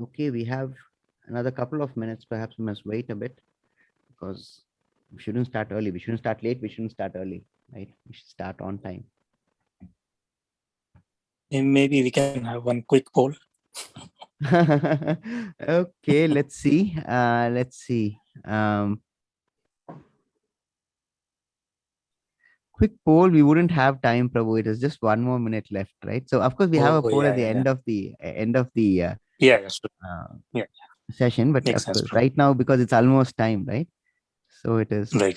Okay, we have another couple of minutes. Perhaps we must wait a bit because we shouldn't start early. We shouldn't start late. We shouldn't start early, right? We should start on time. And maybe we can have one quick poll. Okay, let's see. Let's see. Quick poll. We wouldn't have time, Prabhu. It is just one more minute left, right? So of course we have a Oh, poll at the yeah. end of the Yeah, sure. uh, Yeah, session, but makes of sense, course bro. right now because it's almost time, right? So it is. Right.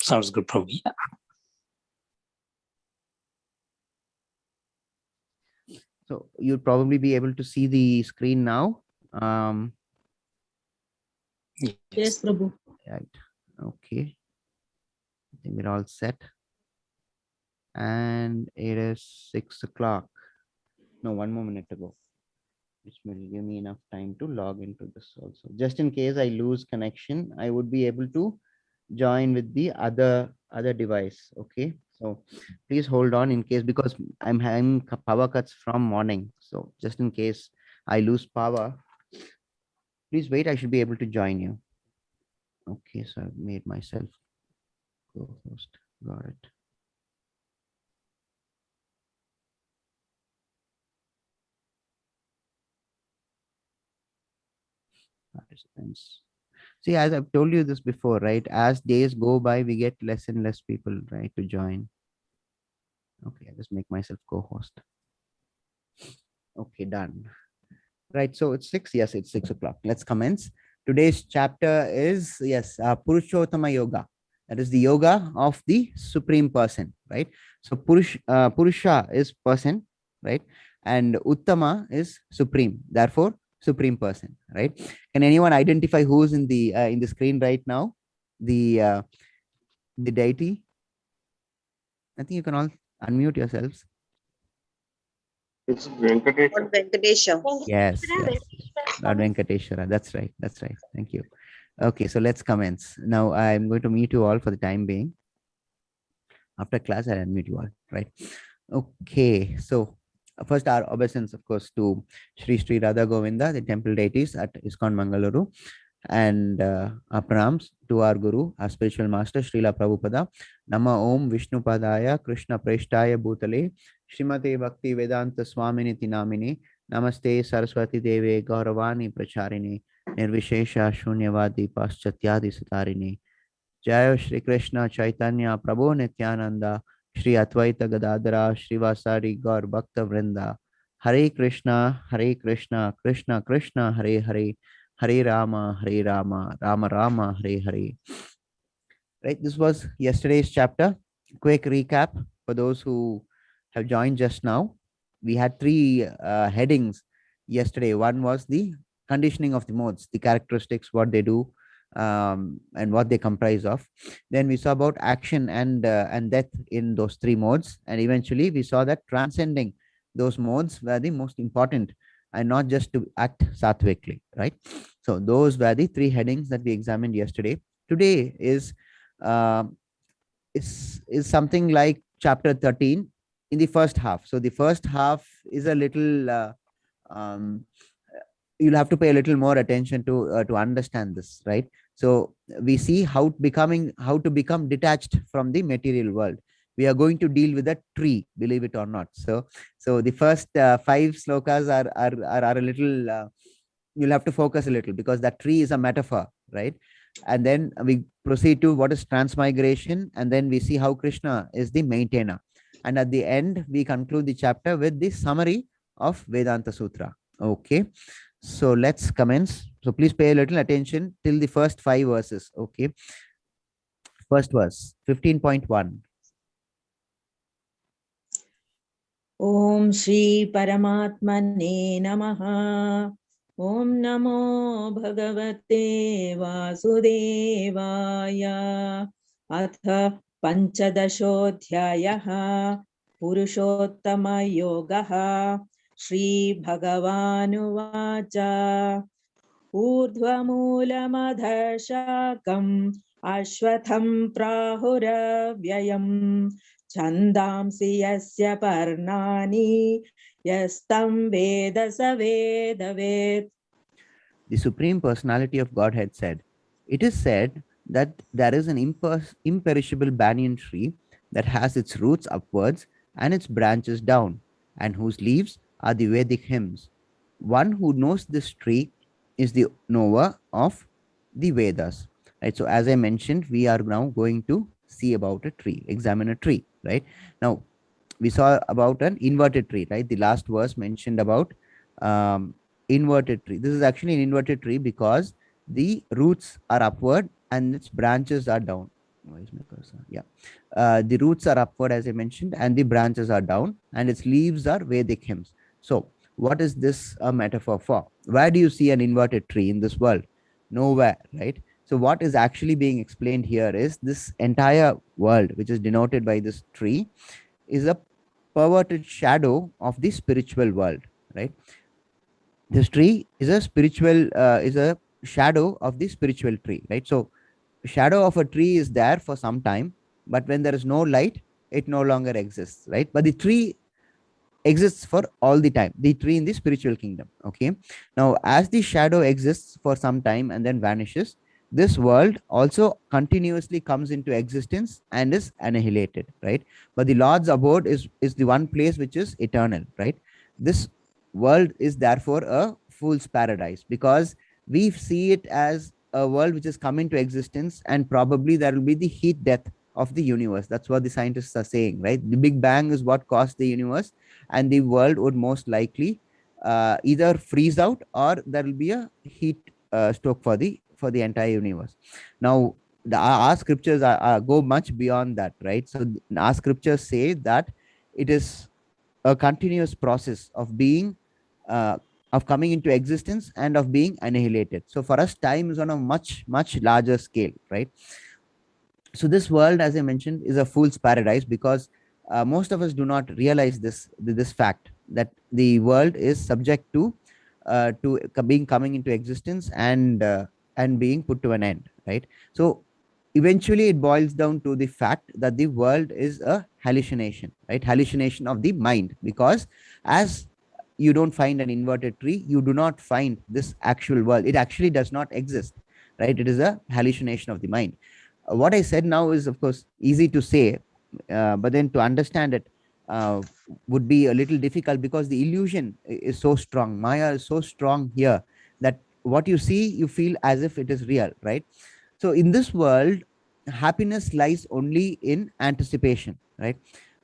Sounds good, bro. Yeah. So you'll probably be able to see the screen now. Um, Yes, Prabhu. right. Okay. I think we're all set. And it is 6 o'clock. No, one more minute to go, which will give me enough time to log into this also. Just in case I lose connection, I would be able to join with the other device. Okay. So please hold on in case, because I'm having power cuts from morning. So just in case I lose power, please wait. I should be able to join you. Okay, so I've made myself co-host. Got it. Participants. See, as I've told you this before, right? As days go by, we get less and less people, right, to join. Okay, I'll just make myself co-host. Okay, done. Right, so it's 6. Yes, it's 6 o'clock. Let's commence. Today's chapter is, yes, Purushottama Yoga. That is the yoga of the Supreme Person, right? So Purusha is person, right? And Uttama is supreme. Therefore, Supreme Person, right? Can anyone identify who's in the screen right now? The deity. I think you can all unmute yourselves. It's Venkatesh. Lord Venkatesha. Yes, Lord Venkateshwara. That's right. That's right. Thank you. Okay, so let's commence. Now I'm going to mute you all for the time being. After class, I'll unmute you all, right? Okay, so first our obeisance, of course, to Sri Radha Govinda, the temple deities at ISKCON Mangaluru, and our pranams to our Guru, our spiritual master, Srila Prabhupada. Nama Om Vishnu Padaya Krishna Preshtaya Bhutale Srimate Bhakti Vedanta Swamini Tinamini Namaste Saraswati Deve Gauravani Pracharini Nirvishesha Shunyavadi Paschatyadi Satarini. Jai Shri Krishna Chaitanya Prabhu Nityananda Shri Advaita Gadadara Srivasari Gaur Bhakta Vrinda. Hare Krishna Krishna Krishna Hare Hare Hare Rama Rama Rama Hare Hare. Right, this was yesterday's chapter. Quick recap for those who have joined just now. We had three headings yesterday. One was the conditioning of the modes, the characteristics, what they do, and what they comprise of. Then we saw about action and death in those three modes, and eventually we saw that transcending those modes were the most important, and not just to act sattvically, right? So those were the three headings that we examined yesterday. Today uh, is something like chapter 13 in the first half. So the first half is a little um, you'll have to pay a little more attention to understand this, right? So we see how to become detached from the material world. We are going to deal with a tree, believe it or not. So the first 5 slokas are a little you'll have to focus a little, because that tree is a metaphor, right? And then we proceed to what is transmigration, and then we see how Krishna is the maintainer, and at the end we conclude the chapter with the summary of Vedanta Sutra. Okay, so let's commence. So please pay a little attention till the first 5 verses. Okay, first verse 15.1. Om Shri Paramatmane Namaha. Om Namo Bhagavate Vasudevaya. Atha Panchadashodhyayaha Purushottama Yogaha. Shri Bhagavanuvacha. Urdhvamulamādhāśākam Ashvatham Prahuravyayam Chandamsi Yasya Parnani Yastam Veda sa Vedavet. The Supreme Personality of Godhead said, "It is said that there is an imperishable banyan tree that has its roots upwards and its branches down, and whose leaves are the Vedic hymns. One who knows this tree is the knower of the Vedas." Right. So, as I mentioned, we are now going to see about a tree, examine a tree. Right. Now, we saw about an inverted tree. Right. The last verse mentioned about inverted tree. This is actually an inverted tree because the roots are upward and its branches are down. Why is my cursor? Yeah. The roots are upward, as I mentioned, and the branches are down, and its leaves are Vedic hymns. So, what is this a metaphor for? Where do you see an inverted tree in this world? Nowhere, right? So, what is actually being explained here is this entire world, which is denoted by this tree, is a perverted shadow of the spiritual world, right? This tree is a spiritual is a shadow of the spiritual tree, right? So shadow of a tree is there for some time, but when there is no light, it no longer exists, right? But the tree exists for all the time, the tree in the spiritual kingdom. Okay, now as the shadow exists for some time and then vanishes, this world also continuously comes into existence and is annihilated, right? But the Lord's abode is the one place which is eternal, right? This world is therefore a fool's paradise because we see it as a world which is come into existence, and probably there will be the heat death of the universe. That's what the scientists are saying, right? The Big Bang is what caused the universe, and the world would most likely either freeze out or there will be a heat stroke for the entire universe. Now, our scriptures go much beyond that, right? So our scriptures say that it is a continuous process of being of coming into existence and of being annihilated. So for us, time is on a much larger scale, right? So this world, as I mentioned, is a fool's paradise because most of us do not realize this fact that the world is subject to being coming into existence and being put to an end, right? So eventually it boils down to the fact that the world is a hallucination, right? Hallucination of the mind, because as you don't find an inverted tree, you do not find this actual world. It actually does not exist, right? It is a hallucination of the mind. What I said now is, of course, easy to say, but then to understand it would be a little difficult because the illusion is so strong. Maya is so strong here that what you see, you feel as if it is real, right? So in this world, happiness lies only in anticipation, right?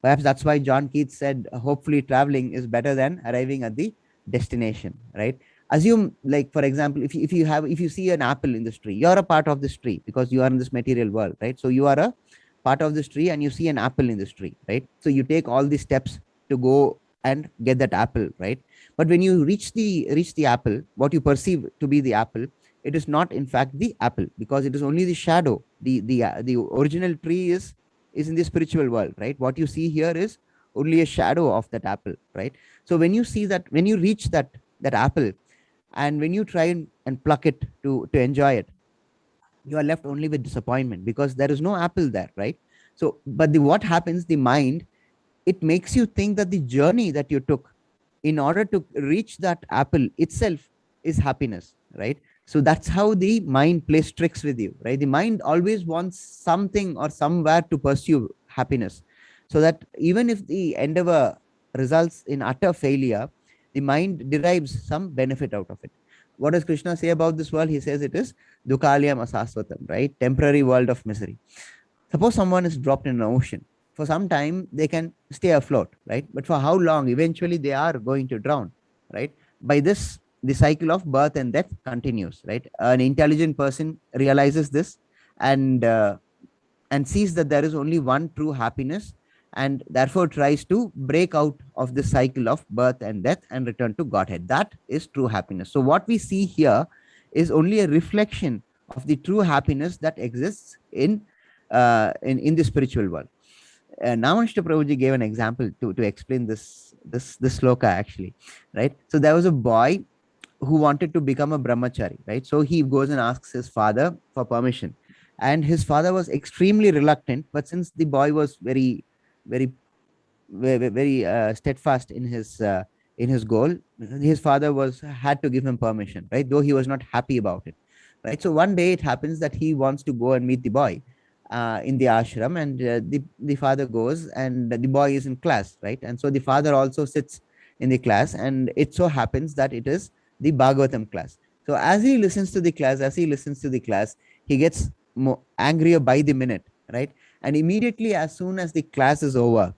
Perhaps that's why John Keats said, hopefully traveling is better than arriving at the destination, right? Assume, like, for example, if you see an apple in this tree, you're a part of this tree because you are in this material world, right? So you are a part of this tree and you see an apple in this tree, right? So you take all the steps to go and get that apple, right? But when you reach the apple, what you perceive to be the apple, it is not in fact the apple, because it is only the shadow. The original tree is in the spiritual world, right? What you see here is only a shadow of that apple, right? So when you see that, when you reach that apple, and when you try and pluck it to enjoy it, you are left only with disappointment because there is no apple there, right? So but what happens, the mind, it makes you think that the journey that you took in order to reach that apple itself is happiness, right? So that's how the mind plays tricks with you, right? The mind always wants something or somewhere to pursue happiness, so that even if the endeavor results in utter failure, the mind derives some benefit out of it. What does Krishna say about this world? He says it is dukkhalayam asasvatam, right? Temporary world of misery. Suppose someone is dropped in an ocean. For some time, they can stay afloat, right? But for how long? Eventually, they are going to drown, right? By this, the cycle of birth and death continues, right? An intelligent person realizes this and sees that there is only one true happiness, and therefore tries to break out of the cycle of birth and death and return to Godhead. That is true happiness. So what we see here is only a reflection of the true happiness that exists in the spiritual world. Namanishta Prabhuji gave an example to explain this sloka actually, right? So there was a boy who wanted to become a brahmachari, right? So he goes and asks his father for permission, and his father was extremely reluctant. But since the boy was very steadfast in his in his goal, his father had to give him permission, right? Though he was not happy about it, right? So one day it happens that he wants to go and meet the boy in the ashram, and the father goes, and the boy is in class, right? And so the father also sits in the class, and it so happens that it is the Bhagavatam class. So as he listens to the class, he gets more angrier by the minute, right? And immediately, as soon as the class is over,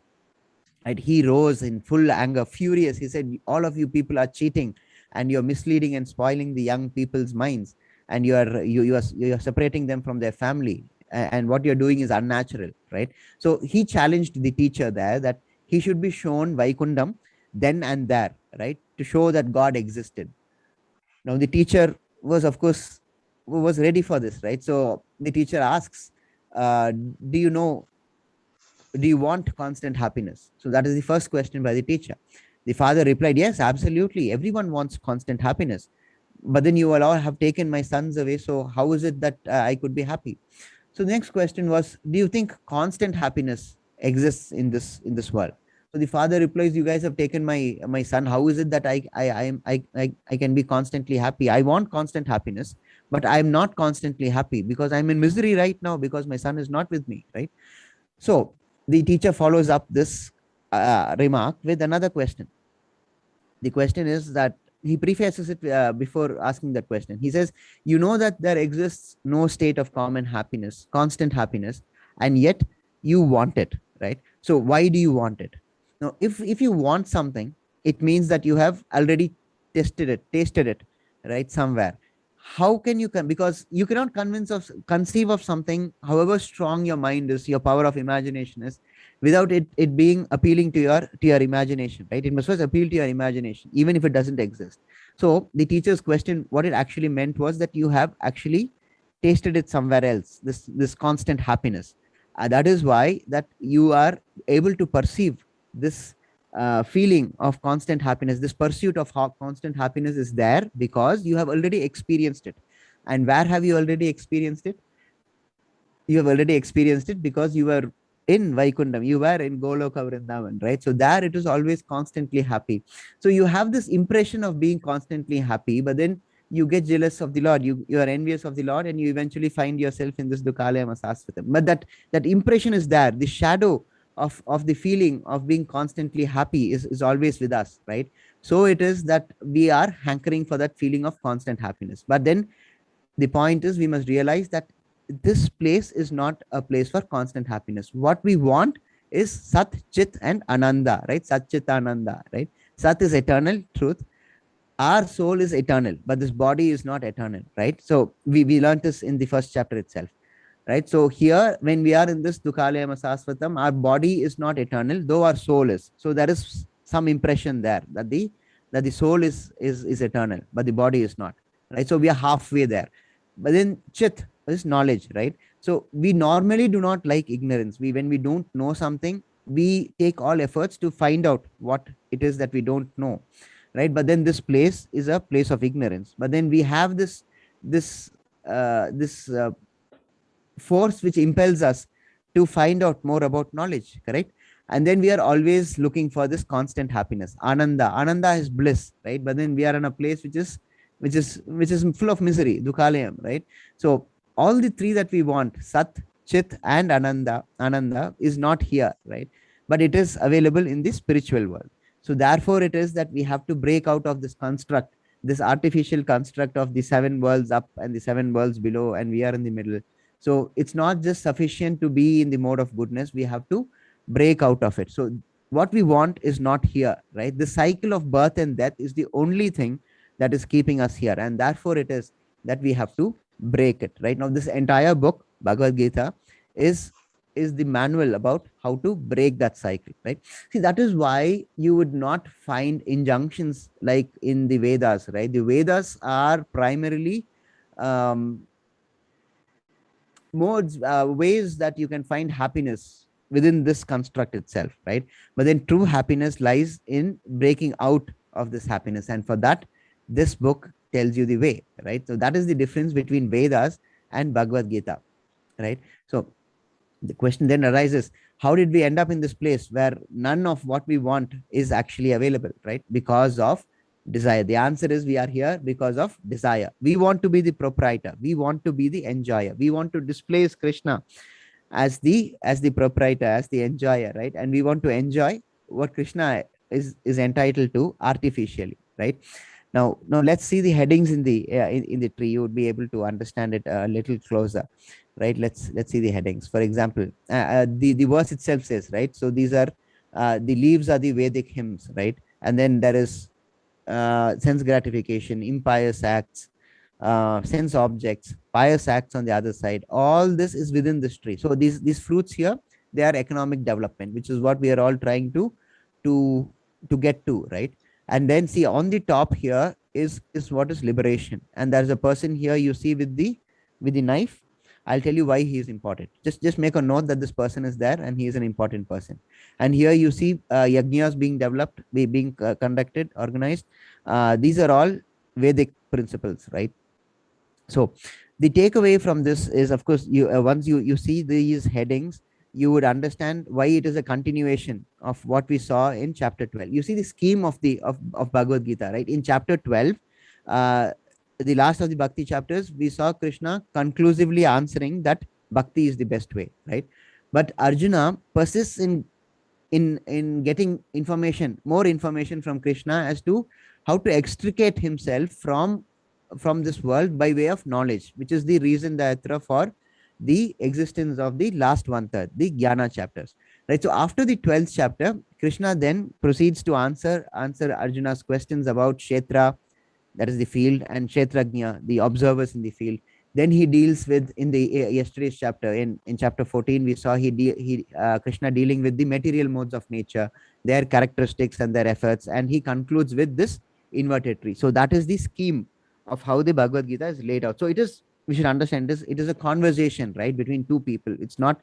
right, he rose in full anger, furious. He said, all of you people are cheating, and you're misleading and spoiling the young people's minds, and you are separating them from their family, and what you're doing is unnatural, right? So he challenged the teacher there that he should be shown Vaikundam then and there, right, to show that God existed. Now the teacher was, of course, was ready for this, right? So the teacher asks, do you want constant happiness? So that is the first question by the teacher. The father replied, yes, absolutely, everyone wants constant happiness, but then you all have taken my sons away, so how is it that I could be happy? So the next question was, do you think constant happiness exists in this world? So the father replies, you guys have taken my son, how is it that I can be constantly happy? I want constant happiness, but I'm not constantly happy because I'm in misery right now because my son is not with me, right? So the teacher follows up this remark with another question. The question is that he prefaces it before asking that question. He says, you know that there exists no state of common happiness, constant happiness, and yet you want it, right? So why do you want it? Now, if you want something, it means that you have already tasted it, right, somewhere. How can you because you cannot conceive of something, however strong your mind is, your power of imagination is, without it being appealing to your imagination, right? It must first appeal to your imagination, even if it doesn't exist. So the teacher's question, what it actually meant was that you have actually tasted it somewhere else, this constant happiness. That is why that you are able to perceive this feeling of constant happiness. This pursuit of constant happiness is there because you have already experienced it. And where have you already experienced it? You have already experienced it because you were in Vaikundam, you were in Goloka Vrindavan, right? So there it is always constantly happy. So you have this impression of being constantly happy, but then you get jealous of the Lord, you are envious of the Lord, and you eventually find yourself in this Dukhalaya Masasvatam. But that impression is there. The shadow of the feeling of being constantly happy is always with us, right? So it is that we are hankering for that feeling of constant happiness. But then the point is, we must realize that this place is not a place for constant happiness. What we want is Sat, Chit, and Ananda, right? Sat, Chit, Ananda, right? Sat is eternal truth. Our soul is eternal, but this body is not eternal, right? So we learned this in the first chapter itself, right? So here, when we are in this Dukhalaya Masasvatam, our body is not eternal, though our soul is. So there is some impression there that the soul is eternal, but the body is not, right? So we are halfway there. But then Chit is knowledge, right? So we normally do not like ignorance. When we don't know something, we take all efforts to find out what it is that we don't know, right? But then this place is a place of ignorance. But then we have this force which impels us to find out more about knowledge, correct? And then we are always looking for this constant happiness. Ananda is bliss, right? But then we are in a place which is full of misery, Dukhalayam, right? So all the three that we want, Sat, Chit, and Ananda is not here, right? But it is available in the spiritual world. So therefore it is that we have to break out of this construct, this artificial construct of the 7 worlds up and the 7 worlds below, and we are in the middle. So it's not just sufficient to be in the mode of goodness, we have to break out of it. So what we want is not here, right? The cycle of birth and death is the only thing that is keeping us here, and therefore it is that we have to break it. Right now, this entire book, Bhagavad Gita, is the manual about how to break that cycle, right? See, that is why you would not find injunctions like in the Vedas, right? The Vedas are primarily modes, ways that you can find happiness within this construct itself, right? But then true happiness lies in breaking out of this happiness, and for that this book tells you the way, right? So that is the difference between Vedas and Bhagavad Gita, right? So the question then arises, how did we end up in this place where none of what we want is actually available, right? Because of desire. The answer is we are here because of desire. We want to be the proprietor. We want to be the enjoyer. We want to displace Krishna as the proprietor, as the enjoyer, right? And we want to enjoy what Krishna is entitled to artificially, right? Now let's see the headings in the in the tree. You would be able to understand it a little closer, right? Let's see the headings. For example, the verse itself says, right? So these are the leaves are the Vedic hymns, right? And then there is sense gratification, impious acts, sense objects, pious acts on the other side. All this is within this tree. So these fruits here, they are economic development, which is what we are all trying to get to, right? And then see on the top here is what is liberation. And there's a person here you see with the knife. I'll tell you why he is important. Just make a note that this person is there and he is an important person. And here you see yajnas being developed, being conducted, organized. These are all Vedic principles, right? So the takeaway from this is, of course, you once you see these headings, you would understand why it is a continuation of what we saw in chapter 12. You see the scheme of Bhagavad Gita, right? In chapter 12, the last of the bhakti chapters, we saw Krishna conclusively answering that bhakti is the best way, right? But Arjuna persists in getting more information from Krishna as to how to extricate himself from this world by way of knowledge, which is the reason for the existence of the last 1/3, the Jnana chapters, right? So after the 12th chapter, Krishna then proceeds to answer Arjuna's questions about Kshetra, that is the field, and Kshetrajna, the observers in the field. Then he deals with, in the yesterday's chapter, in chapter 14, we saw Krishna dealing with the material modes of nature, their characteristics and their efforts, and he concludes with this inverted tree. So that is the scheme of how the Bhagavad Gita is laid out. So we should understand this. It is a conversation, right, between two people. It's not,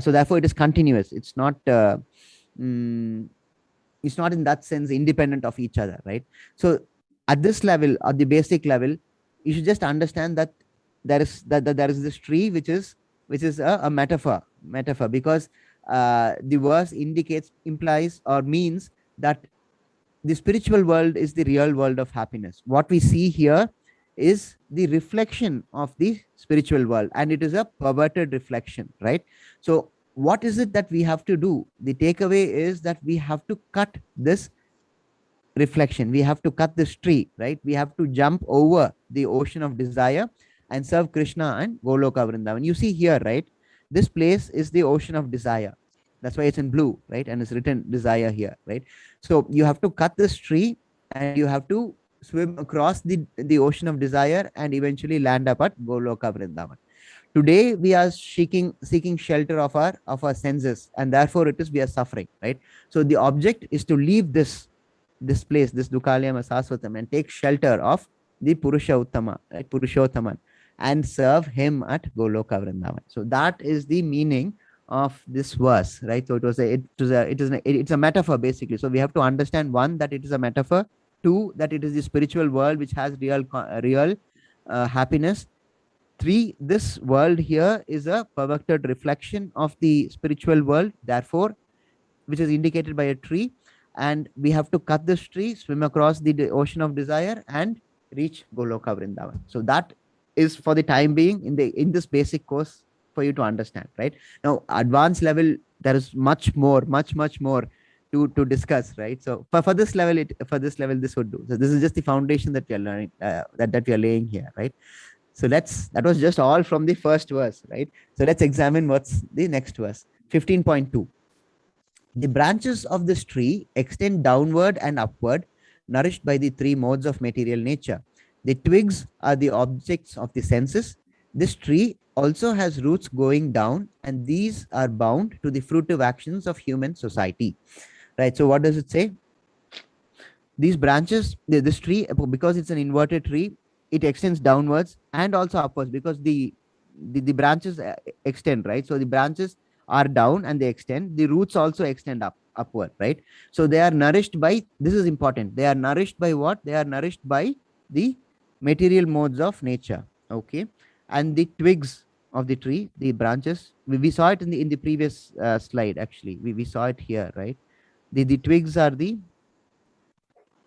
so therefore it is continuous. It's not in that sense independent of each other, right? So at this level, at the basic level, you should just understand that there is this tree which is a metaphor, because the verse implies or means that the spiritual world is the real world of happiness. What we see here is the reflection of the spiritual world, and it is a perverted reflection, right? So what is it that we have to do? The takeaway is that we have to cut this reflection. We have to cut this tree, right? We have to jump over the ocean of desire and serve Krishna and Goloka Vrindavan. You see here, right? This place is the ocean of desire. That's why it's in blue, right? And it's written desire here, right? So you have to cut this tree and you have to swim across the ocean of desire and eventually land up at Goloka Vrindavan. Today we are seeking shelter of our senses, and therefore we are suffering, right? So the object is to leave this place, this Dukalyama Saswatam, and take shelter of the Purusha Uttama, right? Purushottaman, and serve him at Goloka Vrindavan. So that is the meaning of this verse, right? So it's a metaphor basically. So we have to understand, one, that it is a metaphor; two, that it is the spiritual world which has real happiness; three, this world here is a perverted reflection of the spiritual world, therefore, which is indicated by a tree, and we have to cut this tree, swim across the ocean of desire, and reach Goloka Vrindavan. So that is, for the time being, in this basic course, for you to understand, right? Now, advanced level, there is much more to discuss, right? So for this level, this would do. So this is just the foundation that we are learning, that we are laying here, right? So that was just all from the first verse, right? So let's examine what's the next verse. 15.2. The branches of this tree extend downward and upward, nourished by the three modes of material nature. The twigs are the objects of the senses. This tree also has roots going down, and these are bound to the fruitive actions of human society. Right? So what does it say? These branches, this tree, because it's an inverted tree, it extends downwards and also upwards, because the branches extend, right? So the branches are down and they extend. The roots also extend upward, right? So they are nourished by, this is important, they are nourished by what? They are nourished by the material modes of nature, okay? And the twigs of the tree, the branches, we saw it in the previous slide. Actually, we saw it here, right? The twigs are the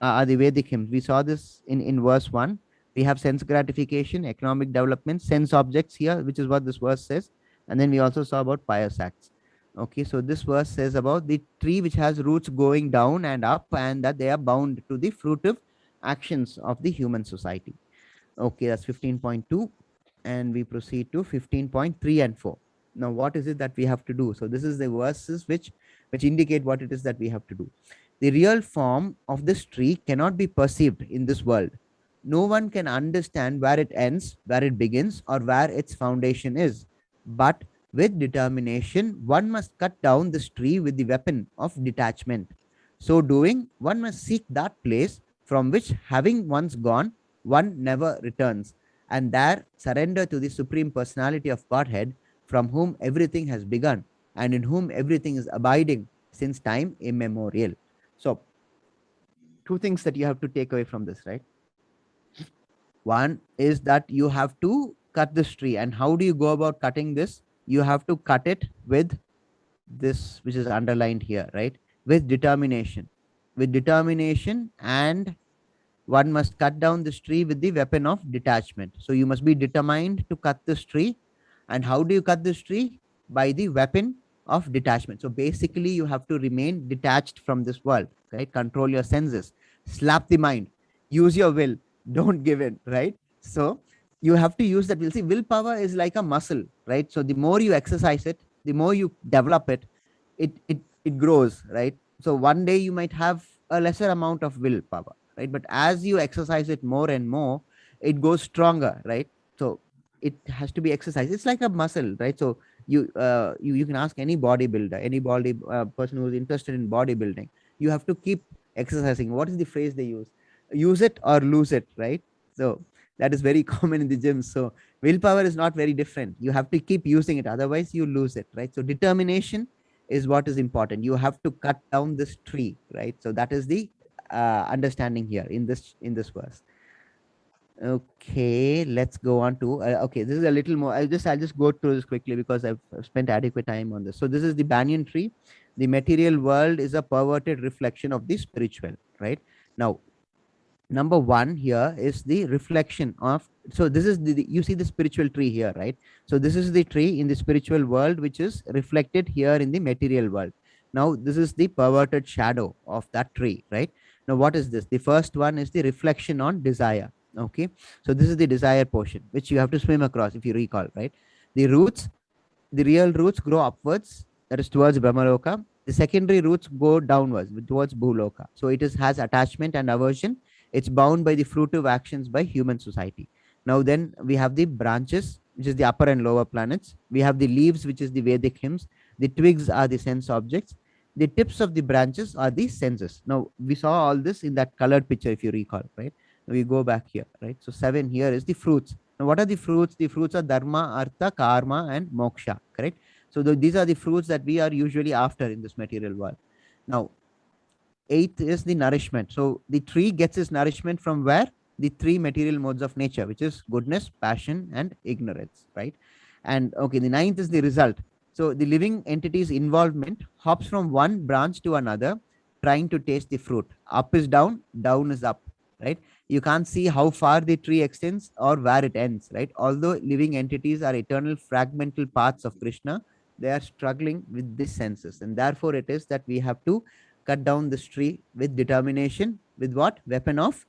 Vedic hymns. We saw this in verse 1. We have sense gratification, economic development, sense objects here, which is what this verse says. And then we also saw about pious acts. Okay, so this verse says about the tree which has roots going down and up, and that they are bound to the fruitive actions of the human society. Okay, that's 15.2. And we proceed to 15.3 and 4. Now, what is it that we have to do? So this is the verses which indicate what it is that we have to do. The real form of this tree cannot be perceived in this world. No one can understand where it ends, where it begins, or where its foundation is. But with determination, one must cut down this tree with the weapon of detachment. So doing, one must seek that place from which, having once gone, one never returns, and there surrender to the Supreme Personality of Godhead, from whom everything has begun, and in whom everything is abiding since time immemorial. So, two things that you have to take away from this, right? One is that you have to cut this tree. And how do you go about cutting this? You have to cut it with this, which is underlined here, right? With determination. With determination, and one must cut down this tree with the weapon of detachment. So you must be determined to cut this tree. And how do you cut this tree? By the weapon of detachment. So basically, you have to remain detached from this world, right? Control your senses, slap the mind, use your will, don't give in, right? So you have to use that will. See, willpower is like a muscle, right? So the more you exercise it, the more you develop it, it grows, right? So one day you might have a lesser amount of willpower, right? But as you exercise it more and more, it goes stronger, right? So it has to be exercised. It's like a muscle, right? So you can ask any bodybuilder, any person who is interested in bodybuilding. You have to keep exercising. What is the phrase they use? Use it or lose it, right? So that is very common in the gym. So willpower is not very different. You have to keep using it, otherwise you lose it, right? So determination is what is important. You have to cut down this tree, right? So that is the understanding here in this verse. Okay, let's go on to okay, this is a little more. I'll just go through this quickly because I've spent adequate time on this. So this is the banyan tree. The material world is a perverted reflection of the spiritual, right? Now, number one here is the reflection of, so this is the you see the spiritual tree here, right? So this is the tree in the spiritual world which is reflected here in the material world. Now this is the perverted shadow of that tree, right? Now what is this? The first one is the reflection on desire. Okay, so this is the desire portion which you have to swim across, if you recall, right? The roots, the real roots grow upwards, that is towards Brahmaloka. The secondary roots go downwards towards Bhuloka. So it has attachment and aversion. It's bound by the fruitive actions by human society. Now then we have the branches, which is the upper and lower planets. We have the leaves, which is the Vedic hymns. The twigs are the sense objects. The tips of the branches are the senses. Now we saw all this in that colored picture, if you recall, right? We go back here, right? So 7 here is the fruits. Now what are the fruits? The fruits are dharma, artha, karma, and moksha, correct? So these are the fruits that we are usually after in this material world. Now 8th is the nourishment. So the tree gets its nourishment from where? The 3 material modes of nature, which is goodness, passion, and ignorance, right? And okay, the 9th is the result. So the living entity's involvement hops from one branch to another, trying to taste the fruit. Up is down, down is up, right? You can't see how far the tree extends or where it ends, right? Although living entities are eternal fragmental parts of Krishna, they are struggling with the senses. And therefore it is that we have to cut down this tree with determination. With what? Weapon of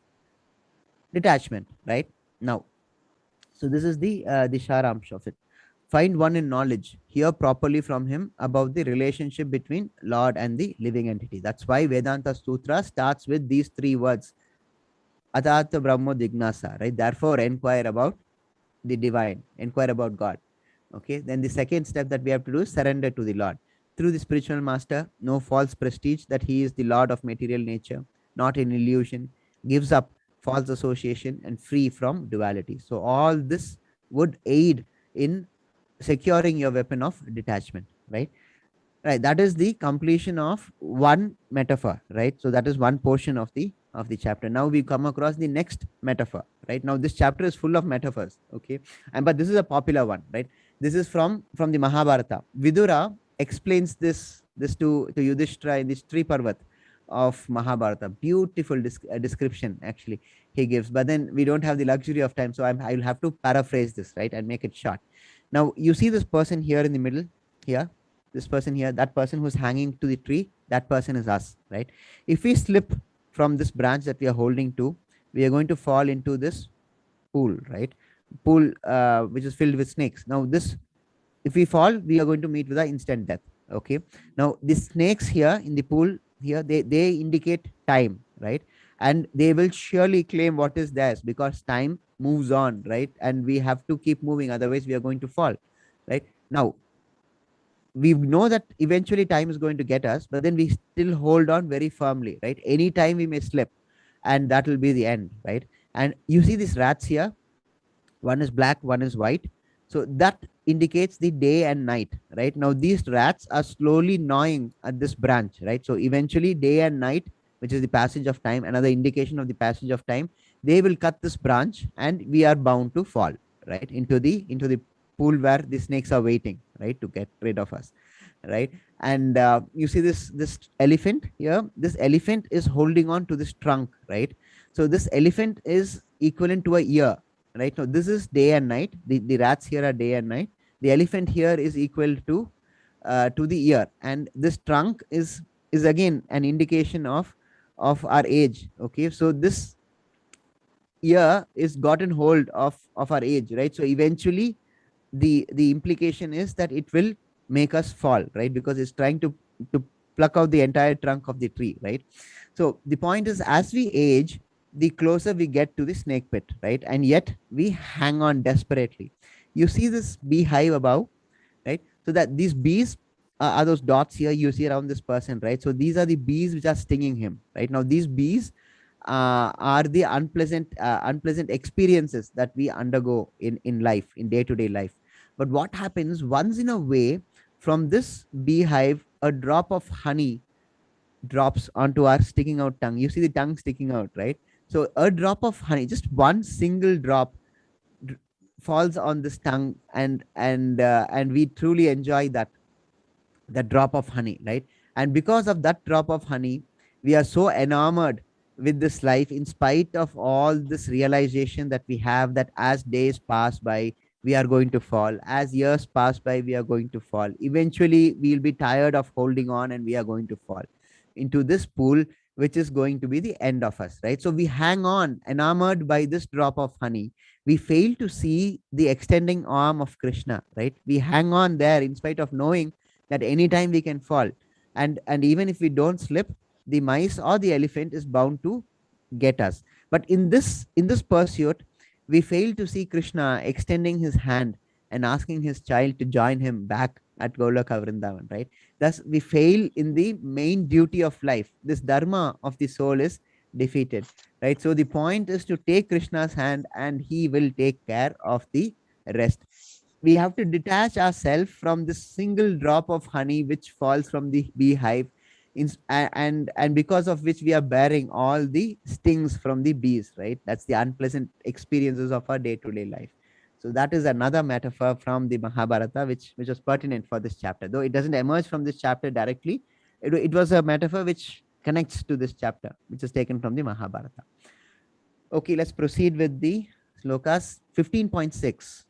detachment, right? Now, so this is the Sharamsh of it. Find one in knowledge, hear properly from him about the relationship between Lord and the living entity. That's why Vedanta Sutra starts with these 3 words, Atata Brahmo Dignasa, right? Therefore, inquire about the divine, inquire about God. Okay, then the second step that we have to do is surrender to the Lord. Through the spiritual master, no false prestige that he is the Lord of material nature, not an illusion, gives up false association and free from duality. So all this would aid in securing your weapon of detachment, right? Right, that is the completion of one metaphor, right? So that is one portion of the chapter. Now we come across the next metaphor, right? Now this chapter is full of metaphors, okay? But this is a popular one, right? This is from the Mahabharata. Vidura explains this to Yudhishthira in this Tri Parvat of Mahabharata. Beautiful description actually he gives, but then we don't have the luxury of time, so I will have to paraphrase this, right, and make it short. Now you see this person here in the middle here, this person here, that person who's hanging to the tree, that person is us, right? If we slip from this branch that we are holding to, we are going to fall into this pool, right? Pool which is filled with snakes. Now this, if we fall, we are going to meet with an instant death. Okay, now the snakes here in the pool here, they indicate time, right? And they will surely claim what is theirs, because time moves on, right? And we have to keep moving, otherwise we are going to fall, right? Now we know that eventually time is going to get us, but then we still hold on very firmly, right? Anytime we may slip, and that will be the end, right? And you see these rats here, one is black, one is white, so that indicates the day and night, right? Now these rats are slowly gnawing at this branch, right? So eventually day and night, which is the passage of time, another indication of the passage of time, they will cut this branch and we are bound to fall, right, into the pool where the snakes are waiting, right, to get rid of us, right? And you see this elephant here, this elephant is holding on to this trunk, right? So this elephant is equivalent to a year, right? Now this is day and night, the rats here are day and night, the elephant here is equal to the year, and this trunk is again an indication of our age. Okay, so this year is gotten hold of our age, right? So eventually the implication is that it will make us fall, right? Because it's trying to pluck out the entire trunk of the tree, right? So the point is, as we age, the closer we get to the snake pit, right? And yet we hang on desperately. You see this beehive above, right? So that these bees are those dots here you see around this person, right? So these are the bees which are stinging him, right? Now these bees are the unpleasant experiences that we undergo in life, in day-to-day life. But what happens once in a way, from this beehive, a drop of honey drops onto our sticking out tongue. You see the tongue sticking out, right? So a drop of honey, just one single drop falls on this tongue, and we truly enjoy that drop of honey, right? And because of that drop of honey, we are so enamored with this life, in spite of all this realization that we have, that as days pass by, we are going to fall. As years pass by, we are going to fall. Eventually, we'll be tired of holding on and we are going to fall into this pool, which is going to be the end of us, right? So we hang on, enamored by this drop of honey. We fail to see the extending arm of Krishna, right? We hang on there in spite of knowing that anytime we can fall. And even if we don't slip, the mice or the elephant is bound to get us. But in this pursuit, we fail to see Krishna extending his hand and asking his child to join him back at Golaka Vrindavan, right? Thus, we fail in the main duty of life. This dharma of the soul is defeated, right? So the point is to take Krishna's hand and he will take care of the rest. We have to detach ourselves from this single drop of honey which falls from the beehive, and because of which we are bearing all the stings from the bees, right? That's the unpleasant experiences of our day-to-day life. So that is another metaphor from the Mahabharata, which was pertinent for this chapter. Though it doesn't emerge from this chapter directly, it was a metaphor which connects to this chapter, which is taken from the Mahabharata. Okay, let's proceed with the slokas. 15.6.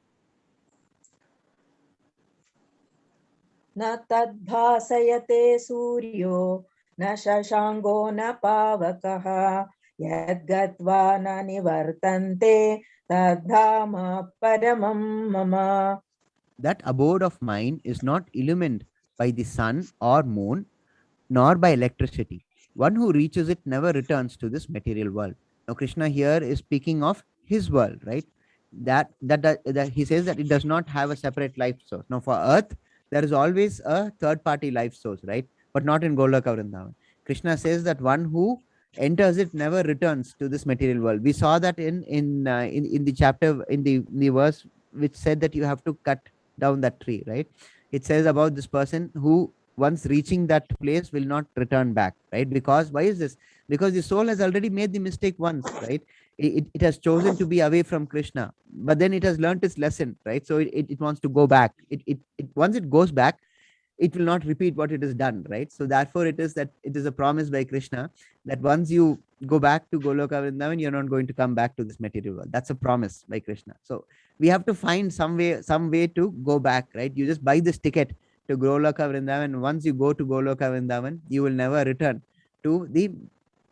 न तद्भासयते सूर्यो न शशाङ्को न पावकः यद्गत्वा न निवर्तन्ते तद्धाम परमं मम. That abode of mine is not illumined by the sun or moon, nor by electricity. One who reaches it never returns to this material world. Now Krishna here is speaking of his world, right? That he says that it does not have a separate life source. Now for earth, there is always a third-party life source, right? But not in Golaka Vrindavan. Krishna says that one who enters it never returns to this material world. We saw that in the chapter, in the verse which said that you have to cut down that tree, right? It says about this person who once reaching that place will not return back, right? Because why is this? Because the soul has already made the mistake once, right? It has chosen to be away from Krishna, but then it has learned its lesson, right? So it wants to go back. Once it goes back, it will not repeat what it has done, right? So therefore it is that it is a promise by Krishna that once you go back to Goloka Vrindavan, you're not going to come back to this material world. That's a promise by Krishna. So we have to find some way to go back, right? You just buy this ticket to Goloka Vrindavan. Once you go to Goloka Vrindavan, you will never return to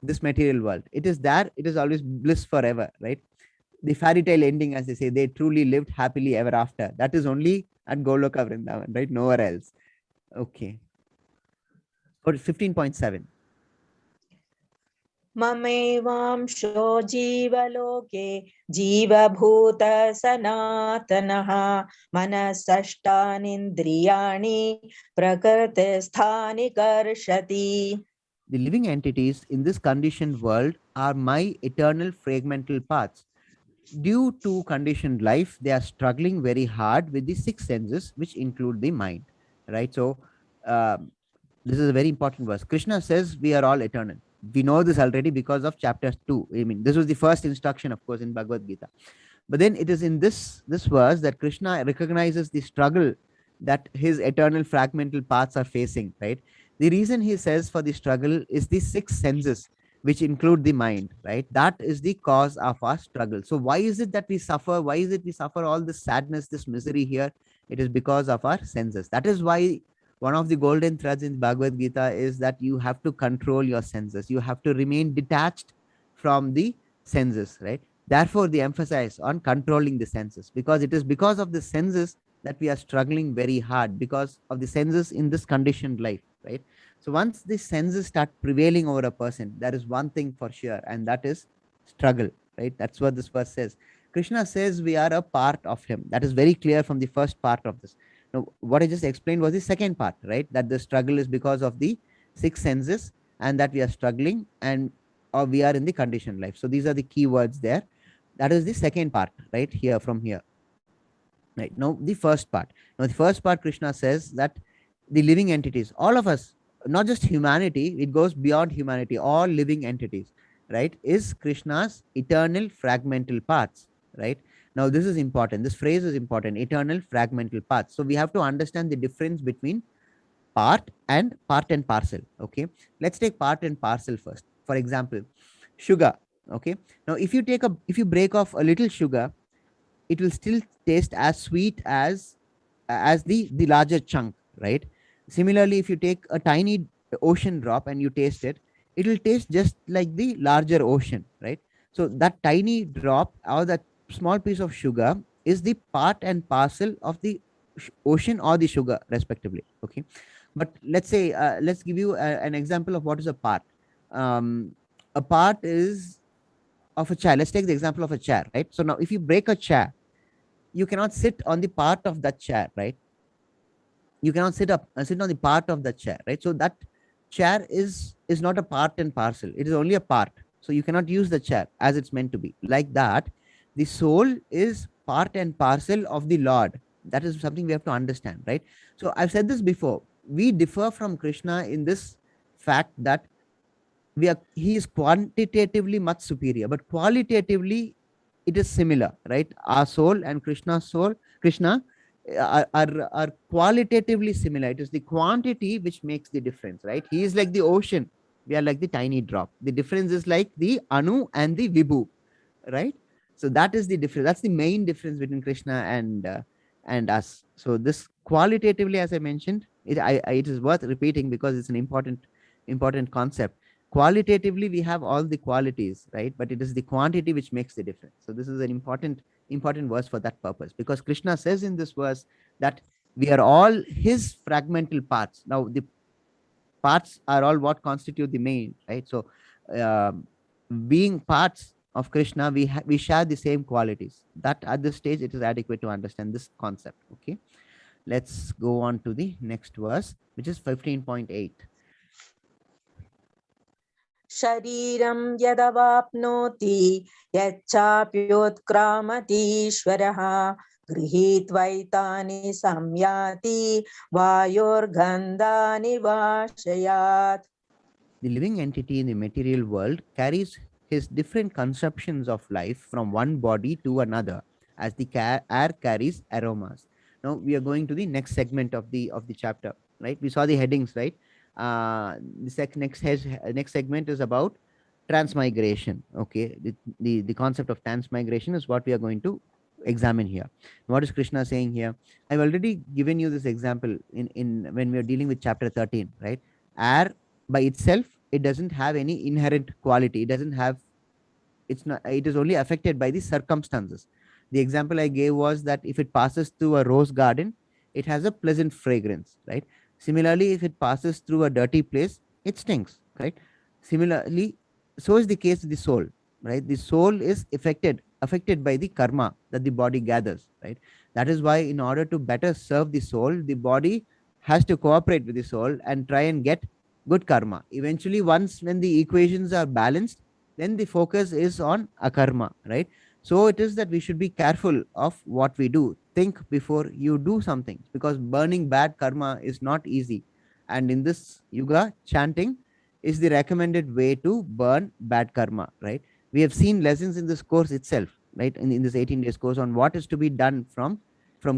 this material world. It is there. It is always bliss forever, right? The fairy tale ending, as they say, they truly lived happily ever after. That is only at Goloka Vrindavan, right? Nowhere else. Okay. Or 15.7. ममेवांशो जीवलोके जीवभूत सनातनः मनसष्टानीन्द्रियाणि प्रकृतिस्थानि कर्षति. The living entities in this conditioned world are my eternal fragmental parts. Due to conditioned life, they are struggling very hard with the six senses, which include the mind, right? So this is a very important verse. Krishna says we are all eternal. We know this already because of chapter 2. I mean, this was the first instruction, of course, in Bhagavad Gita. But then it is in this verse that Krishna recognizes the struggle that his eternal fragmental parts are facing, right? The reason he says for the struggle is the six senses, which include the mind, right? That is the cause of our struggle. So why is it that we suffer? Why is it we suffer all this sadness, this misery here? It is because of our senses. That is why one of the golden threads in Bhagavad Gita is that you have to control your senses. You have to remain detached from the senses, right? Therefore, the emphasis on controlling the senses, because it is because of the senses that we are struggling very hard, because of the senses in this conditioned life, right? So once the senses start prevailing over a person, there is one thing for sure, and that is struggle, right? That's what this verse says. Krishna says we are a part of him. That is very clear from the first part of this. Now, what I just explained was the second part, right? That the struggle is because of the six senses and that we are struggling and or we are in the conditioned life. So these are the key words there. That is the second part, right? Here from here. Right. Now, the first part. Now, the first part, Krishna says that the living entities, all of us, not just humanity, it goes beyond humanity, all living entities, right, is Krishna's eternal fragmental parts, right? Now, this is important. This phrase is important, eternal fragmental parts. So we have to understand the difference between part and parcel. Okay. Let's take part and parcel first. For example, sugar. Okay. Now, if you break off a little sugar, it will still taste as sweet as the larger chunk, right? Similarly, if you take a tiny ocean drop and you taste it, it will taste just like the larger ocean, right? So that tiny drop or that small piece of sugar is the part and parcel of the ocean or the sugar respectively. Okay, but let's say let's give you an example of what is a part. A part is of a chair. Let's take the example of a chair, right? So now if you break a chair, you cannot sit on the part of that chair, right? You cannot sit on the part of that chair, right? So that chair is not a part and parcel. It is only a part. So you cannot use the chair as it's meant to be. Like that, the soul is part and parcel of the Lord. That is something we have to understand, right? So I've said this before. We differ from Krishna in this fact that he is quantitatively much superior, but qualitatively it is similar, right? Our soul and Krishna are qualitatively similar. It is the quantity which makes the difference, right? He is like the ocean, we are like the tiny drop. The difference is like the Anu and the Vibhu, right? So that is the difference. That's the main difference between Krishna and us. So this qualitatively, as I mentioned, it is worth repeating because it's an important concept. Qualitatively, we have all the qualities, right? But it is the quantity which makes the difference. So this is an important verse for that purpose, because Krishna says in this verse that we are all his fragmental parts. Now, the parts are all what constitute the main, right? So being parts of Krishna, we share the same qualities. That at this stage, it is adequate to understand this concept. Okay, let's go on to the next verse, which is 15.8. शरीरं यदवाप्नोति यच्चाप्योत्क्रामतीश्वरः गृहीत्वैतानि संयाति वायोर्गन्धानि वाशयात्. The living entity in the material world carries his different conceptions of life from one body to another, as the air carries aromas. Now we are going to the next segment of the chapter, right? We saw the headings, right? The next segment is about transmigration. Okay, the concept of transmigration is what we are going to examine here. What is Krishna saying here? I've already given you this example in when we are dealing with chapter 13, right? Air by itself, it doesn't have any inherent quality. It doesn't have, it is only affected by the circumstances. The example I gave was that if it passes through a rose garden, it has a pleasant fragrance, right? Similarly, if it passes through a dirty place, it stinks, right? Similarly, so is the case with the soul, right? The soul is affected by the karma that the body gathers, right? That is why in order to better serve the soul, the body has to cooperate with the soul and try and get good karma. Eventually, once when the equations are balanced, then the focus is on akarma, right? So it is that we should be careful of what we do. Think before you do something, because burning bad karma is not easy. And in this yuga, chanting is the recommended way to burn bad karma, right? We have seen lessons in this course itself, right? In this 18 days course on what is to be done from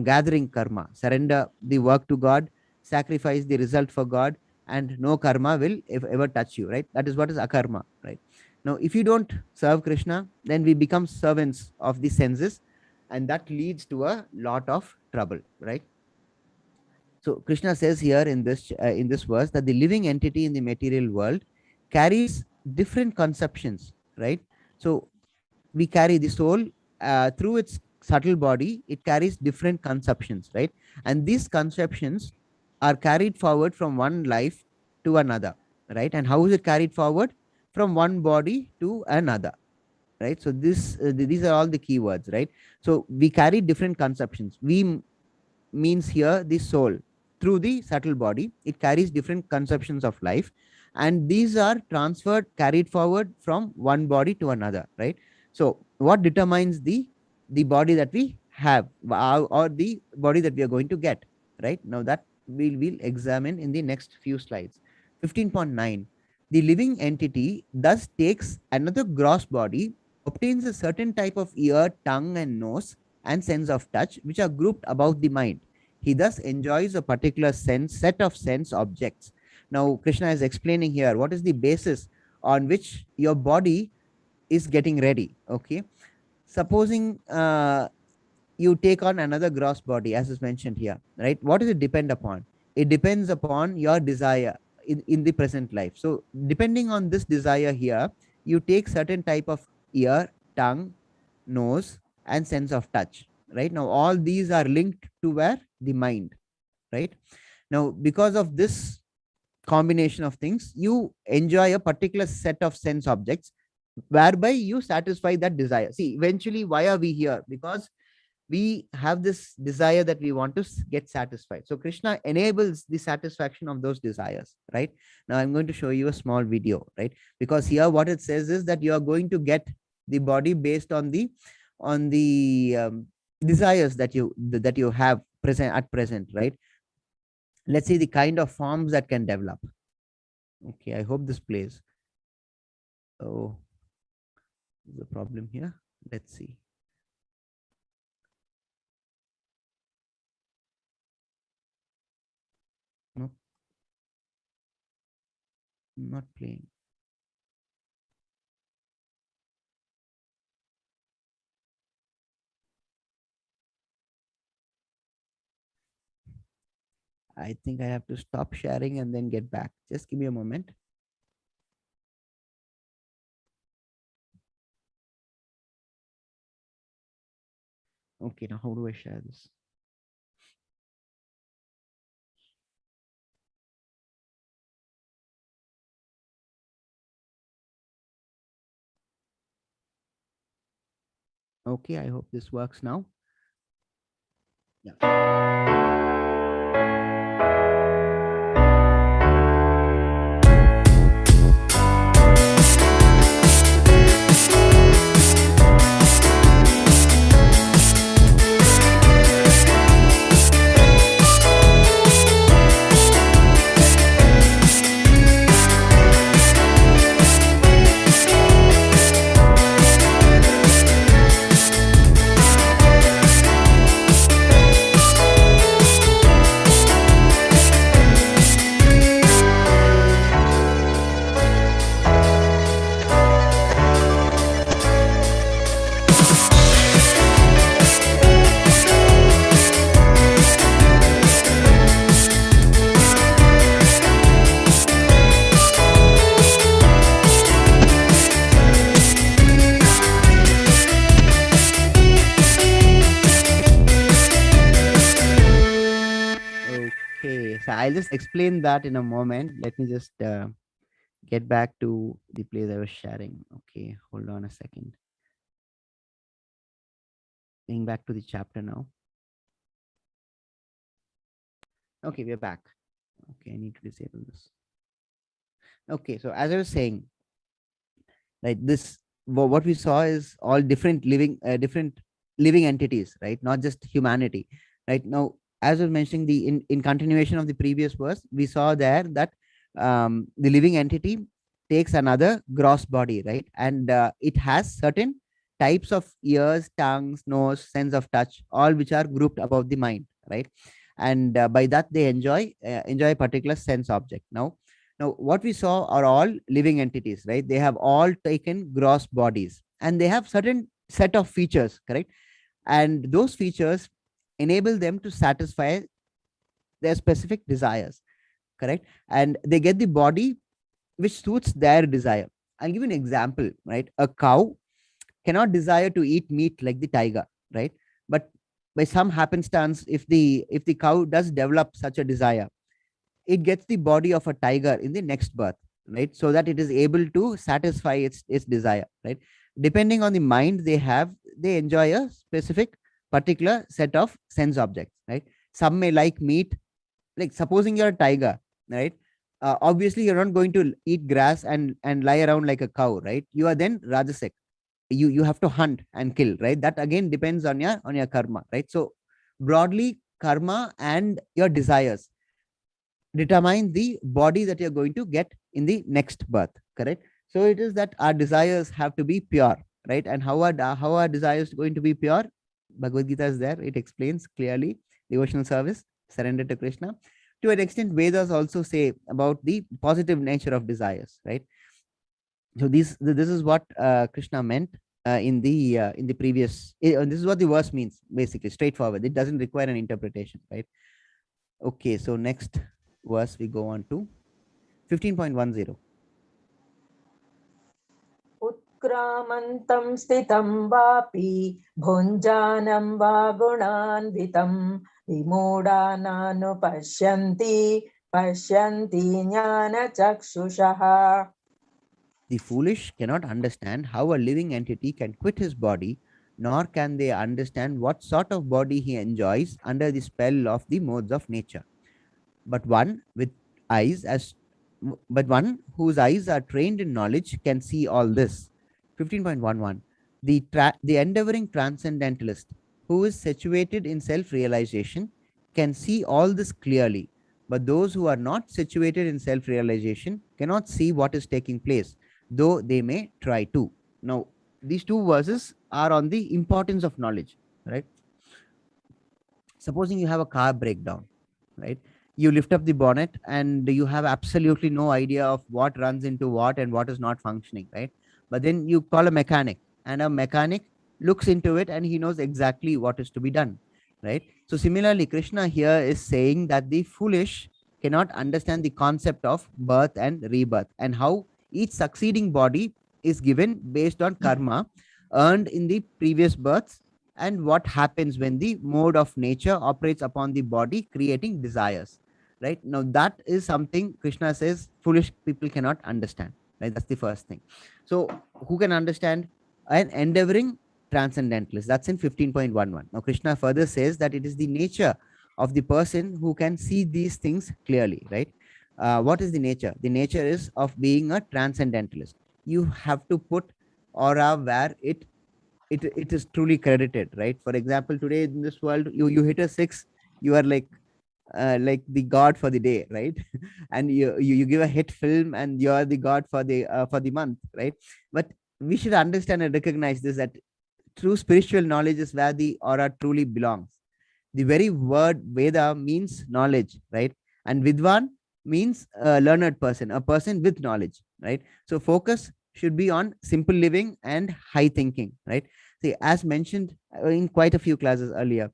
gathering karma. Surrender the work to God, sacrifice the result for God, and no karma will ever touch you, right? That is what is akarma, right? Now, if you don't serve Krishna, then we become servants of the senses, and that leads to a lot of trouble, right? So Krishna says here in this verse that the living entity in the material world carries different conceptions, right? So we carry the soul through its subtle body, it carries different conceptions, right? And these conceptions are carried forward from one life to another, right? And how is it carried forward? From one body to another, right? So these are all the keywords, right? So we carry different conceptions. We means here the soul through the subtle body, it carries different conceptions of life, and these are carried forward from one body to another, right? So what determines the body that we have or the body that we are going to get, right? Now that we'll examine in the next few slides. 15.9, the living entity thus takes another gross body, obtains a certain type of ear, tongue, and nose, and sense of touch, which are grouped about the mind. He thus enjoys a particular set of sense objects. Now, Krishna is explaining here what is the basis on which your body is getting ready. Okay, supposing you take on another gross body, as is mentioned here, right? What does it depend upon? It depends upon your desire in the present life. So depending on this desire here, you take certain type of ear, tongue, nose, and sense of touch, right? Now all these are linked to where? The mind, right? Now because of this combination of things, you enjoy a particular set of sense objects whereby you satisfy that desire. See, eventually why are we here? Because we have this desire that we want to get satisfied. So Krishna enables the satisfaction of those desires, right? Now I'm going to show you a small video, right? Because here what it says is that you are going to get the body based on the desires that you have at present, right? Let's see the kind of forms that can develop. Okay, I hope this plays. Oh, there's a problem here. Let's see. No, not playing. I think I have to stop sharing and then get back. Just give me a moment. Okay, now how do I share this? Okay, I hope this works now. Yeah. So I'll just explain that in a moment. Let me just get back to the place I was sharing. Okay, hold on a second. Going back to the chapter now. Okay, we're back. Okay, I need to disable this. Okay, so as I was saying, right, this what we saw is all different living entities, right? Not just humanity, right? Now, as I was mentioning, in continuation of the previous verse, we saw there that the living entity takes another gross body, right? And it has certain types of ears, tongues, nose, sense of touch, all which are grouped above the mind, right? And by that they enjoy a particular sense object. Now, what we saw are all living entities, right? They have all taken gross bodies and they have certain set of features, correct? And those features enable them to satisfy their specific desires, correct? And they get the body which suits their desire. I'll give you an example, right? A cow cannot desire to eat meat like the tiger, right? But by some happenstance, if the cow does develop such a desire, it gets the body of a tiger in the next birth, right? So that it is able to satisfy its desire, right? Depending on the mind they have, they enjoy a specific particular set of sense objects, right? Some may like meat, like supposing you're a tiger, right? Obviously you're not going to eat grass and lie around like a cow, right? You are then rajasic. You have to hunt and kill, right? That again depends on your karma, right? So broadly, karma and your desires determine the body that you're going to get in the next birth, correct? So it is that our desires have to be pure, right? And how our desires going to be pure? Bhagavad Gita is there. It explains clearly: devotional service, surrender to Krishna. To an extent, Vedas also say about the positive nature of desires, right? So this is what Krishna meant in the previous. This is what the verse means, basically, straightforward. It doesn't require an interpretation, right? Okay, so next verse we go on to 15.10. उत्क्रामन्तं स्थितं वापि भुञ्जानं वा गुणान्वितं विमूढानानुपश्यन्ति पश्यन्ति ज्ञानचक्षुषः. The foolish cannot understand how a living entity can quit his body, nor can they understand what sort of body he enjoys under the spell of the modes of nature. But one whose eyes are trained in knowledge can see all this. 15.11. The endeavoring transcendentalist who is situated in self-realization can see all this clearly, but those who are not situated in self-realization cannot see what is taking place, though they may try to. Now, these two verses are on the importance of knowledge, right? Supposing you have a car breakdown, right? You lift up the bonnet and you have absolutely no idea of what runs into what and what is not functioning, right? But then you call a mechanic and a mechanic looks into it and he knows exactly what is to be done, right? So similarly, Krishna here is saying that the foolish cannot understand the concept of birth and rebirth and how each succeeding body is given based on karma earned in the previous births and what happens when the mode of nature operates upon the body, creating desires, right? Now that is something Krishna says foolish people cannot understand, right? That's the first thing. So who can understand? An endeavoring transcendentalist. That's in 15.11. Now Krishna further says that it is the nature of the person who can see these things clearly, right? What is the nature? The nature is of being a transcendentalist. You have to put aura where it is truly credited, right? For example, today in this world, you hit a 6, you are like the god for the day, right? And you give a hit film and you are the god for the month, right? But we should understand and recognize this, that true spiritual knowledge is where the aura truly belongs. The very word Veda means knowledge, right? And Vidwan means a learned person, a person with knowledge, right? So focus should be on simple living and high thinking, right? See, as mentioned in quite a few classes earlier,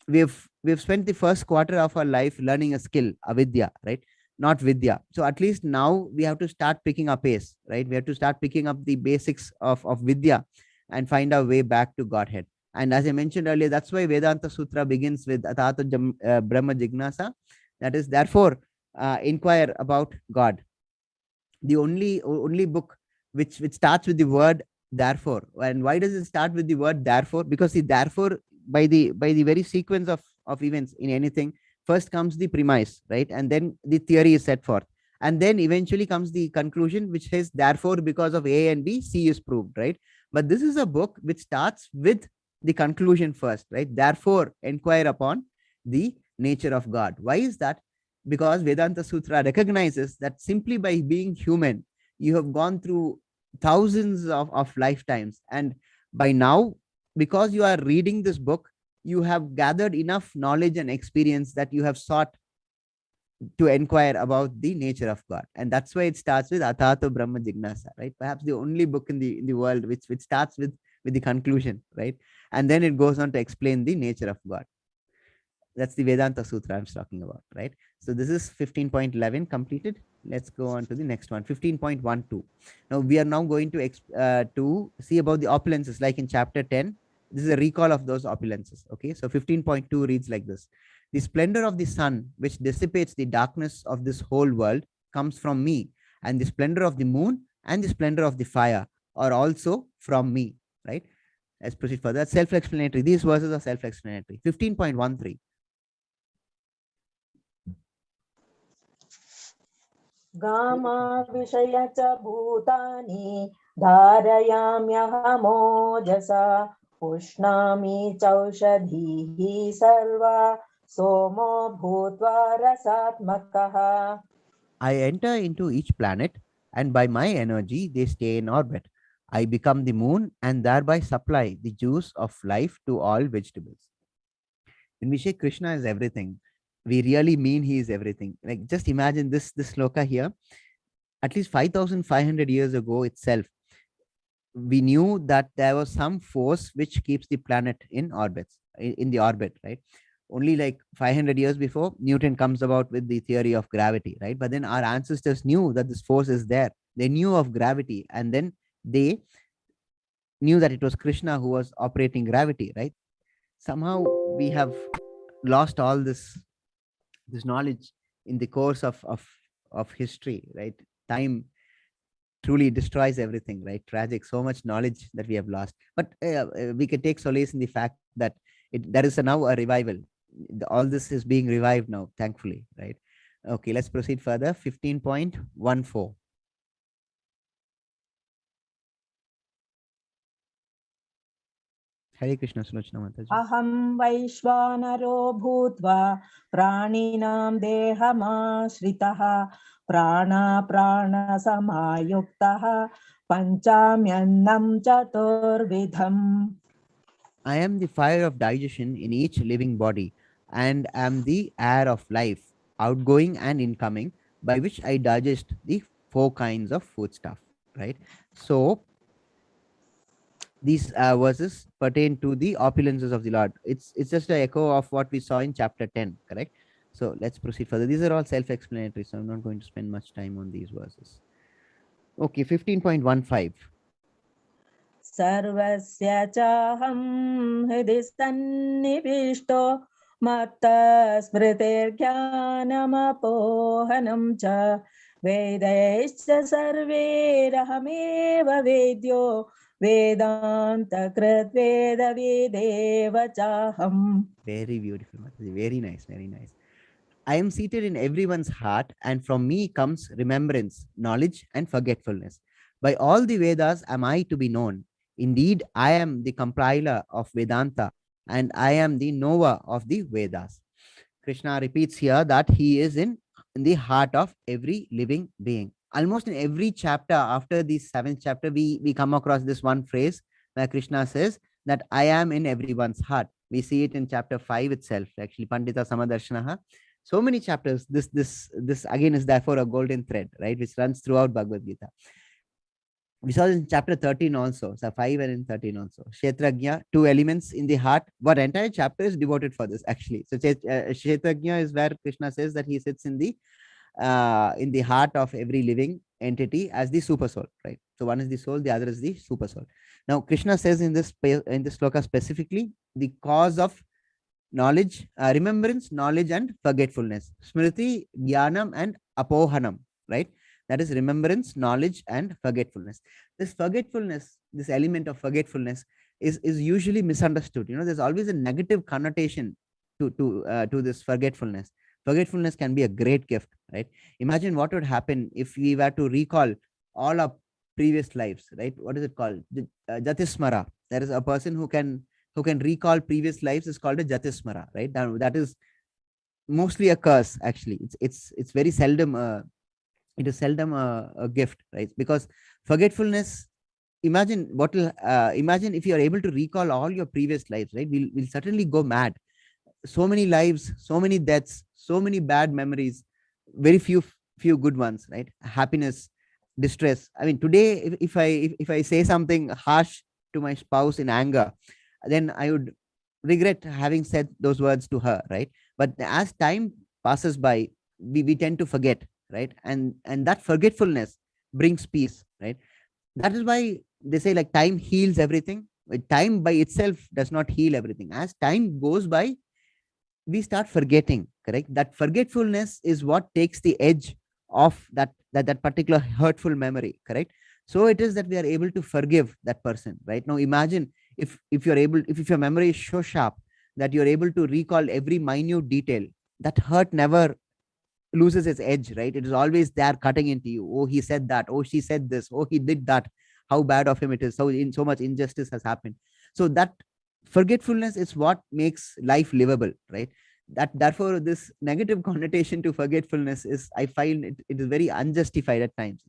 we've spent the first quarter of our life learning a skill, avidya, right? Not vidya. So at least now we have to start picking up pace, right? We have to start picking up the basics of vidya and find our way back to Godhead. And as I mentioned earlier, that's why Vedanta Sutra begins with Atata Brahma Jignasa, That is, therefore, inquire about God. The only book which starts with the word therefore. And why does it start with the word therefore? Because the therefore, by the very sequence of events in anything, first comes the premise, right? And then the theory is set forth. And then eventually comes the conclusion, which says, therefore, because of A and B, C is proved, right? But this is a book which starts with the conclusion first, right? Therefore, inquire upon the nature of God. Why is that? Because Vedanta Sutra recognizes that simply by being human, you have gone through thousands of lifetimes. And by now, because you are reading this book, you have gathered enough knowledge and experience that you have sought to inquire about the nature of God. And that's why it starts with Atato Brahma Jignasa, right? Perhaps the only book in the world which starts with the conclusion, right? And then it goes on to explain the nature of God. That's the Vedanta Sutra I'm talking about, right? So this is 15.11 completed. Let's go on to the next one, 15.12. Now we are now going to see about the opulences, like in chapter 10. This is a recall of those opulences. Okay, so 15.2 reads like this: the splendor of the sun, which dissipates the darkness of this whole world, comes from me, and the splendor of the moon and the splendor of the fire are also from me, right? Let's proceed further. That's self-explanatory. These verses are self-explanatory. 15.13. Gama Vishaya Bhutani Dharayamyahamo Ushnami Chaushadhihi Sarva Somo Bhutva Rasatmakaha. I enter into each planet, and by my energy they stay in orbit. I become the moon and thereby supply the juice of life to all vegetables. When we say Krishna is everything, we really mean he is everything. Like, just imagine this sloka here. At least 5,500 years ago itself, we knew that there was some force which keeps the planet in the orbit, right? Only like 500 years before, Newton comes about with the theory of gravity, right? But then our ancestors knew that this force is there. They knew of gravity, and then they knew that it was Krishna who was operating gravity, right? Somehow we have lost all this knowledge in the course of history, right? Time truly destroys everything, right? Tragic, so much knowledge that we have lost. But we can take solace in the fact that there is now a revival. All this is being revived now, thankfully, right? Okay, let's proceed further. 15.14. Hare Krishna, Sulochana Mataji. Aham Vaishvanaro Bhutva Praninam Dehamashritaha Prana Prana Samayuktaha Panchamyannam Chaturvidham. I am the fire of digestion in each living body, and am the air of life, outgoing and incoming, by which I digest the 4 kinds of foodstuff, right? So these verses pertain to the opulences of the Lord. It's just an echo of what we saw in chapter 10, correct? So let's proceed further. These are all self-explanatory, so I'm not going to spend much time on these verses. Okay, 15.15. Sarvasya chaham hridhi sannivishto matta smritir jnanam apohanam cha vedaischa sarverahameva vedyo vedanta krit veda vedeva chaham. Very beautiful, very nice, very nice. I am seated in everyone's heart, and from me comes remembrance, knowledge, and forgetfulness. By all the Vedas am I to be known. Indeed, I am the compiler of Vedanta, and I am the knower of the Vedas. Krishna repeats here that he is in the heart of every living being. Almost in every chapter after the 7th chapter, we come across this one phrase where Krishna says that I am in everyone's heart. We see it in chapter 5 itself, actually, Pandita Samadarshanaha. So many chapters. This again is therefore a golden thread, right, which runs throughout Bhagavad Gita. We saw this in chapter 13 also, so 5 and in 13 also. Kshetrajna, 2 elements in the heart. What entire chapter is devoted for this, actually. So Kshetrajna is where Krishna says that he sits in the heart of every living entity as the super soul, right? So one is the soul, the other is the super soul. Now Krishna says in this sloka specifically, the cause of knowledge, remembrance, knowledge, and forgetfulness. Smriti, jnanam, and apohanam, right? That is remembrance, knowledge, and forgetfulness. This forgetfulness, this element of forgetfulness is usually misunderstood. There's always a negative connotation to this forgetfulness. Forgetfulness can be a great gift, right? Imagine what would happen if we were to recall all our previous lives, right? What is it called? Jatismara. There is a person who can recall previous lives is called a Jatismara, right? That is mostly a curse, actually. It's very seldom it is seldom a gift, right? Because forgetfulness, imagine imagine if you are able to recall all your previous lives, right? We'll certainly go mad. So many lives, so many deaths, so many bad memories, very few good ones, right? Happiness, distress. I mean, today, if I say something harsh to my spouse in anger, then I would regret having said those words to her, right? But as time passes by, we tend to forget, right? And that forgetfulness brings peace, right? That is why they say, like, time heals everything. Time by itself does not heal everything. As time goes by, we start forgetting, correct? That forgetfulness is what takes the edge of that particular hurtful memory, correct? So it is that we are able to forgive that person, right? Now imagine if you're able, if your memory is so sharp that you're able to recall every minute detail, that hurt never loses its edge, right? It is always there cutting into you. Oh, he said that. Oh, she said this. Oh, he did that. How bad of him it is. So much injustice has happened. So that forgetfulness is what makes life livable, right? Therefore, this negative connotation to forgetfulness is, I find it is very unjustified at times.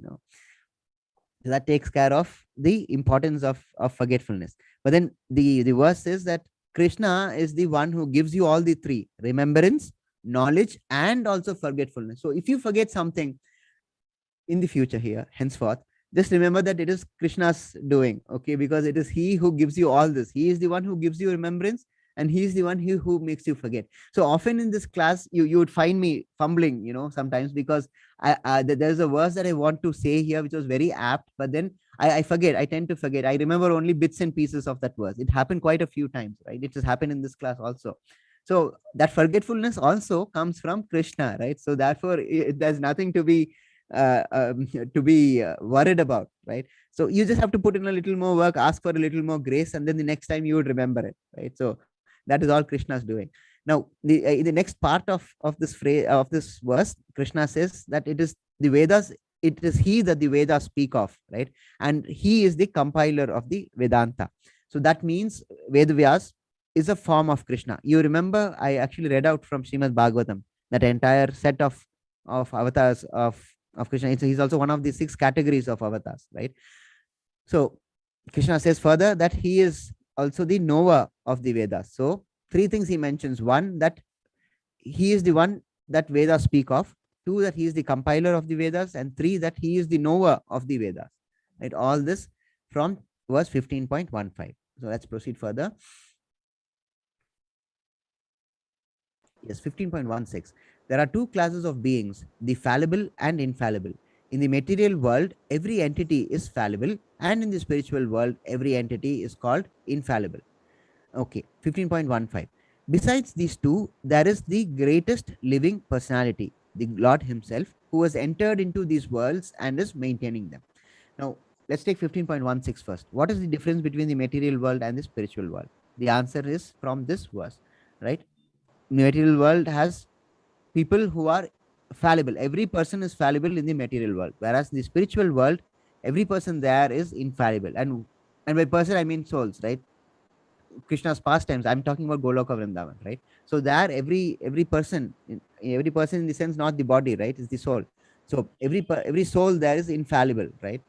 That takes care of the importance of forgetfulness. But then the verse says that Krishna is the one who gives you all the three: remembrance, knowledge, and also forgetfulness. So if you forget something in the future here, henceforth, just remember that it is Krishna's doing, okay? Because it is he who gives you all this. He is the one who gives you remembrance, and he is the one who makes you forget. So often in this class, you would find me fumbling, sometimes, because there's a verse that I want to say here, which was very apt, but then I forget. I tend to forget. I remember only bits and pieces of that verse. It happened quite a few times, right? It has happened in this class also. So that forgetfulness also comes from Krishna, right? So therefore, there's nothing to be worried about, right? So you just have to put in a little more work, ask for a little more grace, and then the next time you would remember it, right? So that is all Krishna's doing. Now, the next part of this phrase, of this verse, Krishna says that it is the Vedas. It is he that the Vedas speak of, right? And he is the compiler of the Vedanta. So that means Vedavyas is a form of Krishna. You remember, I actually read out from Srimad Bhagavatam, that entire set of avatars of Krishna. He's also one of the 6 categories of avatars, right? So Krishna says further that he is also the knower of the Vedas. So 3 things he mentions: 1, that he is the one that Vedas speak of; 2, that he is the compiler of the Vedas; and 3, that he is the knower of the Vedas, right? All this from verse 15.15. So let's proceed further. Yes, 15.16. There are 2 classes of beings, the fallible and infallible. In the material world, every entity is fallible, and in the spiritual world, every entity is called infallible. Okay, 15.15. Besides these 2, there is the greatest living personality, the Lord himself, who has entered into these worlds and is maintaining them. Now, let's take 15.16 first. What is the difference between the material world and the spiritual world? The answer is from this verse, right? The material world has people who are fallible. Every person is fallible in the material world, whereas in the spiritual world, every person there is infallible. And by person, I mean souls, right? Krishna's pastimes, I'm talking about Goloka Vrindavan, right? So there, every person in the sense, not the body, right? It's the soul. So every soul there is infallible, right?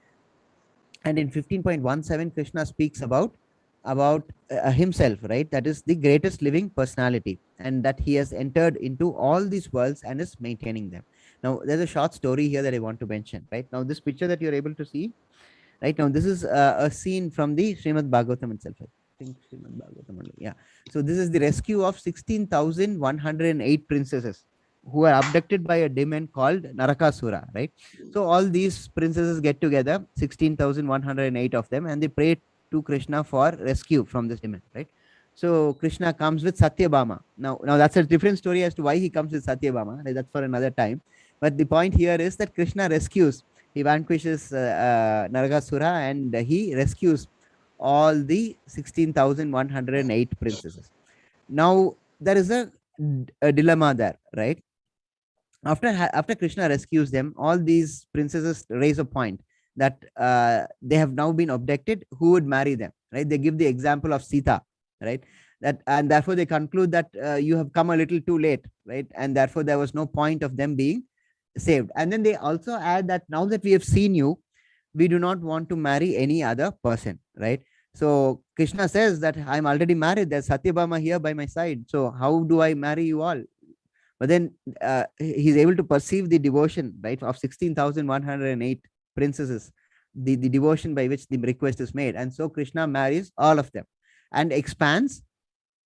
And in 15.17, Krishna speaks about himself, right? That is the greatest living personality, and that he has entered into all these worlds and is maintaining them. Now, there's a short story here that I want to mention, right? Now, this picture that you're able to see, right now, this is a scene from the Srimad Bhagavatam itself. I think Srimad Bhagavatam only. Yeah. So this is the rescue of 16,108 princesses who are abducted by a demon called Narakasura, right? So all these princesses get together, 16,108 of them, and they pray to Krishna for rescue from this demon, right? So Krishna comes with Satyabhama. Now that's a different story as to why he comes with Satyabhama. Right? That's for another time. But the point here is that Krishna rescues. He vanquishes Naragasura and he rescues all the 16,108 princesses. Now there is a dilemma there, right? After Krishna rescues them, all these princesses raise a point that they have now been abducted. Who would marry them? Right? They give the example of Sita, right? That and therefore they conclude that you have come a little too late, right? And therefore there was no point of them being saved. And then they also add that now that we have seen you, we do not want to marry any other person, right? So Krishna says that I'm already married. There's Satyabhama here by my side. So how do I marry you all? But then he's able to perceive the devotion, right, of 16,108 princesses, the devotion by which the request is made. And so Krishna marries all of them and expands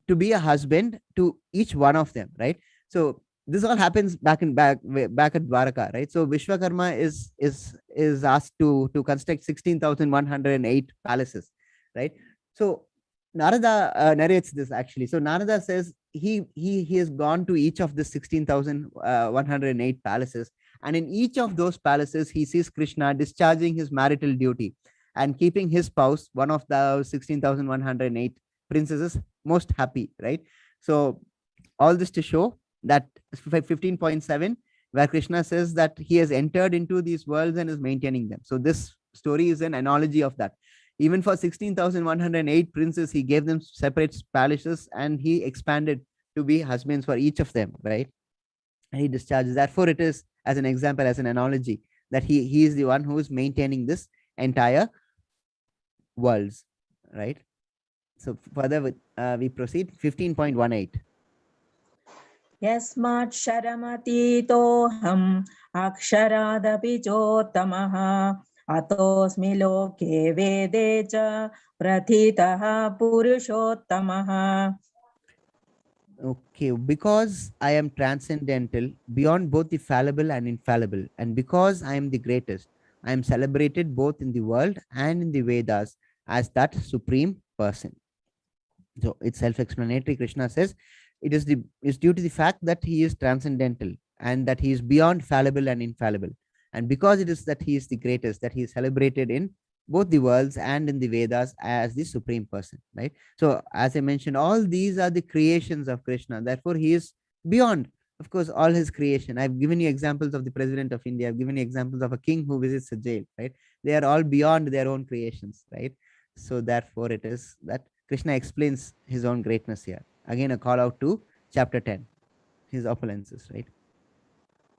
to be a husband to each one of them, right? So this all happens back at Dwaraka, right? So Vishwakarma is asked to construct 16,108 palaces, right? So Narada narrates this actually. So Narada says he has gone to each of the 16,108 palaces, and in each of those palaces he sees Krishna discharging his marital duty and keeping his spouse, one of the 16,108 princesses, most happy, right? So all this to show that 15.7, where Krishna says that he has entered into these worlds and is maintaining them. So this story is an analogy of that. Even for 16,108 princes, he gave them separate palaces and he expanded to be husbands for each of them, right? And he discharges. Therefore, it is as an example, as an analogy, that he is the one who is maintaining this entire worlds, right? So further, we proceed. 15.18. यस्मात् शरमतीतोऽहम् अक्षरादपि चोत्तमः अतोऽस्मि लोके वेदे च प्रथितः पुरुषोत्तमः. Okay, because I am transcendental, beyond both the fallible and infallible, and because I am the greatest, I am celebrated both in the world and in the Vedas as that supreme person. So it's self-explanatory. Krishna says it's due to the fact that he is transcendental and that he is beyond fallible and infallible. And because it is that he is the greatest, that he is celebrated in both the worlds and in the Vedas as the supreme person, right? So as I mentioned, all these are the creations of Krishna. Therefore, he is beyond, of course, all his creation. I've given you examples of the president of India. I've given you examples of a king who visits a jail, right? They are all beyond their own creations, right? So therefore, it is that Krishna explains his own greatness here. Again, a call out to chapter 10, his opulences, right?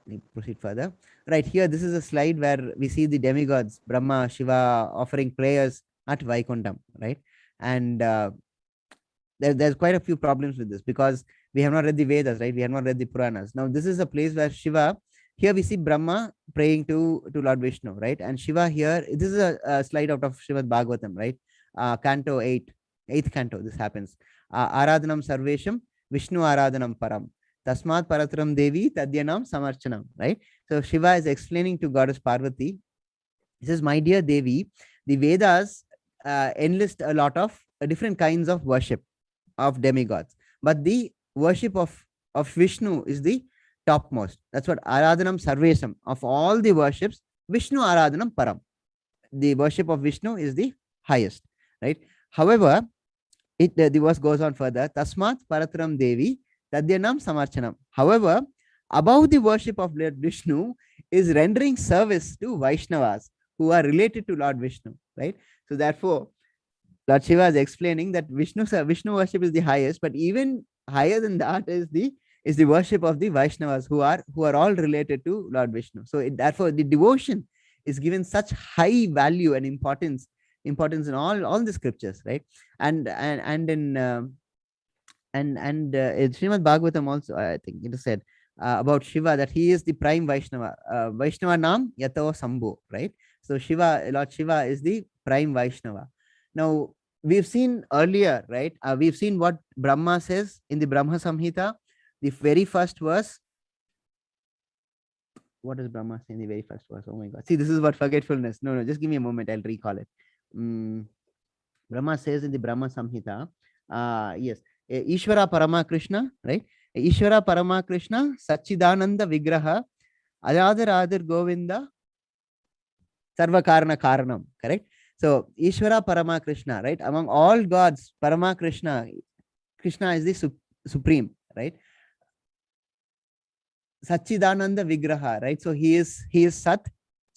We proceed further. Right here, this is a slide where we see the demigods, Brahma, Shiva, offering prayers at Vaikuntham, right? And there's quite a few problems with this because we have not read the Vedas, right? We have not read the Puranas. Now, this is a place where Shiva, here we see Brahma praying to Lord Vishnu, right? And Shiva here, this is a slide out of Srimad Bhagavatam, right? Canto 8, 8th canto, this happens. Aradhanam Sarvesham, Vishnu Aradhanam Param. Tasmat Paratram Devi Tadyanam Samarchanam, right? So Shiva is explaining to Goddess Parvati. He says, my dear Devi, the Vedas enlist a lot of different kinds of worship of demigods, but the worship of Vishnu is the topmost. That's what Aradhanam Sarvesam. Of all the worships, Vishnu Aradhanam Param. The worship of Vishnu is the highest, right? However, the verse goes on further. Tasmat Paratram Devi Tadyanam Samarchanam. However, above the worship of Lord Vishnu is rendering service to Vaishnavas who are related to Lord Vishnu, right? So therefore, Lord Shiva is explaining that Vishnu worship is the highest, but even higher than that is the worship of the Vaishnavas who are all related to Lord Vishnu. So therefore, the devotion is given such high value and importance in all the scriptures, right? And in Srimad Bhagavatam also, I think it is said about Shiva that he is the prime Vaishnava. Vaishnava Nam Yato Sambho, right? So Lord Shiva is the prime Vaishnava. Now, we've seen earlier, right? We've seen what Brahma says in the Brahma Samhita, the very first verse. What does Brahma say in the very first verse? Oh my God. See, this is what forgetfulness. No, just give me a moment. I'll recall it. Brahma says in the Brahma Samhita, Yes, Ishvara Parama Krishna, right? Ishvara Parama Krishna, Sachidananda Vigraha, Adar Govinda, Sarva Karana Karanam, correct? So Ishvara Parama Krishna, right? Among all gods, Parama Krishna, Krishna is the supreme, right? Sachidananda Vigraha, right? So he is Sat,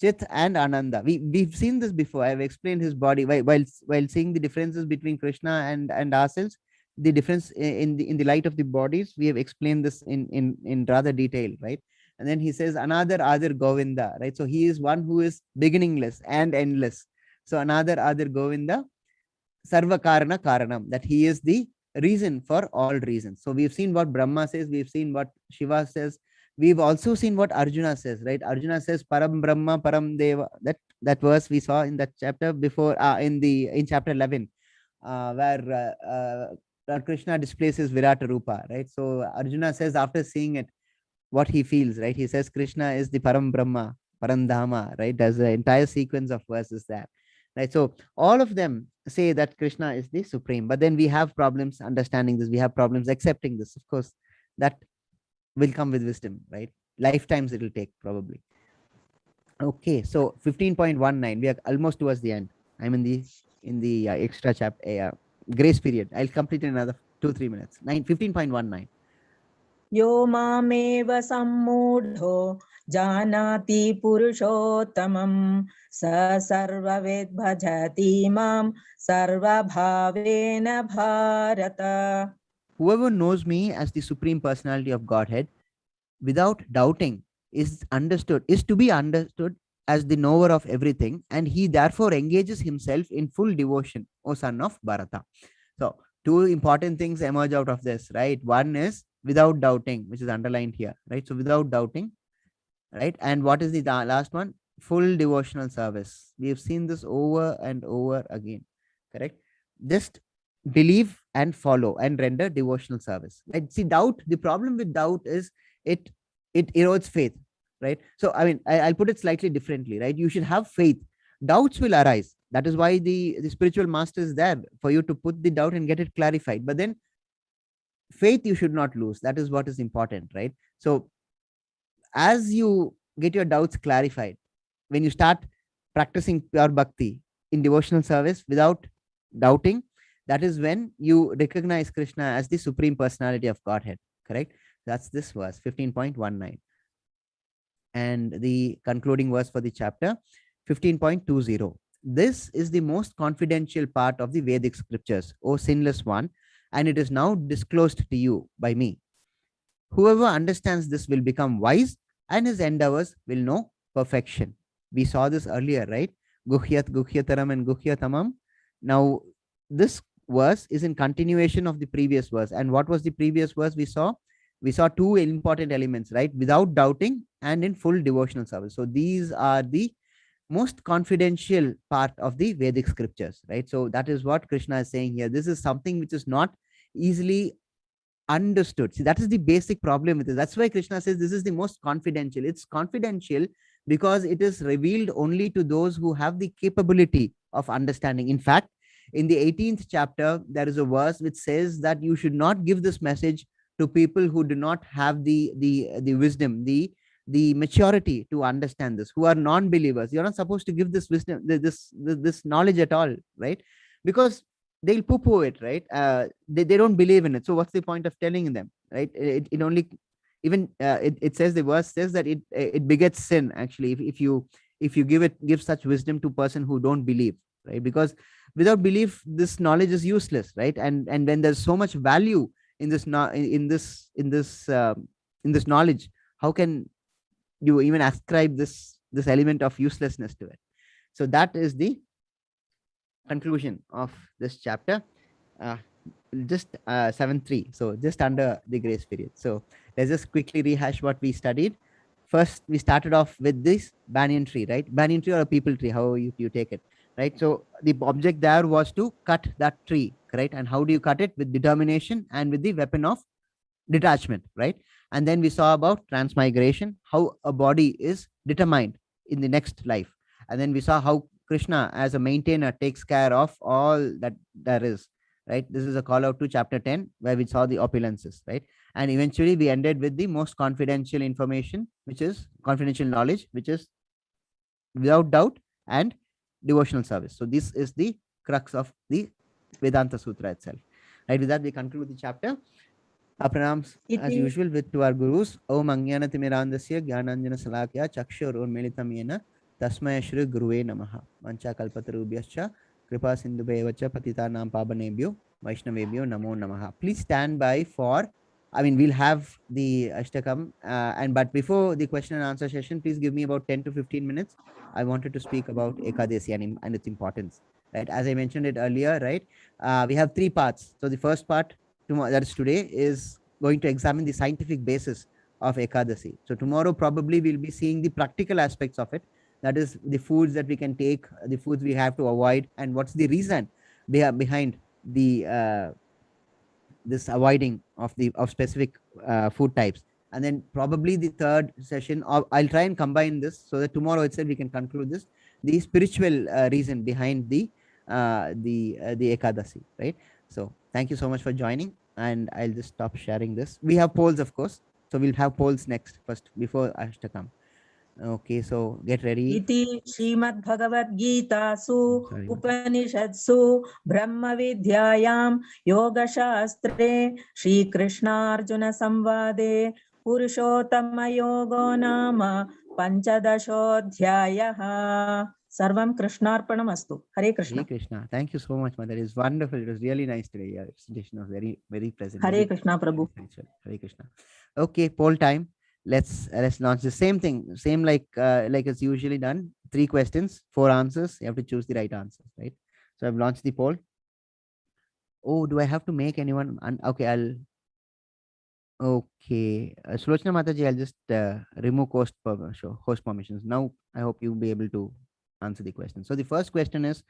Chit, and Ananda. We've seen this before. I've explained his body while seeing the differences between Krishna and ourselves. The difference in the light of the bodies, we have explained this in rather detail, right? And then he says another other Govinda, right? So he is one who is beginningless and endless. So another other Govinda, Sarva Karana Karanam, that he is the reason for all reasons. So we've seen what Brahma says, we've seen what Shiva says, we've also seen what Arjuna says, right? Arjuna says Param Brahma, Param Deva. That verse we saw in that chapter before, in chapter 11, where Lord Krishna displays his Virata Rupa, right? So Arjuna says after seeing it, what he feels, right? He says Krishna is the Param Brahma, Parandhama, right? There's an entire sequence of verses there, right? So all of them say that Krishna is the supreme, but then we have problems understanding this. We have problems accepting this. Of course, that will come with wisdom, right? Lifetimes it will take probably. Okay, so 15.19, we are almost towards the end. I'm in the extra chapter grace period. I'll complete in another 2-3 minutes. 15.19. यो मामेव सम्मूढो जानाति पुरुषोत्तमं स सर्ववेद् भजति मां सर्वभावेन Bharat. Whoever knows me as the Supreme Personality of Godhead without doubting is to be understood as the knower of everything, and he therefore engages himself in full devotion, O son of Bharata. So two important things emerge out of this, right? One is without doubting, which is underlined here, right? So without doubting, right? And what is the last one? Full devotional service. We have seen this over and over again, correct? Just believe and follow and render devotional service. And see, doubt, the problem with doubt is it erodes faith, right? So I mean, I'll put it slightly differently, right? You should have faith. Doubts will arise. That is why the spiritual master is there, for you to put the doubt and get it clarified. But then faith you should not lose. That is what is important, right? So as you get your doubts clarified, when you start practicing pure bhakti in devotional service without doubting, that is when you recognize Krishna as the Supreme Personality of Godhead, correct? That's this verse, 15.19. And the concluding verse for the chapter, 15.20. This is the most confidential part of the Vedic scriptures, O sinless one, and it is now disclosed to you by me. Whoever understands this will become wise, and his endeavors will know perfection. We saw this earlier, right? Guhyat, Guhyataram, and Guhyatamam. Now, this verse is in continuation of the previous verse. And what was the previous verse we saw? We saw two important elements, right? Without doubting and in full devotional service. So these are the most confidential part of the Vedic scriptures, right? So that is what Krishna is saying here. This is something which is not easily understood. See, that is the basic problem with it. That's why Krishna says this is the most confidential. It's confidential because it is revealed only to those who have the capability of understanding. In fact, in the 18th chapter, there is a verse which says that you should not give this message to people who do not have the wisdom, the maturity to understand this, who are non-believers. You're not supposed to give this wisdom, this knowledge at all, right? Because they'll poo-poo it, right? They don't believe in it. So what's the point of telling them, right? It only, even it says, the verse says that it begets sin, actually, if you give such wisdom to a person who don't believe, right? Because without belief, this knowledge is useless, right? And when there's so much value in this knowledge, how can you even ascribe this element of uselessness to it? So that is the conclusion of this chapter, just 7.3. So just under the grace period. So let's just quickly rehash what we studied. First, we started off with this banyan tree, right? Banyan tree or a people tree, how you take it, right? So the object there was to cut that tree, right? And how do you cut it? With determination and with the weapon of detachment, right? And then we saw about transmigration, how a body is determined in the next life. And then we saw how Krishna as a maintainer takes care of all that there is, right? This is a call out to chapter 10, where we saw the opulences, right? And eventually we ended with the most confidential information, which is confidential knowledge, which is without doubt and devotional service. So this is the crux of the Vedanta Sutra itself. Right, with that we conclude the chapter. Our pranams as Iti- usual with to our gurus. Om Angyana Timirandasya Gyananjana Salakya Chakshur Melitamyena Tasmaya Shri Guruve Namaha. Mancha Kalpatarubhyascha Kripa Sindhubhevacha Patitanam Pabanebhyo Vaishnavebhyo Namo Namaha. Please stand by for, I mean, we'll have the Ashtakam, but before the question and answer session, please give me about 10 to 15 minutes. I wanted to speak about Ekadasi and its importance. Right, as I mentioned it earlier, right? We have 3 parts. So the first part, that is today, is going to examine the scientific basis of Ekadasi. So tomorrow probably we'll be seeing the practical aspects of it. That is the foods that we can take, the foods we have to avoid, and what's the reason behind the this avoiding of specific food types. And then probably the third session, I'll try and combine this so that tomorrow itself we can conclude this, the spiritual reason behind the Ekadasi, right? So thank you so much for joining, and I'll just stop sharing this. We have polls, of course, so we'll have polls next first before Ashtakam. Okay, so get ready. Iti Srimad-Bhagavad-Gitasu Sorry. Upanishadsu Brahma-Vidyayam Yoga-Shastre Shri Krishna-Arjuna-Samvade Purushottama-Yogo Nama Panchadashodhyayaha. Sarvam Krishnarpanamastu. Hare Krishna. Hare Krishna. Thank you so much, Mother. It's wonderful. It was really nice today. Your presentation was very, very pleasant. Hare Krishna, Prabhu. Hare Krishna. Okay, poll time. Let's launch the same thing, same like it's usually done. 3 questions, 4 answers. You have to choose the right answers, right? So I've launched the poll. Oh, do I have to make anyone? Okay, okay. Sulochana Mataji, I'll just remove host permissions. Now I hope you'll be able to answer the question. So the first question is,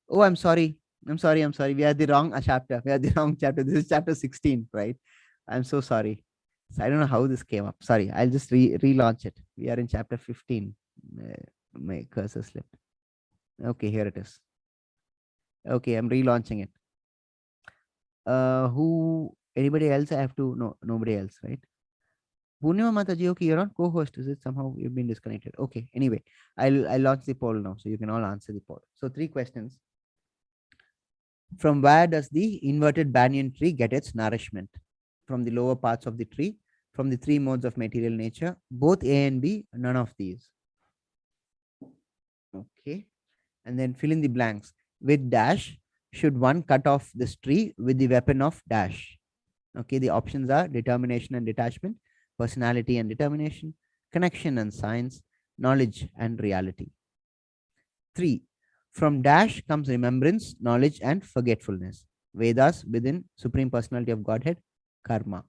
oh, I'm sorry. We are the wrong chapter. This is chapter 16, right? I'm so sorry. So I don't know how this came up. Sorry, I'll just relaunch it. We are in chapter 15. My cursor slipped. Okay, here it is. Okay, I'm relaunching it. Anybody else? I have to, no, nobody else, right? Purnima Mataji, okay, you're on co-host. Is it somehow you've been disconnected? Okay, anyway, I'll launch the poll now, so you can all answer the poll. So 3 questions. From where does the inverted banyan tree get its nourishment? From the lower parts of the tree, from the 3 modes of material nature, both A and B, none of these. Okay, and then fill in the blanks. With dash should one cut off this tree with the weapon of dash? Okay, the options are determination and detachment, personality and determination, connection and science, knowledge and reality. 3. From dash comes remembrance, knowledge and forgetfulness. Vedas within Supreme Personality of Godhead, karma.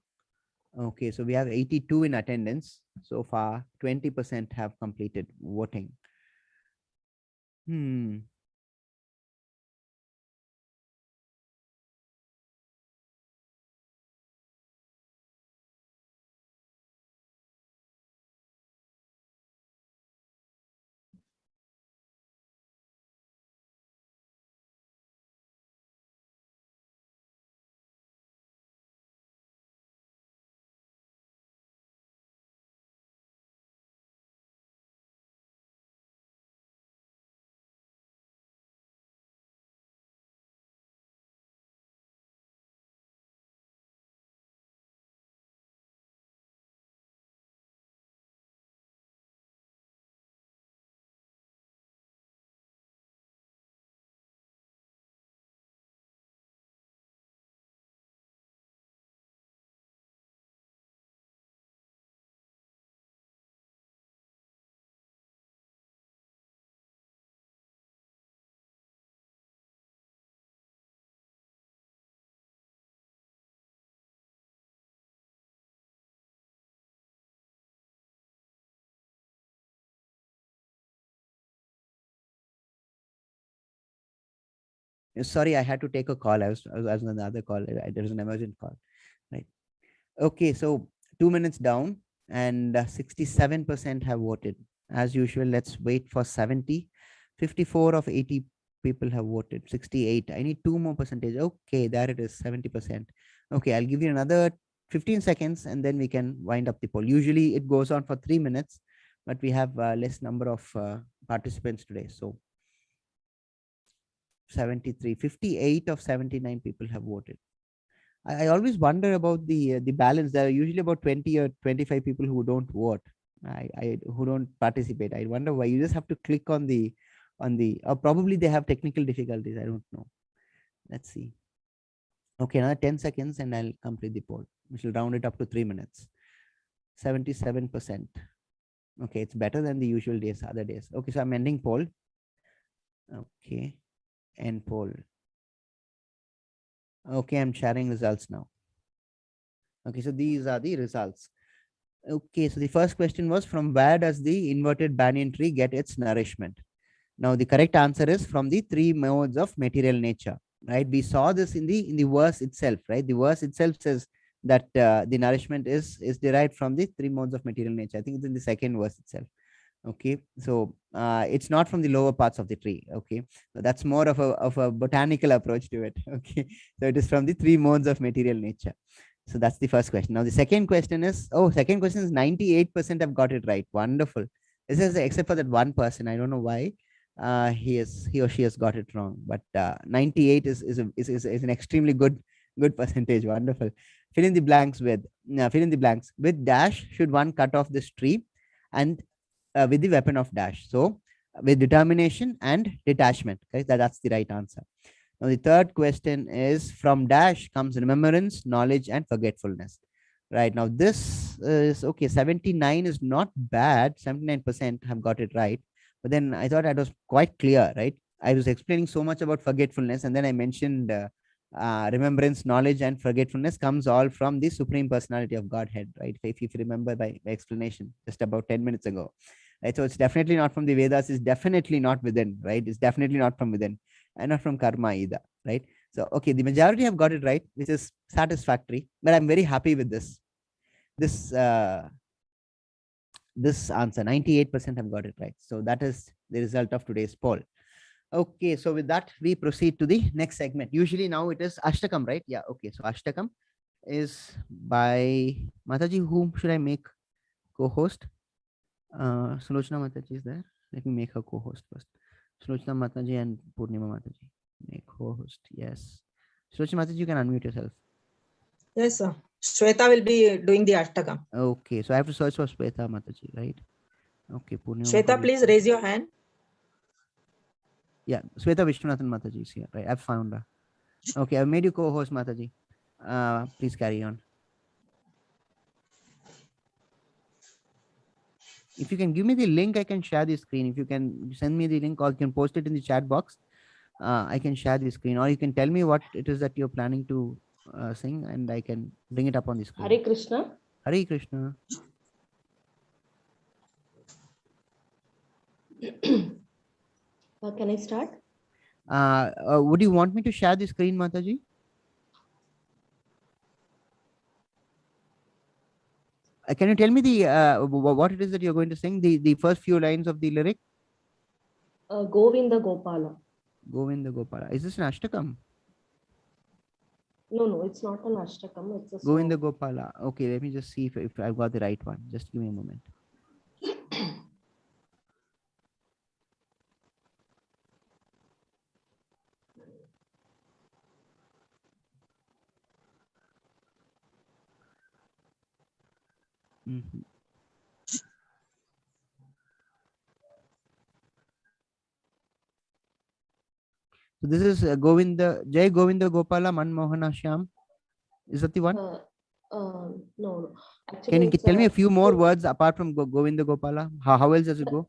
Okay, so we have 82 in attendance. So far, 20% have completed voting. Sorry, I had to take a call. I was on another call. There was an emergent call, right? Okay, so 2 minutes down, and 67% have voted. As usual, let's wait for 70. 54 of 80 people have voted? 68. I need 2 more percentage. Okay, there it is, 70%. Okay, I'll give you another 15 seconds and then we can wind up the poll. Usually it goes on for 3 minutes, but we have less number of participants today. So 73, 58 of 79 people have voted. I always wonder about the balance. There are usually about 20 or 25 people who don't vote. Who don't participate. I wonder why. You just have to click on the or probably they have technical difficulties. I don't know. Let's see. Okay, another 10 seconds and I'll complete the poll. We shall round it up to 3 minutes. 77%. Okay, it's better than the usual days, other days. Okay, so I'm ending poll. Okay, end poll. Okay, I'm sharing results now. Okay, so these are the results. Okay, so the first question was, from where does the inverted banyan tree get its nourishment? Now the correct answer is from the 3 modes of material nature, right? We saw this in the verse itself, right? The verse itself says that the nourishment is derived from the 3 modes of material nature. I think it's in the second verse itself. Okay, so it's not from the lower parts of the tree. Okay, so that's more of a botanical approach to it. Okay, so it is from the 3 modes of material nature. So that's the first question. Now the second question is, 98% have got it right. Wonderful. This is except for that one person. I don't know why he or she has got it wrong, but 98 is an extremely good percentage. Wonderful. Fill in the blanks with dash should one cut off this tree, and with the weapon of dash. So with determination and detachment. Okay, that's the right answer. Now the third question is, from dash comes remembrance, knowledge, and forgetfulness. Right, now this is okay. 79 is not bad. 79% have got it right. But then I thought that was quite clear, right? I was explaining so much about forgetfulness, and then I mentioned remembrance, knowledge, and forgetfulness comes all from the Supreme Personality of Godhead, right? If you remember my explanation just about 10 minutes ago, right? So it's definitely not from the Vedas. It's definitely not within, right? It's definitely not from within, and not from karma either, right? So okay, the majority have got it right, which is satisfactory. But I'm very happy with this answer. 98% have got it right. So that is the result of today's poll. Okay, so with that we proceed to the next segment. Usually now it is Ashtakam, right? Yeah. Okay, so Ashtakam is by Mataji. Whom should I make co-host? Sulochana Mataji is there. Let me make her co-host first. Sulochana Mataji and Purnima Mataji. Make co-host. Yes. Sulochana Mataji, you can unmute yourself. Yes, sir. Shweta will be doing the Ashtakam. Okay, so I have to search for Shweta Mataji, right? Okay, Purnima Shweta, Mataji. please raise your hand. Yeah, Shweta Vishwanathan Mataji is here, right? I've found her. Okay, I've made you co-host, Mataji. Please carry on. If you can give me the link, I can share the screen. If you can send me the link, or you can post it in the chat box, I can share the screen, or you can tell me what it is that you're planning to sing, and I can bring it up on the screen. Hare Krishna. Hare Krishna. Can I start? Would you want me to share the screen, Mataji? Can you tell me the what it is that you're going to sing? The first few lines of the lyric. Govinda Gopala. Govinda Gopala. Is this an Ashtakam? No, it's not an Ashtakam. It's a song. Govinda Gopala. Okay, let me just see if I've got the right one. Just give me a moment. Mm-hmm. So this is Govinda Jai Govinda Gopala Manmohana Shyam. Is that the one? No. Actually, Can you tell me a few more words apart from Govinda Gopala? How else does it go?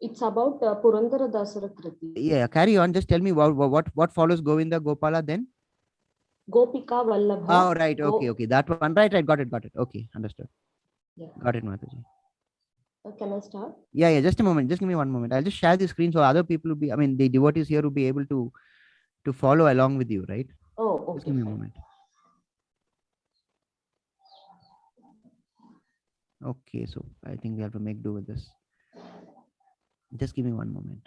It's about Purandara Dasara Kriti. Yeah, carry on. Just tell me what follows Govinda Gopala then? Gopika Vallabha. Oh, right. Okay. That one. Right. Got it. Okay, understood. Yeah. Got it, Mataji. Can I start? Yeah. Just a moment. Just give me one moment. I'll just share the screen so other people will be, I mean, the devotees here will be able to follow along with you, right? Oh, okay. Just give me a moment. Okay, so I think we have to make do with this. Just give me one moment.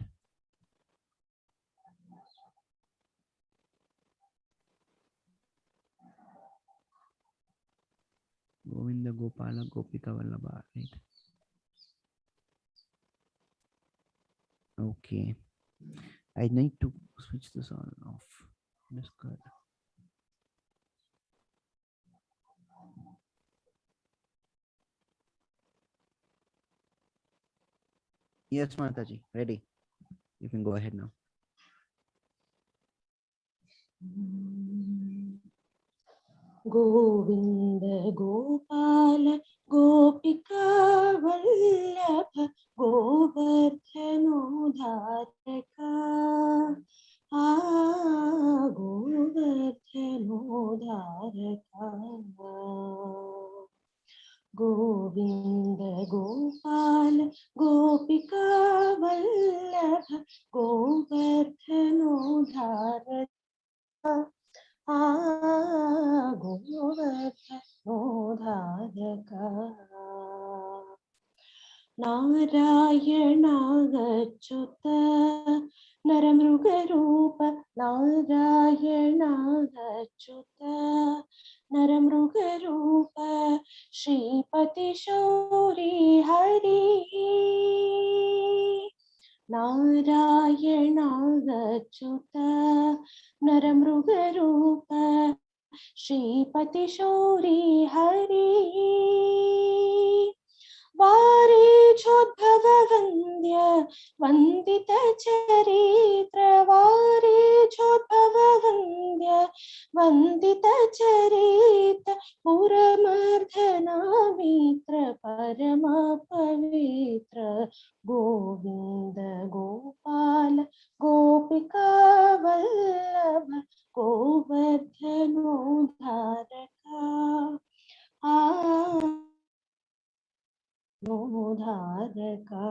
Govinda Gopala Gopika Vallabha, right? Okay. I need to switch this on off. That's good. Yes, Mataji, ready. You can go ahead now. Govind Gopal गोपिका वल्लभ गोवर्धनोद्धारका गोवर्धनोद्धारका गोविन्द गोपाल गोपिका वल्लभ गोवर्धनोद्धारका गोवर्धनोद्धारका नारायणाच्युत नरमृगरूप नारायणाच्युत नरमृगरूप श्रीपति शौरी हरि नारायणाच्युत नरमृगरूप श्रीपति शौरी हरि वारेजोद्भव वन्द्य वन्दित चरित्र वारेजोद्भव वन्द्य वन्दित चरित्र पुरमर्दना मित्र परम पवित्र गोविन्द गोपाल गोपिका वल्लभ गोवर्धनोद्धारका नोद्धारका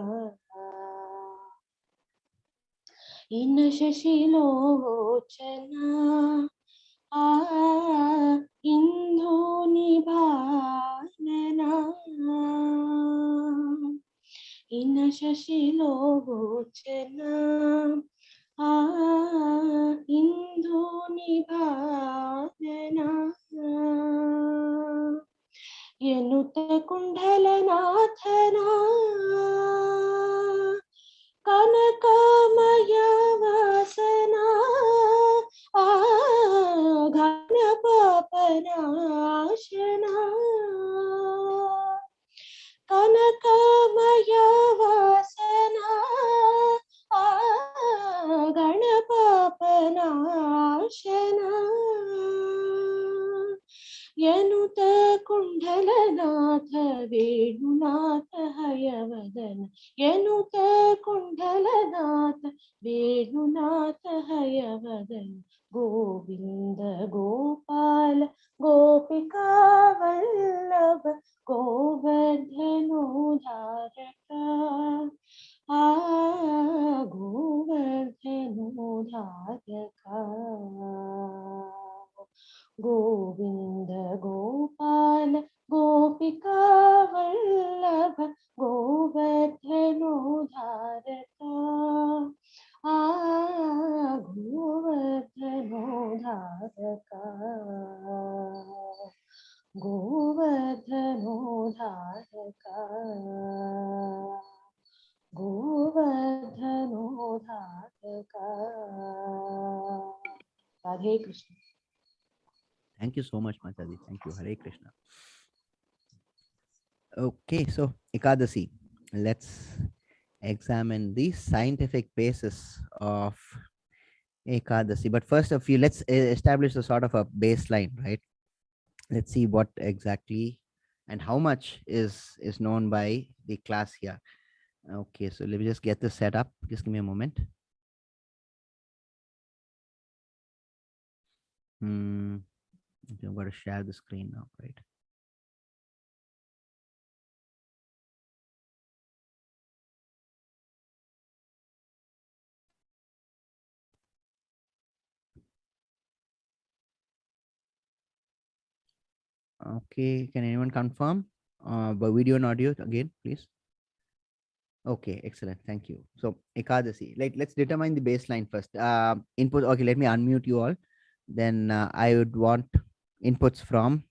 इन शशिलोचना इंदुनिभानना इन शशिलोचना इंदुनिभानना यनुत कुंडलनाथना कनकमय वासना घनपापनाशना कनकमय वासना गणपापनाशना यनुत कुंडलनाथ वेणुनाथ हयवदन यनुत कुंडलनाथ वेणुनाथ हयवदन गोविंद गोपाल गोपिका वल्लभ गोवर्धनोद्धारका गोवर्धनोद्धारका गोविंद गोपाल गोपिका Vallabh गोवर्धनोद्धारका गोवर्धनोद्धारका गोवर्धनोद्धारका गोवर्धनोद्धारका Radhe Krishna. Thank you so much, Mataji. Thank you. Hare Krishna. Okay, so Ekadasi, let's examine the scientific basis of Ekadasi. But first of all, let's establish a sort of a baseline, right? Let's see what exactly and how much is known by the class here. Okay, so let me just get this set up. Just give me a moment. Okay, I'm going to share the screen now, right? Okay, can anyone confirm by video and audio again, please? Okay, excellent. Thank you. So Ekadasi, let's determine the baseline first. Input. Okay, let me unmute you all. Then I would want inputs from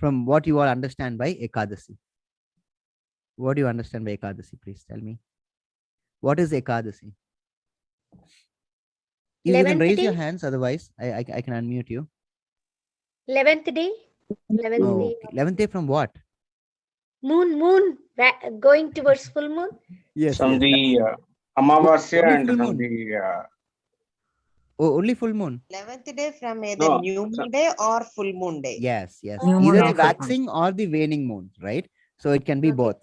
from what you all understand by Ekadasi. What do you understand by Ekadasi? Please tell me. What is Ekadasi? You can 11th raise your day? hands, otherwise I can unmute you. 11th day? 11th Oh, day. okay. 11th day from what? Moon. Going towards full moon? Yes. From yes. the Amavasya Only and full from moon. the Oh, only full moon. 11th day from either No, new moon day or full moon day. Yes, yes. New moon Either or the full moon. waxing or the waning moon, right? So it can be Okay. both.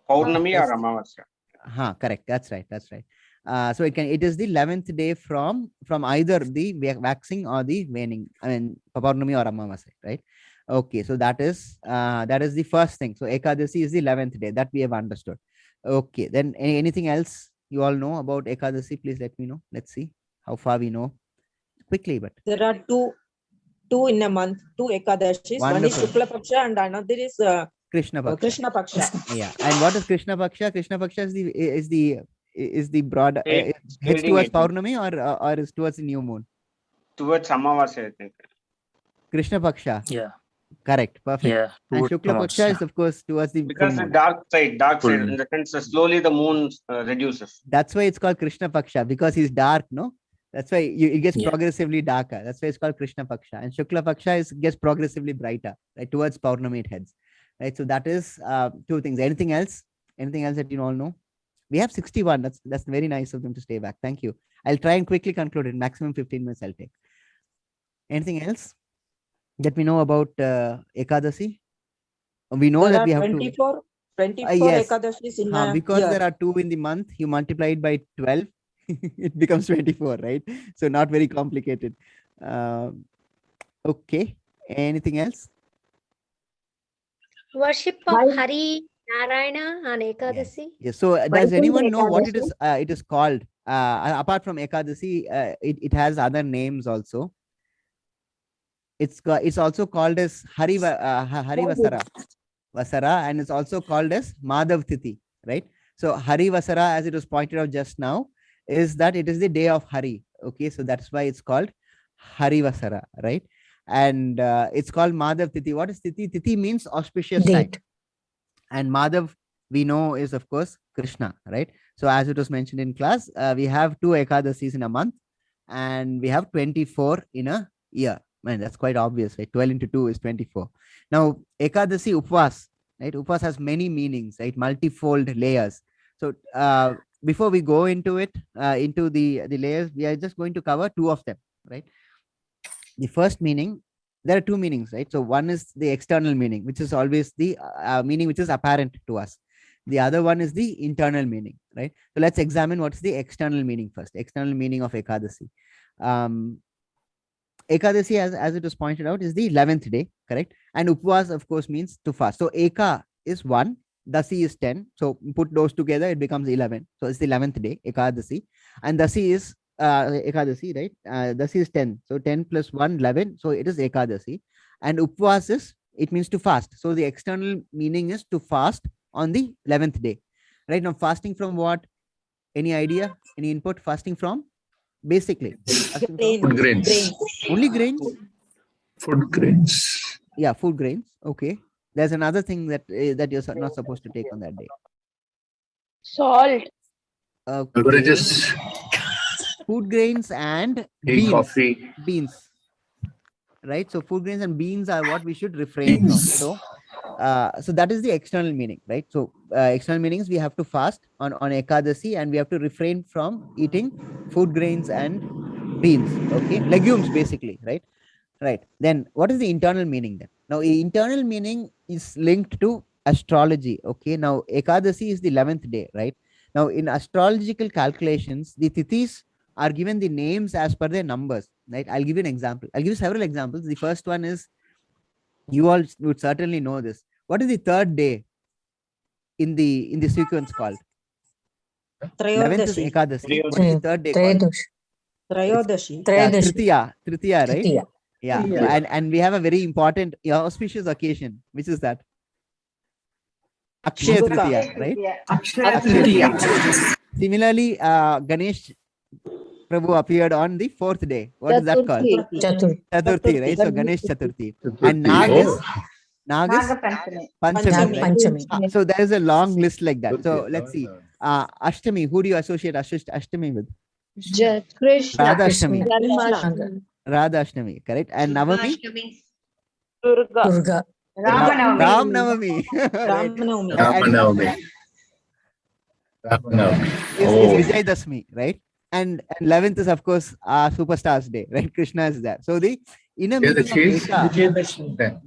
Paurnami or Yes. Amavasya. Correct. That's right. That's right. So it is the 11th day from either the waxing or the waning. I mean, Paurnami or Amavasya, right? Okay, so that is the first thing. So Ekadasi is the 11th day that we have understood. Okay, then anything else you all know about Ekadasi? Please let me know. Let's see how far we know quickly. But There are two in a month, two Ekadashis. One is Wonderful. Shukla Paksha and another is Krishna Paksha. Krishna Paksha. Yeah, and what is Krishna Paksha? Krishna Paksha is the broad heads Shading towards it Paurnami or is towards the new moon? towards Amavasya, I think. Krishna Paksha. Yeah. Correct. Perfect. Yeah. And Towards Shukla March, Paksha yeah. is of course towards the full Because the moon. dark side, Full in the sense that slowly the moon reduces. That's why it's called Krishna Paksha, because he's dark, no? That's why it gets Yeah. progressively darker. That's why it's called Krishna Paksha. And Shukla Paksha gets progressively brighter, right? Towards Paurnami it heads. Right. So that is two things. Anything else? Anything else that you all know? We have 61. That's very nice of them to stay back. Thank you. I'll try and quickly conclude it. Maximum 15 minutes I'll take. Anything else that we know about Ekadasi? We know There that are we have 24 yes. Ekadashis in a because year. there are 2 in the month, you multiply it by 12, it becomes 24, right? So not very complicated. Okay. Anything else? Worship of Hari Narayana on Ekadasi? Yes. So does anyone know what it is? It is called. Apart from Ekadasi, it has other names also. It's also called as Hari Vasara, and it's also called as Madhav Tithi, right? So Hari Vasara, as it was pointed out just now, is that it is the day of Hari. Okay, so that's why it's called Hari Vasara, right? And it's called Madhav Tithi. What is Tithi? Tithi means auspicious time. And Madhav, we know, is of course Krishna, right? So as it was mentioned in class, we have 2 Ekadasis in a month and we have 24 in a year. Man, that's quite obvious, right? 12 into 2 is 24. Now, Ekadasi Upvas, right? Upvas has many meanings, right? Multifold layers. So before we go into it, into the layers, we are just going to cover 2 of them, right? The first meaning, there are 2 meanings, right? So one is the external meaning, which is always the meaning which is apparent to us. The other one is the internal meaning, right? So let's examine what's the external meaning first. External meaning of Ekadasi. Ekadasi, as it was pointed out, is the 11th day, correct? And Upvas, of course, means to fast. So Eka is 1, Dasi is 10. So put those together, it becomes 11. So it's the 11th day, Ekadasi. And Dasi is Ekadasi, right? Dasi is 10. So 10 plus 1, 11. So it is Ekadasi. And Upvas is, it means to fast. So the external meaning is to fast on the 11th day. Right now, fasting from what? Any idea? Any input? Fasting from? Basically. Food grains. Only grains? Food grains. Yeah, food grains. Okay. There's another thing that that you're not supposed to take on that day. Salt. Okay. Beverages. Food grains and Tea, beans. coffee. Beans. Right. So food grains and beans are what we should refrain from. So that is the external meaning, right? So external meanings, we have to fast on Ekadasi and we have to refrain from eating food grains and beans. Okay. Legumes, basically, right? Right. Then what is the internal meaning then? Now, the internal meaning is linked to astrology. Okay. Now, Ekadasi is the 11th day, right? Now, in astrological calculations, the tithis are given the names as per their numbers, right? I'll give you an example. I'll give you several examples. The first one is, you all would certainly know this. What is the 3rd day in the sequence called? 11th is Ekadasi. What is the 3rd day called? Trayodashi. Yeah, Tritiya, right? Yeah. And we have a very important auspicious occasion. Which is that? Akshaya Tritiya, right? Similarly, Ganesh Prabhu appeared on the 4th day. What is that called? Chaturthi, right? So Ganesh Chaturthi. And Nagas, Panchami. Panchami, right? Panchami. So there is a long list like that. So let's see. Ashtami, who do you associate Ashtami with? Krishna. Radha Ashtami. Janmashtami. Radha Ashtami, correct? And Navami? Durga. Ram Navami. Right. Ramanavami. Ramanavami. Ramanavami. Is Vijay Dasmi, right? And 11th is of course Superstars Day, right? Krishna is there. So the inner meaning of Eka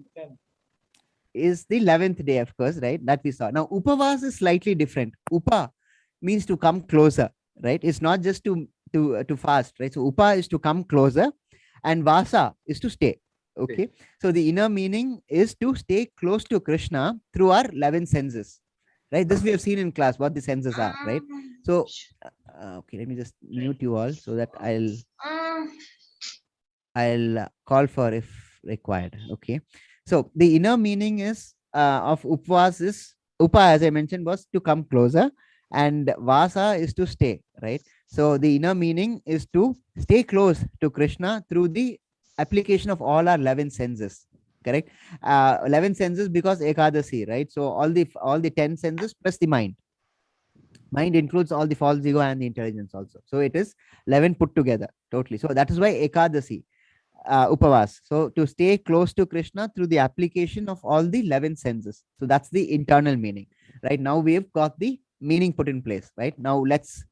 is the 11th day, of course, right? That we saw. Now Upavas is slightly different. Upa means to come closer, right? It's not just to fast, right? So Upa is to come closer, and Vasa is to stay. Okay. So the inner meaning is to stay close to Krishna through our 11 senses, right? This we have seen in class what the senses are, right? So okay, let me just mute you all so that I'll call for if required. Okay. So the inner meaning is of Upvas is Upa, as I mentioned, was to come closer, and Vasa is to stay, right? So the inner meaning is to stay close to Krishna through the application of all our 11 senses, correct? 11 senses because Ekadasi, right? So all the 10 senses plus the mind. Mind includes all the false ego and the intelligence also. So it is 11 put together totally. So that is why Ekadasi, Upavas. So to stay close to Krishna through the application of all the 11 senses. So that's the internal meaning. Right now we have got the meaning put in place. Right now let's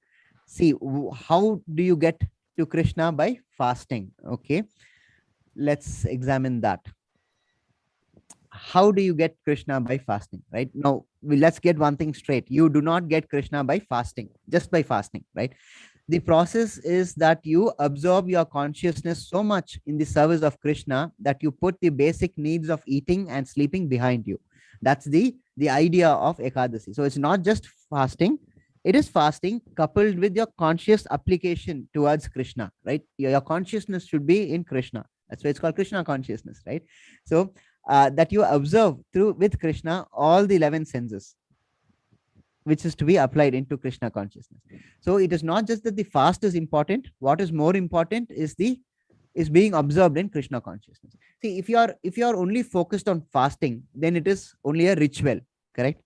see how do you get to Krishna by fasting. Okay, let's examine that. How do you get Krishna by fasting? Right now, let's get one thing straight. You do not get Krishna by fasting, just by fasting, right? The process is that you absorb your consciousness so much in the service of Krishna that you put the basic needs of eating and sleeping behind you. That's the idea of Ekadasi. So it's not just fasting. It is fasting coupled with your conscious application towards Krishna, right? Your consciousness should be in Krishna. That's why it's called Krishna consciousness, right? So that you observe through with Krishna all the 11 senses, which is to be applied into Krishna consciousness. So it is not just that the fast is important. What is more important is being observed in Krishna consciousness. See, if you are only focused on fasting, then it is only a ritual, correct?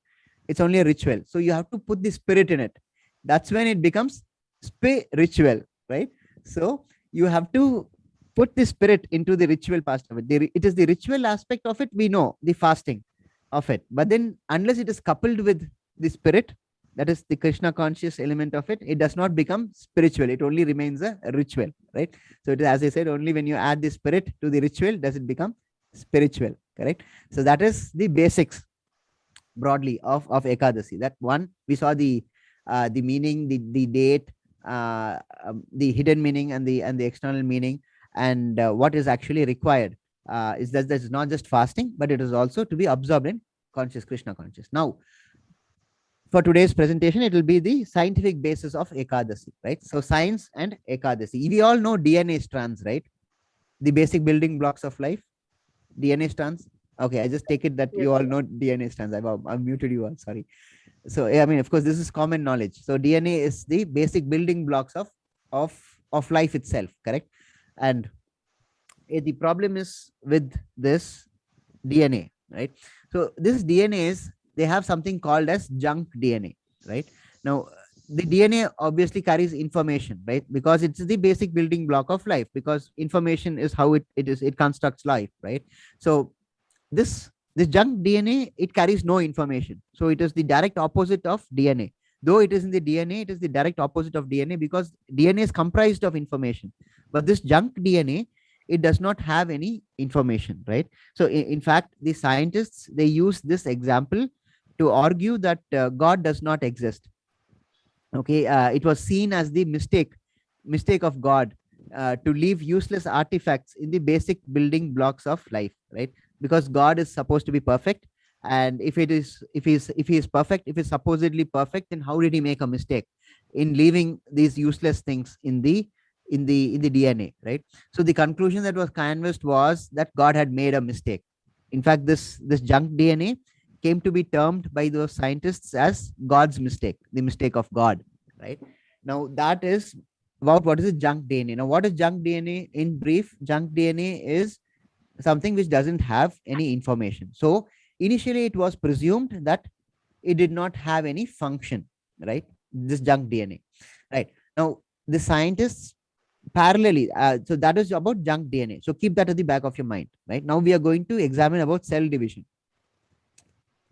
It's only a ritual. So you have to put the spirit in it. That's when it becomes spiritual, right? So you have to put the spirit into the ritual part of it. It is the ritual aspect of it. We know the fasting of it, but then unless it is coupled with the spirit, that is the Krishna conscious element of it, it does not become spiritual. It only remains a ritual, right? So it is, as I said, only when you add the spirit to the ritual does it become spiritual, correct? So that is the basics broadly of Ekadasi. That one, we saw the meaning, the date, the hidden meaning and the external meaning, and what is actually required is that this is not just fasting, but it is also to be absorbed in conscious Krishna conscious. Now, for today's presentation, it will be the scientific basis of Ekadasi, right? So science and Ekadasi. We all know DNA strands, right? The basic building blocks of life, DNA strands. Okay, I just take it that you all know DNA strands. I've muted you all, sorry. So I mean, of course, this is common knowledge. So DNA is the basic building blocks of life itself, correct? And the problem is with this DNA, right? So this DNA is, they have something called as junk DNA, right? Now, the DNA obviously carries information, right? Because it's the basic building block of life, because information is how it constructs life, right? So this junk DNA, it carries no information. So it is the direct opposite of DNA. Though it is in the DNA, it is the direct opposite of DNA, because DNA is comprised of information. But this junk DNA, it does not have any information, right? So in fact, the scientists, they use this example to argue that God does not exist. Okay, it was seen as the mistake of God to leave useless artifacts in the basic building blocks of life, right? Because God is supposed to be perfect, and if he is perfect, if he's supposedly perfect, then how did he make a mistake in leaving these useless things in the DNA, right? So the conclusion that was canvassed was that God had made a mistake. In fact, this junk DNA came to be termed by those scientists as God's mistake, the mistake of God, right? Now that is about what is a junk DNA. Now, what is junk DNA in brief? Junk DNA is something which doesn't have any information. So initially it was presumed that it did not have any function, right? This junk DNA, right? Now the scientists parallelly, so that is about junk DNA. So keep that at the back of your mind, right? Now we are going to examine about cell division.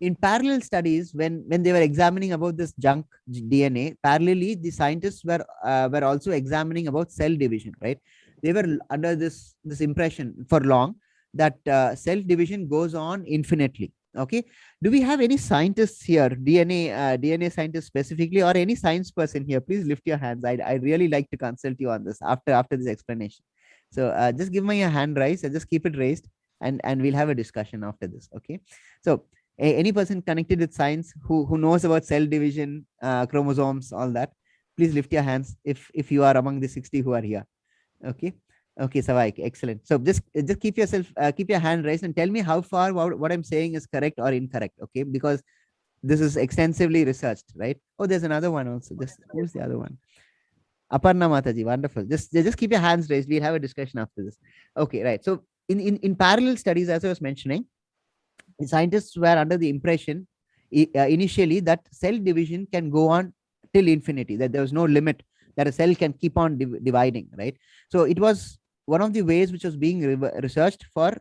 In parallel studies, when they were examining about this junk DNA, parallelly the scientists were also examining about cell division, right? They were under this impression for long that cell division goes on infinitely. Okay, do we have any scientists here, DNA scientists specifically, or any science person here? Please lift your hands. I really like to consult you on this after this explanation. So just give me a hand raise and just keep it raised, and we'll have a discussion after this. Okay, so any person connected with science who knows about cell division, chromosomes, all that, please lift your hands if you are among the 60 who are here. Okay. Okay, Savaik, excellent. So just keep your hand raised and tell me how far what I'm saying is correct or incorrect. Okay, because this is extensively researched, right? Oh, there's another one also. Who's the other one? Aparna Mataji, wonderful. Just keep your hands raised. We'll have a discussion after this. Okay, right. So in parallel studies, as I was mentioning, the scientists were under the impression initially that cell division can go on till infinity, that there was no limit, that a cell can keep on dividing, right? So it was one of the ways which was being researched for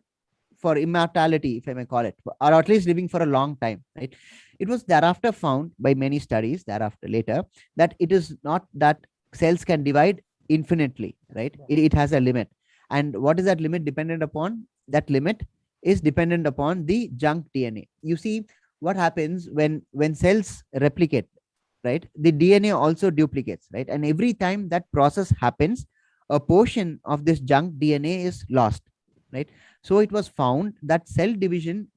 immortality, if I may call it, or at least living for a long time, right? It was thereafter found by many studies later that it is not that cells can divide infinitely, right? It has a limit. And what is that limit dependent upon? That limit is dependent upon the junk DNA. You see what happens when cells replicate, right? The DNA also duplicates, right? And every time that process happens, a portion of this junk DNA is lost, right? So it was found that cell division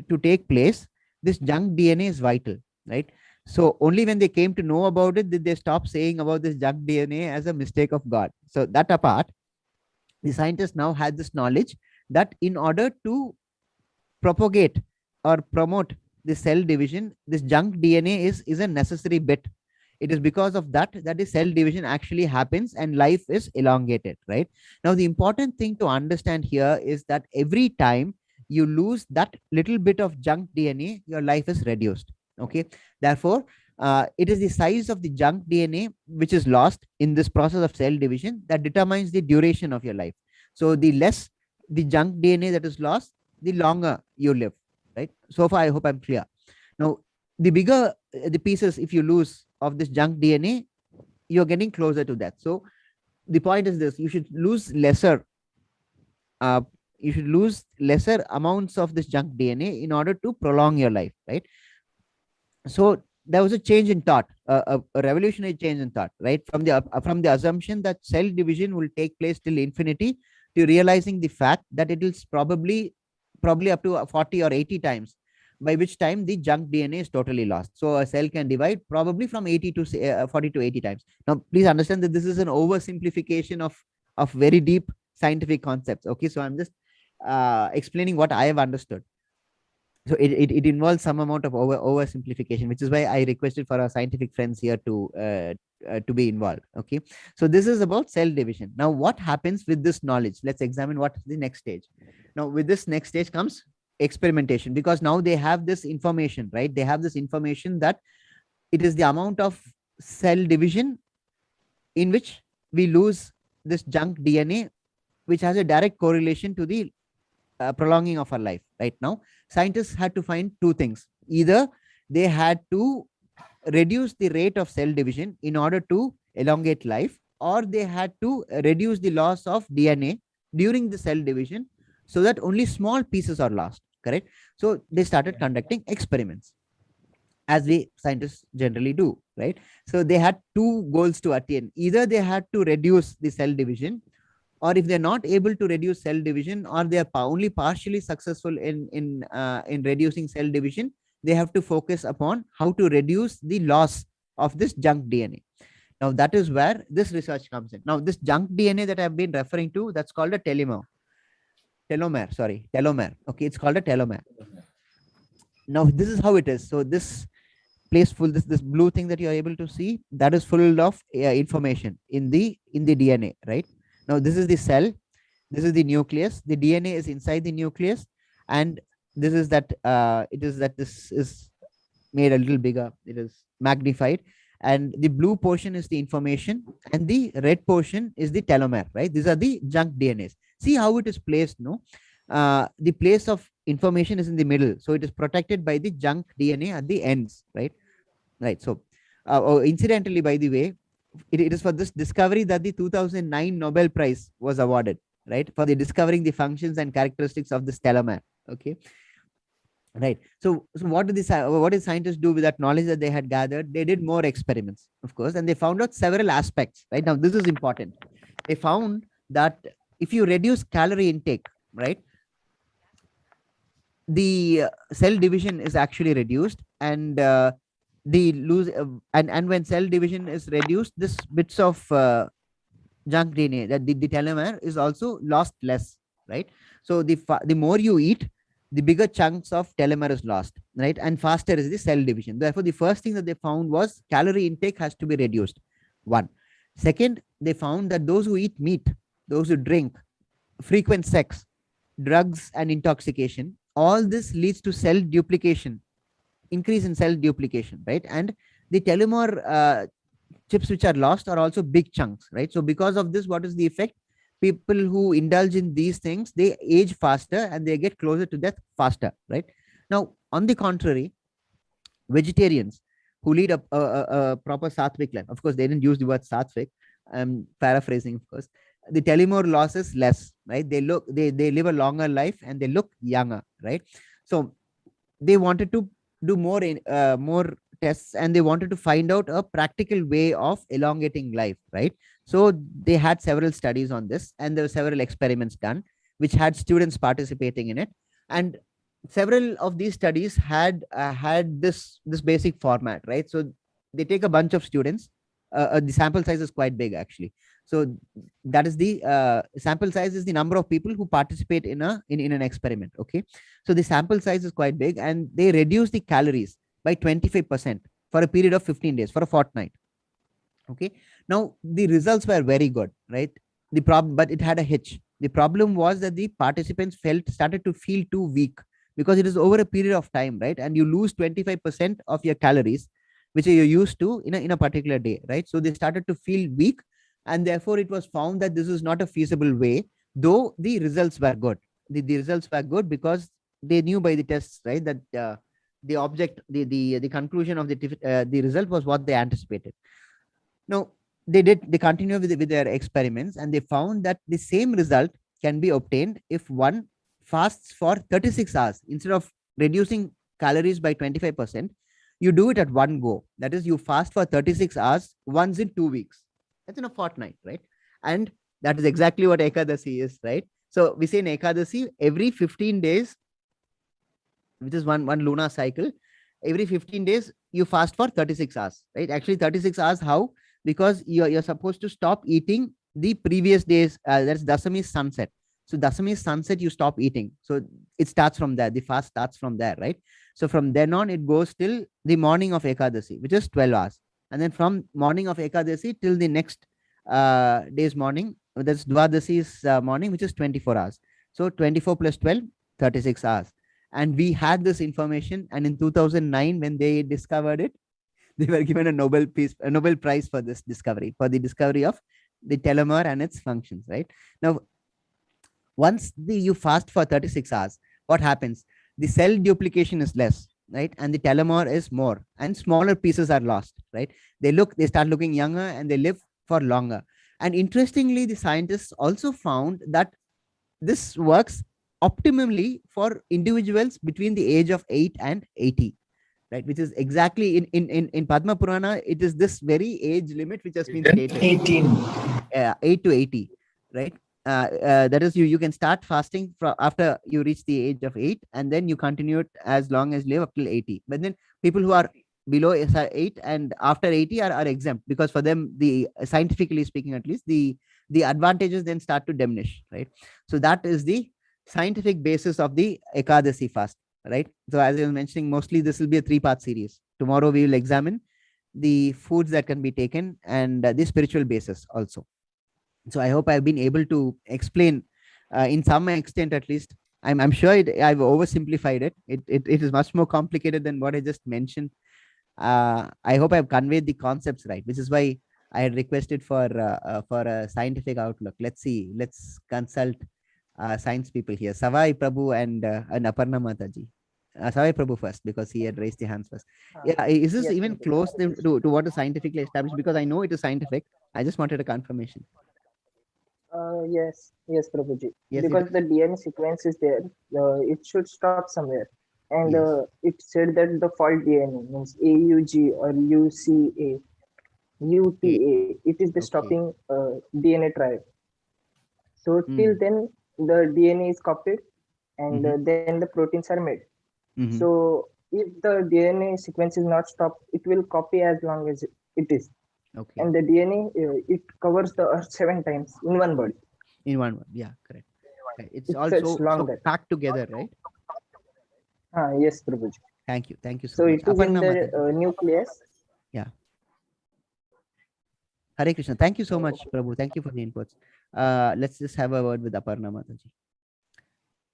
to take place, this junk DNA is vital, right? So only when they came to know about it did they stop saying about this junk DNA as a mistake of God. So that apart, the scientists now had this knowledge that in order to propagate or promote the cell division, this junk DNA is a necessary bit. It is because of that the cell division actually happens and life is elongated, right? Now, the important thing to understand here is that every time you lose that little bit of junk DNA, your life is reduced. Okay. Therefore, it is the size of the junk DNA which is lost in this process of cell division that determines the duration of your life. So the less the junk DNA that is lost, the longer you live, right? So far, I hope I'm clear. Now, the bigger the pieces, if you lose of this junk DNA, you're getting closer to that. So the point is this: you should lose lesser. You should lose lesser amounts of this junk DNA in order to prolong your life, right? So there was a change in thought, a revolutionary change in thought, right? From the assumption that cell division will take place till infinity, to realizing the fact that it is probably up to 40 or 80 times, by which time the junk DNA is totally lost. So a cell can divide probably from 80 to 40 to 80 times. Now, please understand that this is an oversimplification of very deep scientific concepts. Okay, so I'm just explaining what I have understood. So it involves some amount of oversimplification, which is why I requested for our scientific friends here to be involved. Okay, so this is about cell division. Now, what happens with this knowledge? Let's examine what the next stage. Now, with this next stage comes experimentation, because now they have this information, right? They have this information that it is the amount of cell division in which we lose this junk DNA, which has a direct correlation to the prolonging of our life. Right now, scientists had to find two things. Either they had to reduce the rate of cell division in order to elongate life, or they had to reduce the loss of DNA during the cell division so that only small pieces are lost. Correct? So they started conducting experiments, as we scientists generally do, right? So they had two goals to attain. Either they had to reduce the cell division, or if they're not able to reduce cell division, or they are only partially successful in reducing cell division, they have to focus upon how to reduce the loss of this junk DNA. Now, that is where this research comes in. Now, this junk DNA that I've been referring to, that's called a telomere. Okay, it's called a telomere. Now, this is how it is. So this place full, this blue thing that you're able to see, that is full of information in the DNA, right? Now, this is the cell. This is the nucleus. The DNA is inside the nucleus, and this is that this is made a little bigger. It is magnified, and the blue portion is the information, and the red portion is the telomere. Right? These are the junk DNAs. See how it is placed. No, the place of information is in the middle, so it is protected by the junk DNA at the ends. Right? Right. So, incidentally, by the way, it is for this discovery that the 2009 Nobel Prize was awarded, right? For the discovering the functions and characteristics of this telomere. Okay. Right. So what did scientists do with that knowledge that they had gathered? They did more experiments, of course, and they found out several aspects. Right now, this is important. They found that if you reduce calorie intake, right, the cell division is actually reduced, and and when cell division is reduced, this bits of junk DNA, that the telomere is also lost less, right? So the more you eat, the bigger chunks of telomere is lost, right? And faster is the cell division. Therefore, the first thing that they found was calorie intake has to be reduced. One. Second, they found that those who eat meat, those who drink, frequent sex, drugs, and intoxication, all this leads to cell duplication, increase in cell duplication, right? And the telomere chips which are lost are also big chunks, right? So because of this, what is the effect? People who indulge in these things, they age faster and they get closer to death faster, right? Now, on the contrary, vegetarians who lead a proper sattvic life, of course, they didn't use the word sattvic, I'm paraphrasing, of course, the telomere loss is less, right? They live a longer life and they look younger, right? So they wanted to do more tests, and they wanted to find out a practical way of elongating life, right? So they had several studies on this, and there were several experiments done which had students participating in it, and several of these studies had this basic format, right? So they take a bunch of students. The sample size is quite big, actually. So that is the sample size is the number of people who participate in an experiment. Okay, so the sample size is quite big, and they reduce the calories by 25% for a period of 15 days, for a fortnight. Okay, now the results were very good, right? But it had a hitch. The problem was that the participants started to feel too weak, because it is over a period of time, right? And you lose 25% of your calories, which you're used to in a particular day, right? So they started to feel weak, and therefore it was found that this is not a feasible way, though the results were good. The results were good because they knew by the tests, right, that the conclusion of the result was what they anticipated. Now, they continued with their experiments, and they found that the same result can be obtained if one fasts for 36 hours. Instead of reducing calories by 25%, you do it at one go. That is, you fast for 36 hours once in 2 weeks. That's in a fortnight, right? And that is exactly what Ekadasi is, right? So we say in Ekadasi, every 15 days, which is one lunar cycle, every 15 days, you fast for 36 hours, right? Actually, 36 hours, how? Because you're supposed to stop eating the previous days. That's Dasami's sunset. So Dasami's sunset, you stop eating. So it starts from there. The fast starts from there, right? So from then on, it goes till the morning of Ekadasi, which is 12 hours. And then from morning of Ekadasi till the next day's morning, that's Dwadasi's morning, which is 24 hours. So 24 plus 12, 36 hours. And we had this information. And in 2009, when they discovered it, they were given a Nobel Prize for this discovery, for the discovery of the telomere and its functions, right? Now, once you fast for 36 hours, what happens? The cell duplication is less, right? And the telomere is more, and smaller pieces are lost, right? They start looking younger, and they live for longer. And interestingly, the scientists also found that this works optimally for individuals between the age of 8 and 80. Right, which is exactly in Padma Purana, it is this very age limit which has been stated. 18. 8 to 80, right? That is, you can start fasting after you reach the age of 8, and then you continue it as long as you live up till 80. But then people who are below 8 and after 80 are exempt, because for them, scientifically speaking, at least, the advantages then start to diminish, right? So that is the scientific basis of the Ekadasi fast. Right. So as I was mentioning, mostly this will be a 3-part series. Tomorrow we will examine the foods that can be taken and the spiritual basis also. So I hope I've been able to explain in some extent at least. I'm sure I've oversimplified it. It is much more complicated than what I just mentioned. I hope I've conveyed the concepts right, which is why I had requested for a scientific outlook. Let's see. Let's consult science people here. Savai Prabhu and Aparna Mataji. Savai Prabhu first, because he had raised the hands first. Yeah, is this yes, even Prabhuji. close to what is scientifically established? Because I know it is scientific. I just wanted a confirmation. Yes, Prabhuji. Yes, it Because is. the DNA sequence is there, it should stop somewhere. And Yes. it said that the fault DNA means AUG or UCA, UTA. It is the Okay. stopping DNA tribe. So Hmm. till then, the DNA is copied, and then the proteins are made. Mhm. So if the DNA sequence is not stopped, it will copy as long as it is. Okay. And the DNA, it covers the Earth 7 times in one body. In one word. Yeah, correct. Okay, it's It's also such long so that. packed together, right? Yes, Prabhuji. Thank you. Thank you so So much. it is in Aparna the Mataji. nucleus. Hare Krishna. Thank you so much, Prabhu. Thank you for the inputs. Let's just have a word with Aparna Mataji.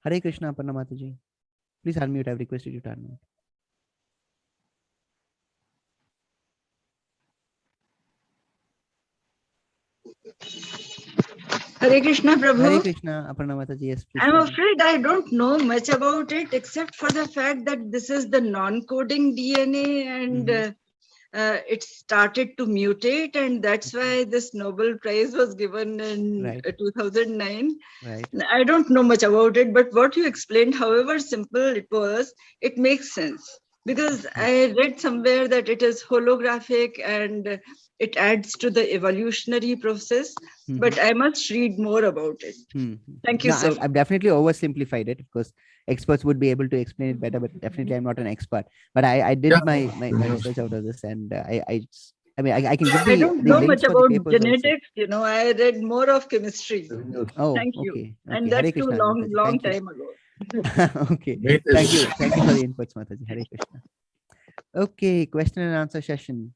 Hare Krishna, Aparna Mataji. Please unmute. I've requested you to unmute. Hare Krishna, Prabhu. Hare Krishna, Aparna Mataji. Yes, please. I'm tell me. afraid I don't know much about it except for the fact that this is the non-coding DNA and it started to mutate, and that's why this Nobel Prize was given in Right. 2009. Right. I don't know much about it, but what you explained, however simple it was, it makes sense. Because I read somewhere that it is holographic and it adds to the evolutionary process, but I must read more about it. Thank you No, so much. I've definitely oversimplified it. Of course, experts would be able to explain it better, but definitely I'm not an expert. But I did Yeah. my research out of this, and I mean I can give I the don't know links much for the about papers also. genetics, I read more of chemistry. Oh, Thank you. okay. And Hare that's too Krishna, long Mataji. Thank you. time ago. Okay. Wait, Thank you. Thank you for the inputs, Mataji. Hare Krishna. Okay, question and answer session.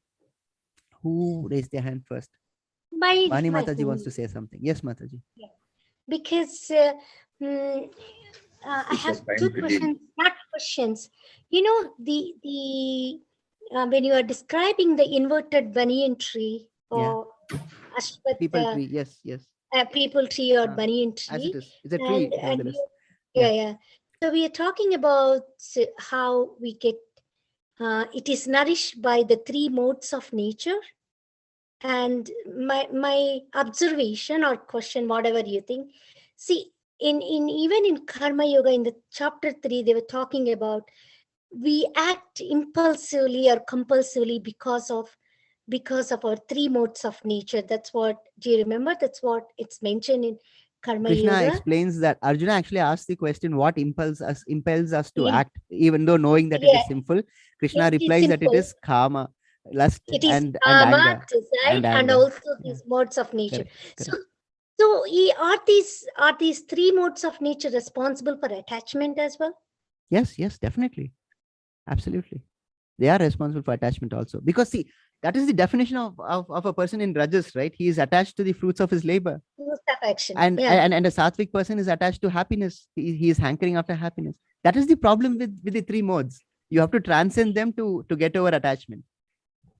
Who raised their hand first? Vani Mataji wants to say something. Yes, Mataji. Because I have two questions, not questions. The when you are describing the inverted banyan tree or People tree. Yes, yes. People tree or banyan As it tree. is. It's a tree. And nevertheless. yeah. So we are talking about how we get, it is nourished by the three modes of nature. And my observation or question, whatever you think, see, in even in Karma Yoga, in the chapter 3, they were talking about we act impulsively or compulsively because of our three modes of nature. That's what, do you remember? That's what it's mentioned in Karma Krishna Yoga. explains that Arjuna actually asked the question, what impels us to act, even though knowing that it is sinful. Krishna replies that it is karma, lust, it is and karma, anger. Desire, and also these modes of nature. Correct. So are these three modes of nature responsible for attachment as well? Yes, definitely. Absolutely. They are responsible for attachment also. Because see, that is the definition of a person in Rajas, right? He is attached to the fruits of his labor. And a sattvic person is attached to happiness. He is hankering after happiness. That is the problem with the three modes. You have to transcend them to get over attachment.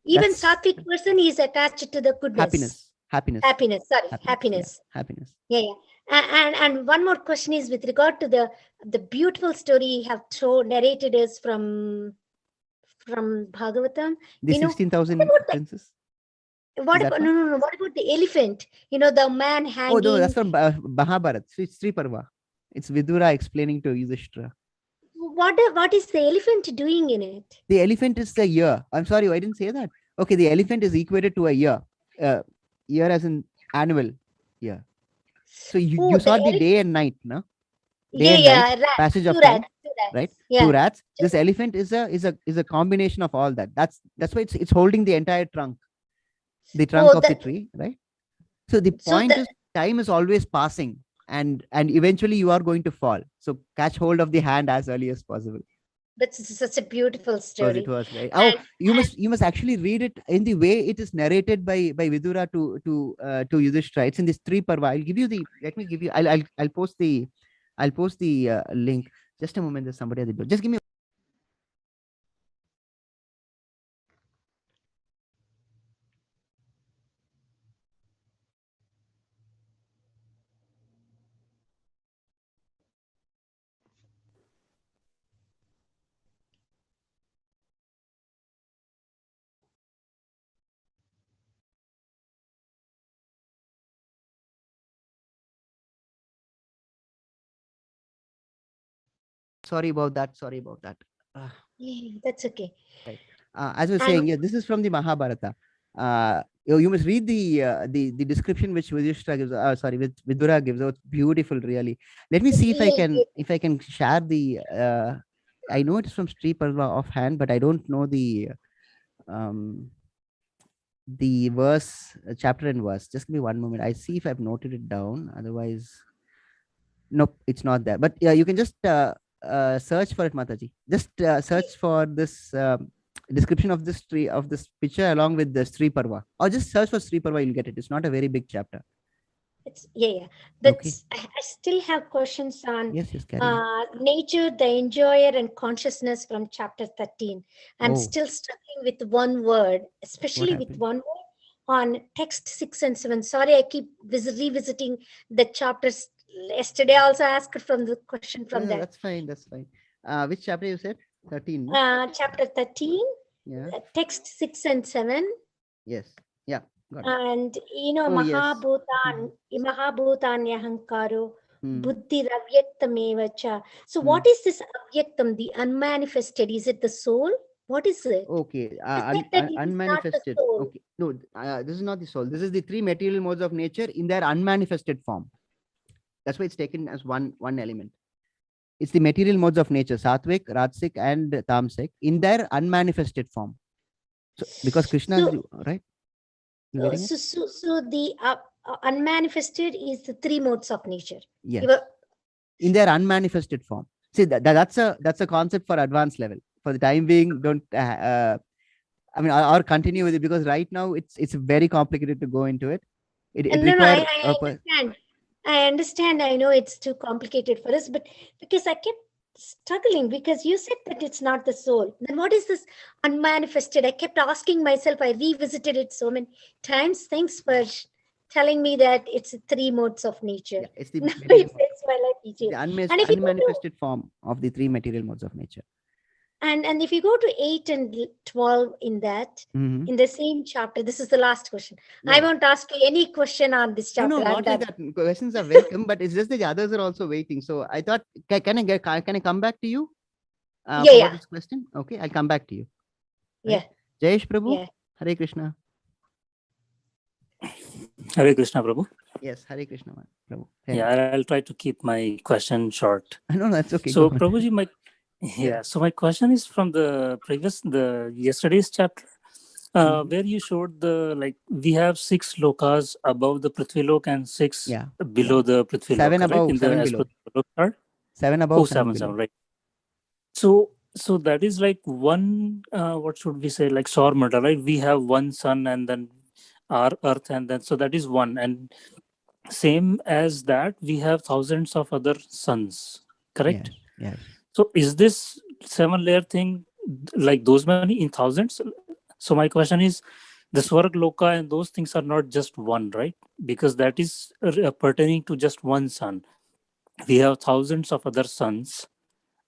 Even sattvic person is attached to the goodness. Happiness. Happiness. Yeah. And one more question is with regard to the beautiful story you have narrated is from Bhagavatam. The 16,000 princes. What about what about the elephant? The man hanging. Oh no, that's from Mahabharata. Sri Parva. It's Vidura explaining to Yudhishthira. What is the elephant doing in it? The elephant is the year. I'm sorry, I didn't say that. Okay, the elephant is equated to a year. Year as in annual year. So you saw the day and night, no? Day and night, passage of time, right? Yeah. 2 rats. This elephant is a combination of all that. That's why it's holding the entire trunk, the trunk of the tree, right? So the point is, time is always passing, and eventually you are going to fall. So catch hold of the hand as early as possible. That's such a beautiful Because story. it was right. Oh, And- you must actually read it in the way it is narrated by Vidura to Yudhishthira. It's in this 3 parva. I'll give you the. Let me give you. I'll post the. I'll post the link. Just a moment. There's somebody at the door. Just give me. Sorry about that. Sorry about that. Yeah, that's okay. As I was And- saying, yeah, this is from the Mahabharata. You must read the description which Yudhishthira gives. Sorry, which Vidura gives out. Beautiful, really. Let me see if I can share the. I know it's from Sri Parva offhand, but I don't know the verse, chapter and verse. Just give me one moment. I see if I've noted it down. Otherwise, nope, it's not there. But yeah, you can just search for it, Mataji. Just search for this description of this tree, of this picture along with the Sri Parva, or just search for Sri Parva. You'll get it. It's not a very big chapter. Yeah. That's I still have questions on Yes, carry on. nature, the enjoyer, and consciousness from chapter 13. I'm Oh. still struggling with one word, especially with happened? one word on text 6 and 7. Sorry, I keep revisiting the chapters. Yesterday, I also asked from the question from No, that. that's fine. That's fine. Which chapter you said? 13. No? Chapter 13, Yeah. text 6 and 7. Yes. Yeah. Got it. And Oh, yes. Mahabhutanyahankaro, Hmm. Buddhi Ravyaktameva cha. So Hmm. what is this Avyaktam, the unmanifested? Is it the soul? What is it? Okay. You said that it is not the Unmanifested. soul. Okay. No, this is not the soul. This is the 3 material modes of nature in their unmanifested form. That's why it's taken as one element. It's the material modes of nature, Satvik, Rajasic, and Tamasic, in their unmanifested form. So, because Krishna, So- right? You getting it? So the unmanifested is the 3 modes of nature. Yes. You were- In their unmanifested form. See, that's a concept for advanced level. For the time being, don't. I mean, or continue with it, because right now it's very complicated to go into it. It No, requires I understand. I understand. I know it's too complicated for us, but because I kept struggling, because you said that it's not the soul. Then what is this unmanifested? I kept asking myself, I revisited it so many times. Thanks for telling me that it's 3 modes of nature. Yeah, it's the Now material it mode. makes my life easier. The And if you go to- unmanifested form of the 3 material modes of nature. And if you go to 8 and 12 in that, Mhm. in the same chapter, this is the last question. I Yeah. won't ask you any question on this chapter. No, I'm not like done. that. Questions are welcome, but it's just that the others are also waiting. So I thought, can I come back to you? Yeah, For yeah. this question? Okay, I'll come back to you. Yeah. Jayesh Prabhu, Yeah. Hare Krishna. Hare Krishna, Prabhu. Yes, Hare Krishna, man. Prabhu. Yeah, I'll try to keep my question short. No, that's okay. So, go on. Prabhuji, so my question is from the yesterday's chapter, Mhm. where you showed we have 6 lokas above the Prithvi Lok and 6 Yeah, below the Prithvi 7 Lok, above, right? 7 as below. per the Lok chart. 7 above, Oh, 7 7, below. right. So that is like one, what should we say, like Saur Mandal, right? We have one sun and then our earth, and then so that is one. And same as that, we have thousands of other suns, correct? Yes. So is this 7-layer thing like those many in thousands? So my question is, the Swarg Loka and those things are not just one, right? Because that is pertaining to just one sun. We have thousands of other suns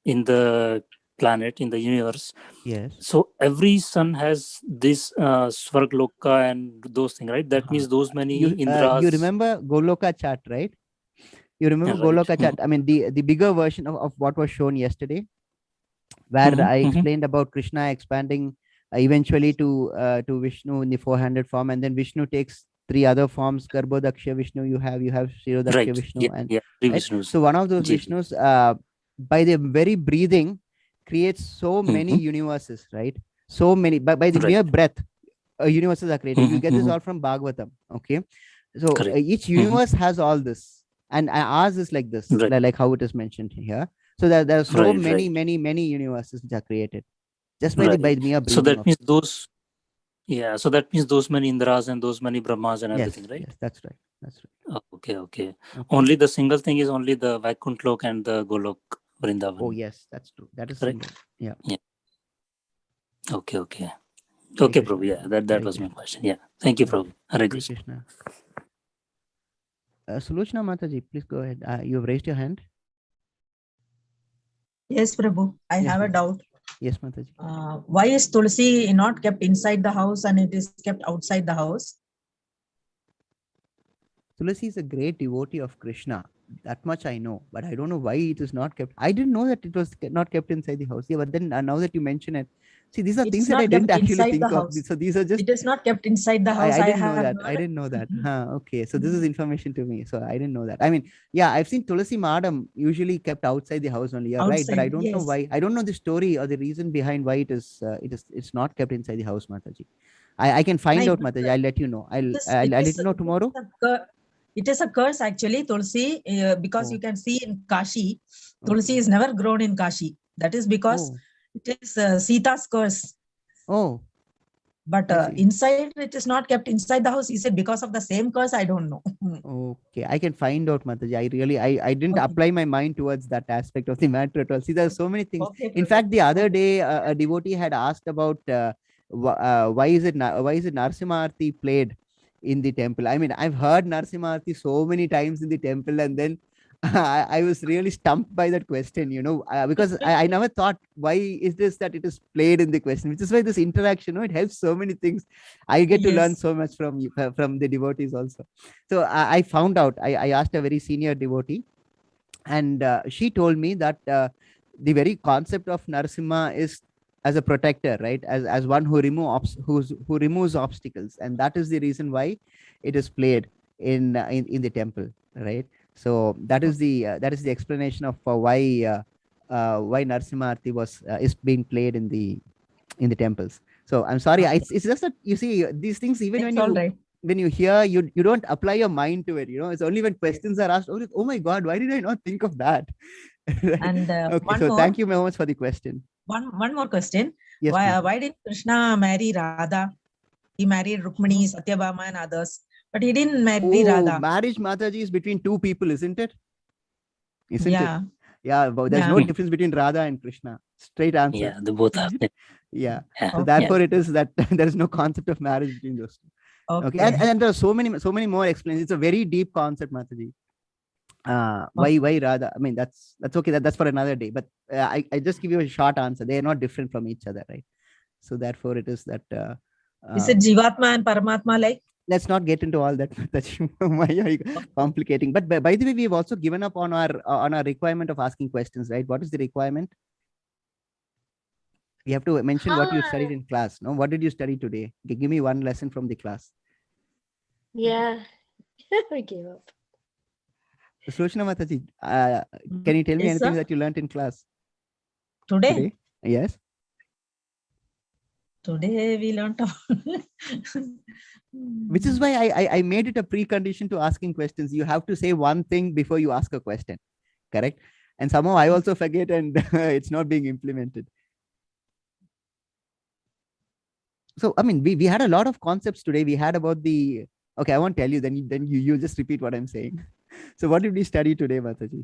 in the planet, in the universe. Yes. So every sun has this Swarg Loka and those things, right? That means those many You Indras. remember Goloka chart, right? You remember Yeah, right. Goloka chart? I mean, the bigger version of what was shown yesterday, where I explained about Krishna expanding eventually to Vishnu in the 400 form, and then Vishnu takes 3 other forms. Garbhodaksha Vishnu, you have Shirodaksha Right. Vishnu, Yeah, yeah. 3 right? Vishnus. So one of those Ji. Vishnus, by the very breathing, creates so many universes, right? So many, by the Right. mere breath, universes are created. You get this Mhm. all from Bhagavatam, okay? So Correct. each universe has all this, and ours is like this, Right. like how it is mentioned here. So there are so Right, many, right. many universes which are created just by Right. by the mere So breathing that of means those, yeah. So that means those many Indras and those many Brahmas and yes, everything, right? yes, that's right, that's right. Okay, okay. Okay. Only the single thing is only the Vaikunt Lok and the Golok Vrindavan. Oh yes, that's true. That is Correct. single. Yeah. Okay, okay. Hare Okay, Krishna. Prabhu. Yeah, that Hare was my Krishna. question. Yeah. Thank you, Hare Prabhu. Hare Hare Krishna. Krishna. Sulochana Mataji, please go ahead. You have raised your hand. Yes, Prabhu. I Yes, have a Mataji. doubt. Yes, Mataji. Why is Tulsi not kept inside the house and it is kept outside the house? Tulasi is a great devotee of Krishna. That much I know, but I don't know why it is not kept. I didn't know that it was not kept inside the house. Yeah, but then now that you mention it, see, these are It's things that I not didn't kept actually inside the think of. house. So these are just. It is not kept inside the house. I didn't know have that. I heard. didn't know that. Huh, okay. So this is information to me. So I didn't know that. I mean, yeah, I've seen Tulasi Madam usually kept outside the house only. You're right, but I Outside, don't know yes. why. I don't know the story or the reason behind why it's not kept inside the house, Mataji. I can find No, out, Mataji. I'll let you know. I'll It is- I'll, it I'll let is- you know tomorrow. It is a curse actually, Tulsi, because Oh. you can see in Kashi, Tulsi is never grown in Kashi. That is because Oh. it is Sita's curse. Oh. But I see. inside, it is not kept inside the house. He said because of the same curse, I don't know. Okay, I can find out, Mataji. I didn't Okay. apply my mind towards that aspect of the matter at all. See, there are so many things. Okay, In Prabhu. fact, the other day, a devotee had asked about why is it Narasimha Aarti played in the temple. I mean, I've heard Narasimha Aarti so many times in the temple, and then I was really stumped by that question, because I never thought why is this that it is played in the question, which is why this interaction, it helps so many things. I get to learn Yes. so much from you, from the devotees also. So I found out, I asked a very senior devotee, and she told me that the very concept of Narasimha is as a protector, right? As one who removes obstacles, and that is the reason why it is played in the temple, right? So that is the explanation of why Narasimha Aarti is being played in the temples. So I'm sorry, Okay. it's just that you see these things, even It's all right. when you hear, you don't apply your mind to it. It's only when questions are asked, oh my God, why did I not think of that? Right? And Okay, one so more. thank you very much for the question. One more question. Yes, please. Why did Krishna marry Radha? He married Rukmini, Satyabhama, and others, but he didn't marry Radha. Marriage, Mataji, is between two people, isn't it? Isn't Yeah. it? Yeah, but there's Yeah. no difference between Radha and Krishna. Straight answer. Yeah, they both are. Yeah. Yeah. So Okay. therefore, it is that there is no concept of marriage between those two. Okay. And there are so many more explanations. It's a very deep concept, Mataji. Why Radha? I mean, that's okay. That's for another day. But I just give you a short answer. They are not different from each other, right? So therefore, it is that. Is it Jivatma and Paramatma like? Let's not get into all that. Why are you complicating? But by the way, we've also given up on our requirement of asking questions, right? What is the requirement? You have to mention what you studied in class. No, what did you study today? Give me one lesson from the class. Yeah, I gave up. Sulochana Mataji, can you tell me Yes, anything sir. that you learned in class Today? Yes. Today we learned. Which is why I made it a precondition to asking questions. You have to say one thing before you ask a question, correct? And somehow I also forget, and it's not being implemented. So I mean, we had a lot of concepts today. We had about the okay. I won't tell you. Then you just repeat what I'm saying. So what did we study today, Mataji?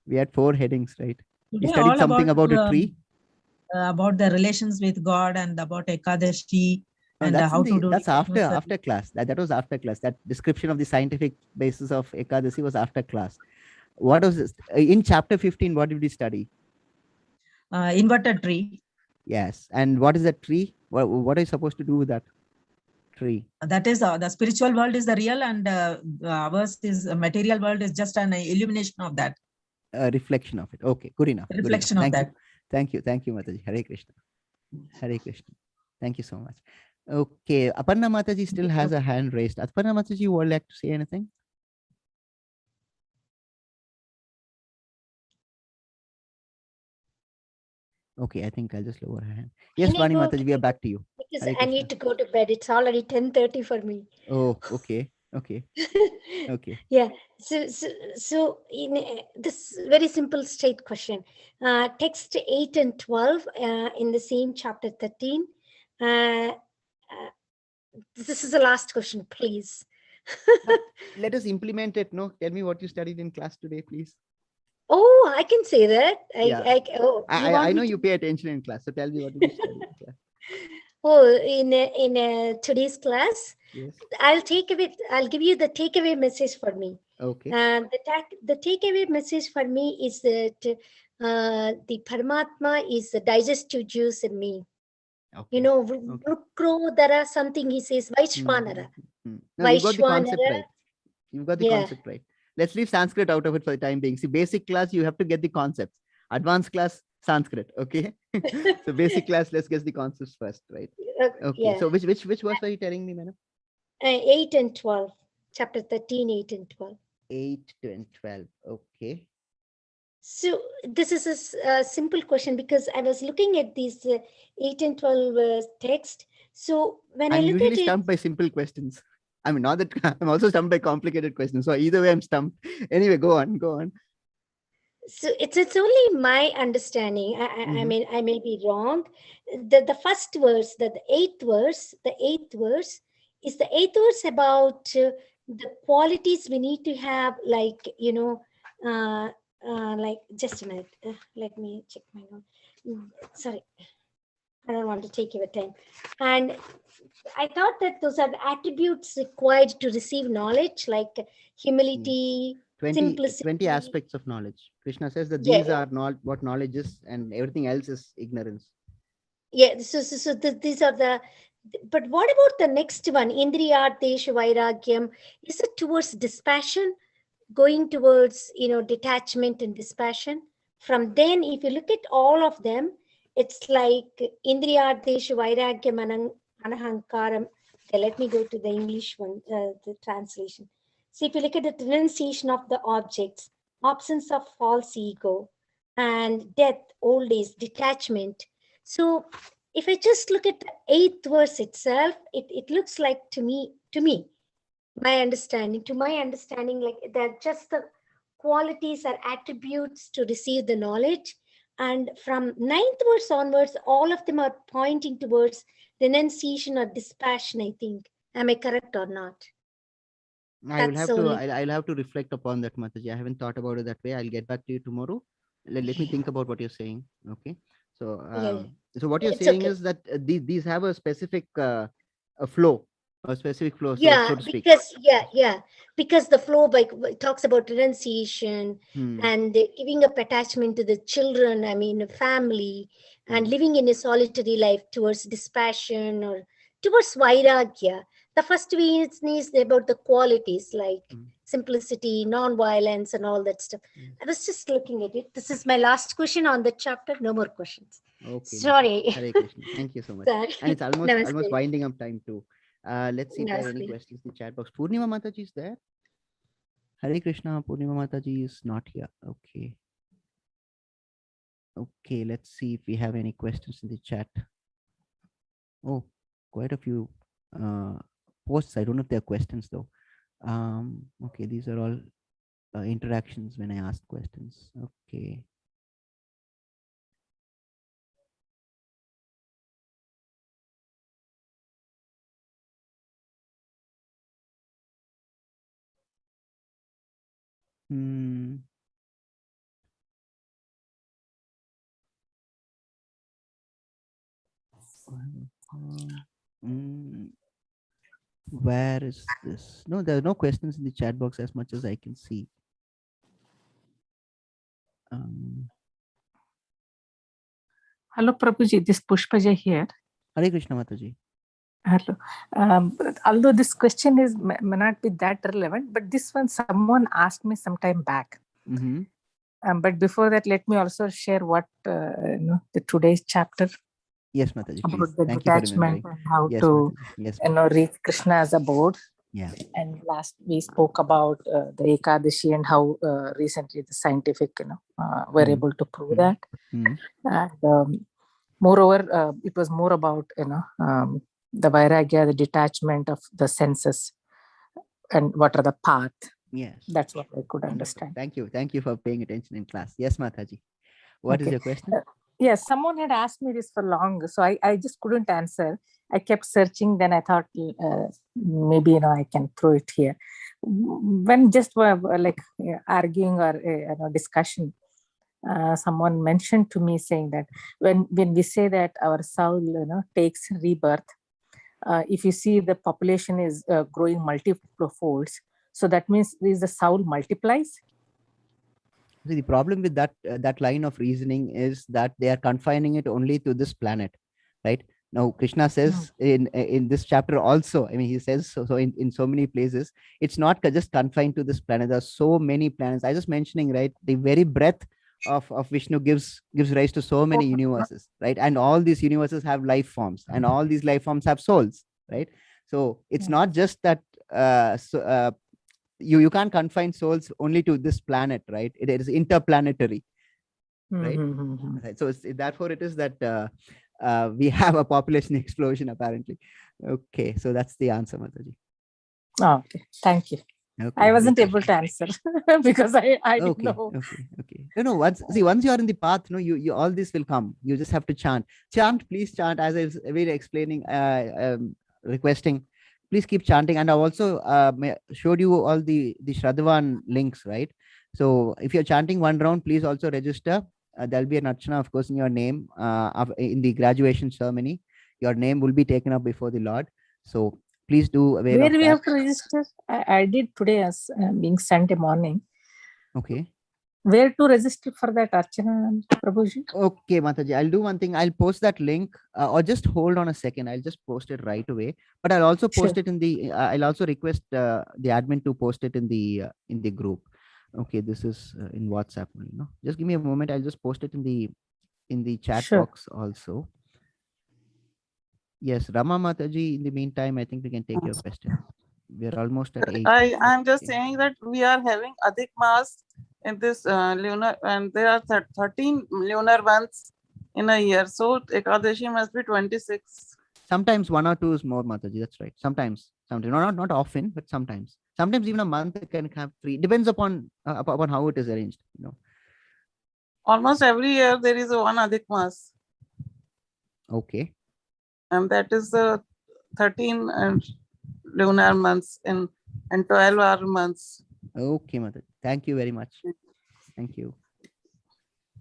We had 4 headings, right? We Today studied all something about a tree. About the relations with God and about Ekadashi No, and that's how to do. that's after class. That was after class. That description of the scientific basis of Ekadasi was after class. What was this? In chapter 15? What did we study? Inverted tree. Yes. And what is that tree? What are you supposed to do with that tree? That is the spiritual world is the real, and ours is material world is just an illumination of that. A reflection of it. Okay, good enough. Reflection of that. Thank you, Mataji. Hare Krishna. Hare Krishna. Thank you so much. Okay, Aparna Mataji still has a hand raised. Aparna Mataji, you would like to say anything? Okay, I think I'll just lower her hand. Yes, Can I Vani go Mataji, we are back to you. Because Hare I need to go to bed. It's already 10:30 for me. Oh, okay. Okay. Okay. Yeah. So in this very simple straight question, text 8 and 12 in the same chapter 13. Uh, this is the last question, please. Let us implement it. No, tell me what you studied in class today, please. Oh, I can say that. Yeah. You want I me know to- you pay attention in class, so tell me what did you study in class? Oh, in today's class, Yes. I'll give you the takeaway message for me. Okay. The takeaway message for me is that the Paramatma is the digestive juice in me. Okay. You know, Okay. Vrukrodara, something he says, Vaishwanara. No, you got the concept Vaishwanara. right. You've got the Yeah. concept right. Let's leave Sanskrit out of it for the time being. See, basic class, you have to get the concepts. Advanced class, Sanskrit. Okay. So basic class, let's get the concepts first, right? Okay. Yeah. So which verse were you telling me, madam? 8 and 12. Chapter 13, 8 and 12. 8 and 12. Okay. So this is a simple question because I was looking at these 8 and 12 text. So when I I'm look usually at it, stumped by simple questions. I mean, not that I'm also stumped by complicated questions. So either way, I'm stumped. Anyway, go on. so it's only my understanding. I Mhm. mean, I may be wrong. The first verse, the eighth verse is the eighth verse about the qualities we need to have, like, you know, like, just a minute. Let me check my note. Sorry, I don't want to take your time. And I thought that those are the attributes required to receive knowledge, like humility, 20 simplicity. aspects of knowledge. Krishna says that Yeah. these are not what knowledge is, and everything else is ignorance. Yeah, these are the, but what about the next one? Indriyarteshu vairagyam. Is it towards dispassion, going towards, you know, detachment and dispassion? From then, if you look at all of them, it's like Indriyarteshu vairagyam anahankaram. Okay, let me go to the English one, the translation. So if you look at the renunciation of the objects, absence of false ego, and death, old age, detachment. So if I just look at the eighth verse itself, it looks like to me, my understanding, like that just the qualities or attributes to receive the knowledge. And from ninth verse onwards, all of them are pointing towards renunciation or dispassion, I think. Am I correct or not? I will That's have to. only- I'll have to reflect upon that, Mataji. I haven't thought about it that way. I'll get back to you tomorrow. Let me think about what you're saying. Okay. So, Yeah. so what you're It's saying okay. is that these have a specific a flow, so Yeah, to speak. because the flow by talks about renunciation and giving up attachment to the children, I mean family, and living in a solitary life towards dispassion or towards vairagya. The first one is about the qualities like simplicity, non-violence, and all that stuff. I was just looking at it. This is my last question on the chapter. No more questions. Okay. Sorry. Hare Krishna. Thank you so much. Sorry. And it's almost Namaste. winding up time too. Let's see if there are any Namaste. questions in the chat box. Purnima Mataji is there. Hare Krishna. Purnima Mataji is not here. Okay. Okay. Let's see if we have any questions in the chat. Oh, quite a few posts. I don't know if there are questions though. Okay, these are all interactions when I ask questions. Okay. Where is this? No, there are no questions in the chat box as much as I can see. Hello, Prabhuji. This Pushpaja here. Hare Krishna Mataji. Hello. Although this question may not be that relevant, but this one someone asked me some time back. But before that, let me also share what the today's chapter. Yes, Mataji. About please. the Thank detachment you and how yes, to yes, reach Krishna as a board. Yeah. And last we spoke about the Ekadashi and how recently the scientific were able to prove that. And moreover, it was more about the vairagya, the detachment of the senses, and what are the path. Yes. That's what I could Wonderful. understand. Thank you. Thank you for paying attention in class. Yes, Mataji. What is Okay. your question? Yes, someone had asked me this for long, so I just couldn't answer. I kept searching, then I thought maybe I can throw it here. When just like arguing or discussion, someone mentioned to me saying that when we say that our soul takes rebirth, if you see the population is growing multiple folds, so that means the soul multiplies. See, the problem with that line of reasoning is that they are confining it only to this planet, right? Now, Krishna says in this chapter also, I mean, he says so in so many places, it's not just confined to this planet. There are so many planets. I just mentioning, right? The very breadth of Vishnu gives rise to so many universes, right? And all these universes have life forms, and all these life forms have souls, right? So it's not just that you can't confine souls only to this planet, right? It is interplanetary, right? Right. So therefore it is that we have a population explosion apparently. Okay, so that's the answer, Mataji. Okay, thank you. Okay, I wasn't able to answer because I didn't know. Okay. No, once you are in the path, you all this will come. You just have to chant. Please chant, as I was really explaining, requesting. Please keep chanting. And I also showed you all the Shraddhavan links, right? So if you're chanting one round, please also register. There'll be an archana, of course, in your name in the graduation ceremony. Your name will be taken up before the Lord. So please do avail Where of we that. have to register? I did today as being Sunday morning. Okay. Where to register for that Archana, Prabhuji? Okay, Mataji, I'll do one thing. I'll post that link or just hold on a second. I'll just post it right away. But I'll also post it in the, I'll also request the admin to post it in the group. Okay, this is in WhatsApp. Just give me a moment. I'll just post it in the chat box also. Yes, Rama Mataji, in the meantime, I think we can take your question. We're almost at 8. I'm just saying that we are having Adhik Maas in this lunar, and there are 13 lunar months in a year. So Ekadashi must be 26. Sometimes 1 or 2 is more, Mataji. That's right. Sometimes not often, but sometimes even a month can have 3. Depends upon how it is arranged. Almost every year there is one Adhik Maas. Okay. And that is the 13 lunar months and 12 hour months. Okay, Mataji. Thank you very much. Thank you.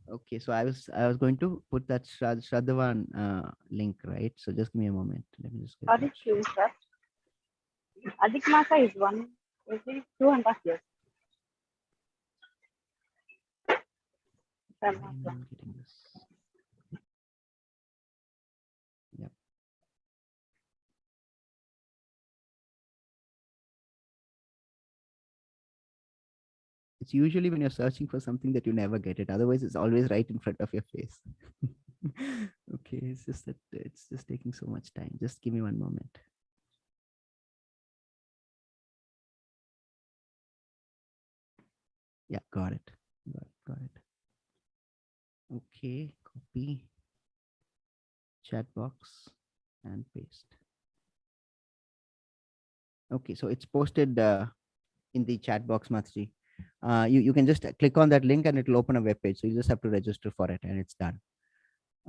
Okay, so I was going to put that Shraddhavan link, right? So just give me a moment. Let me just get Sorry, sir. Adhik Masa is every 2.5 years. I'm getting this. Yep. It's usually when you're searching for something that you never get it. Otherwise, it's always right in front of your face. Okay, it's just that it's just taking so much time. Just give me one moment. Yeah, got it. Got it. Okay, copy, chat box, and paste. Okay, so it's posted in the chat box, Mataji. You can just click on that link and it will open a web page. So you just have to register for it and it's done.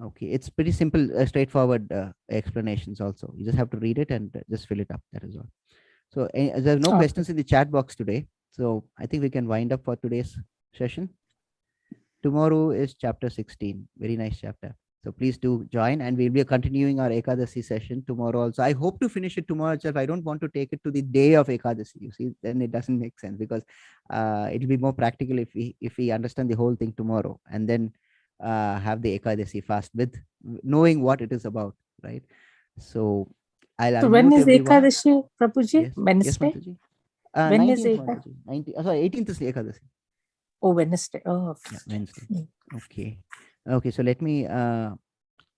Okay, it's pretty simple, straightforward explanations also. You just have to read it and just fill it up. That is all. So there's no questions in the chat box today. So I think we can wind up for today's session. Tomorrow is chapter 16. Very nice chapter. So please do join, and we'll be continuing our Ekadasi session tomorrow also. I hope to finish it tomorrow itself. I don't want to take it to the day of Ekadasi. You see, then it doesn't make sense, because it'll be more practical if we understand the whole thing tomorrow and then have the Ekadasi fast with knowing what it is about, right? So I'll So when is everyone. Ekadashi, Prabhuji? Yes. Wednesday? Yes, When is Ekadashi? 18th is the Ekadasi. Oh, Wednesday. Oh, yeah, Wednesday. Okay. Okay, so let me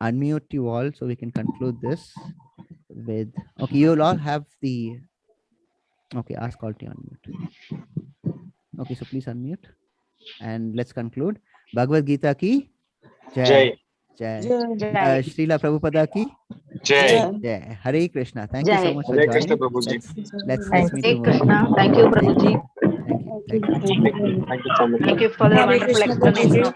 unmute you all so we can conclude this with, okay, you'll all have the, okay, ask all to unmute. Okay, so please unmute and let's conclude. Bhagavad Gita ki Jai. Jai. Srila Prabhupada ki Jai. Yeah. Hare Krishna. Thank you so Jai. much for Hare joining. Krishna, Prabhuji. Let's meet Hare tomorrow. Krishna. Thank you, Prabhuji. Thank you. Thank you. Thank you so much. Thank you for the Hare wonderful Krishna, explanation Prabhuji. of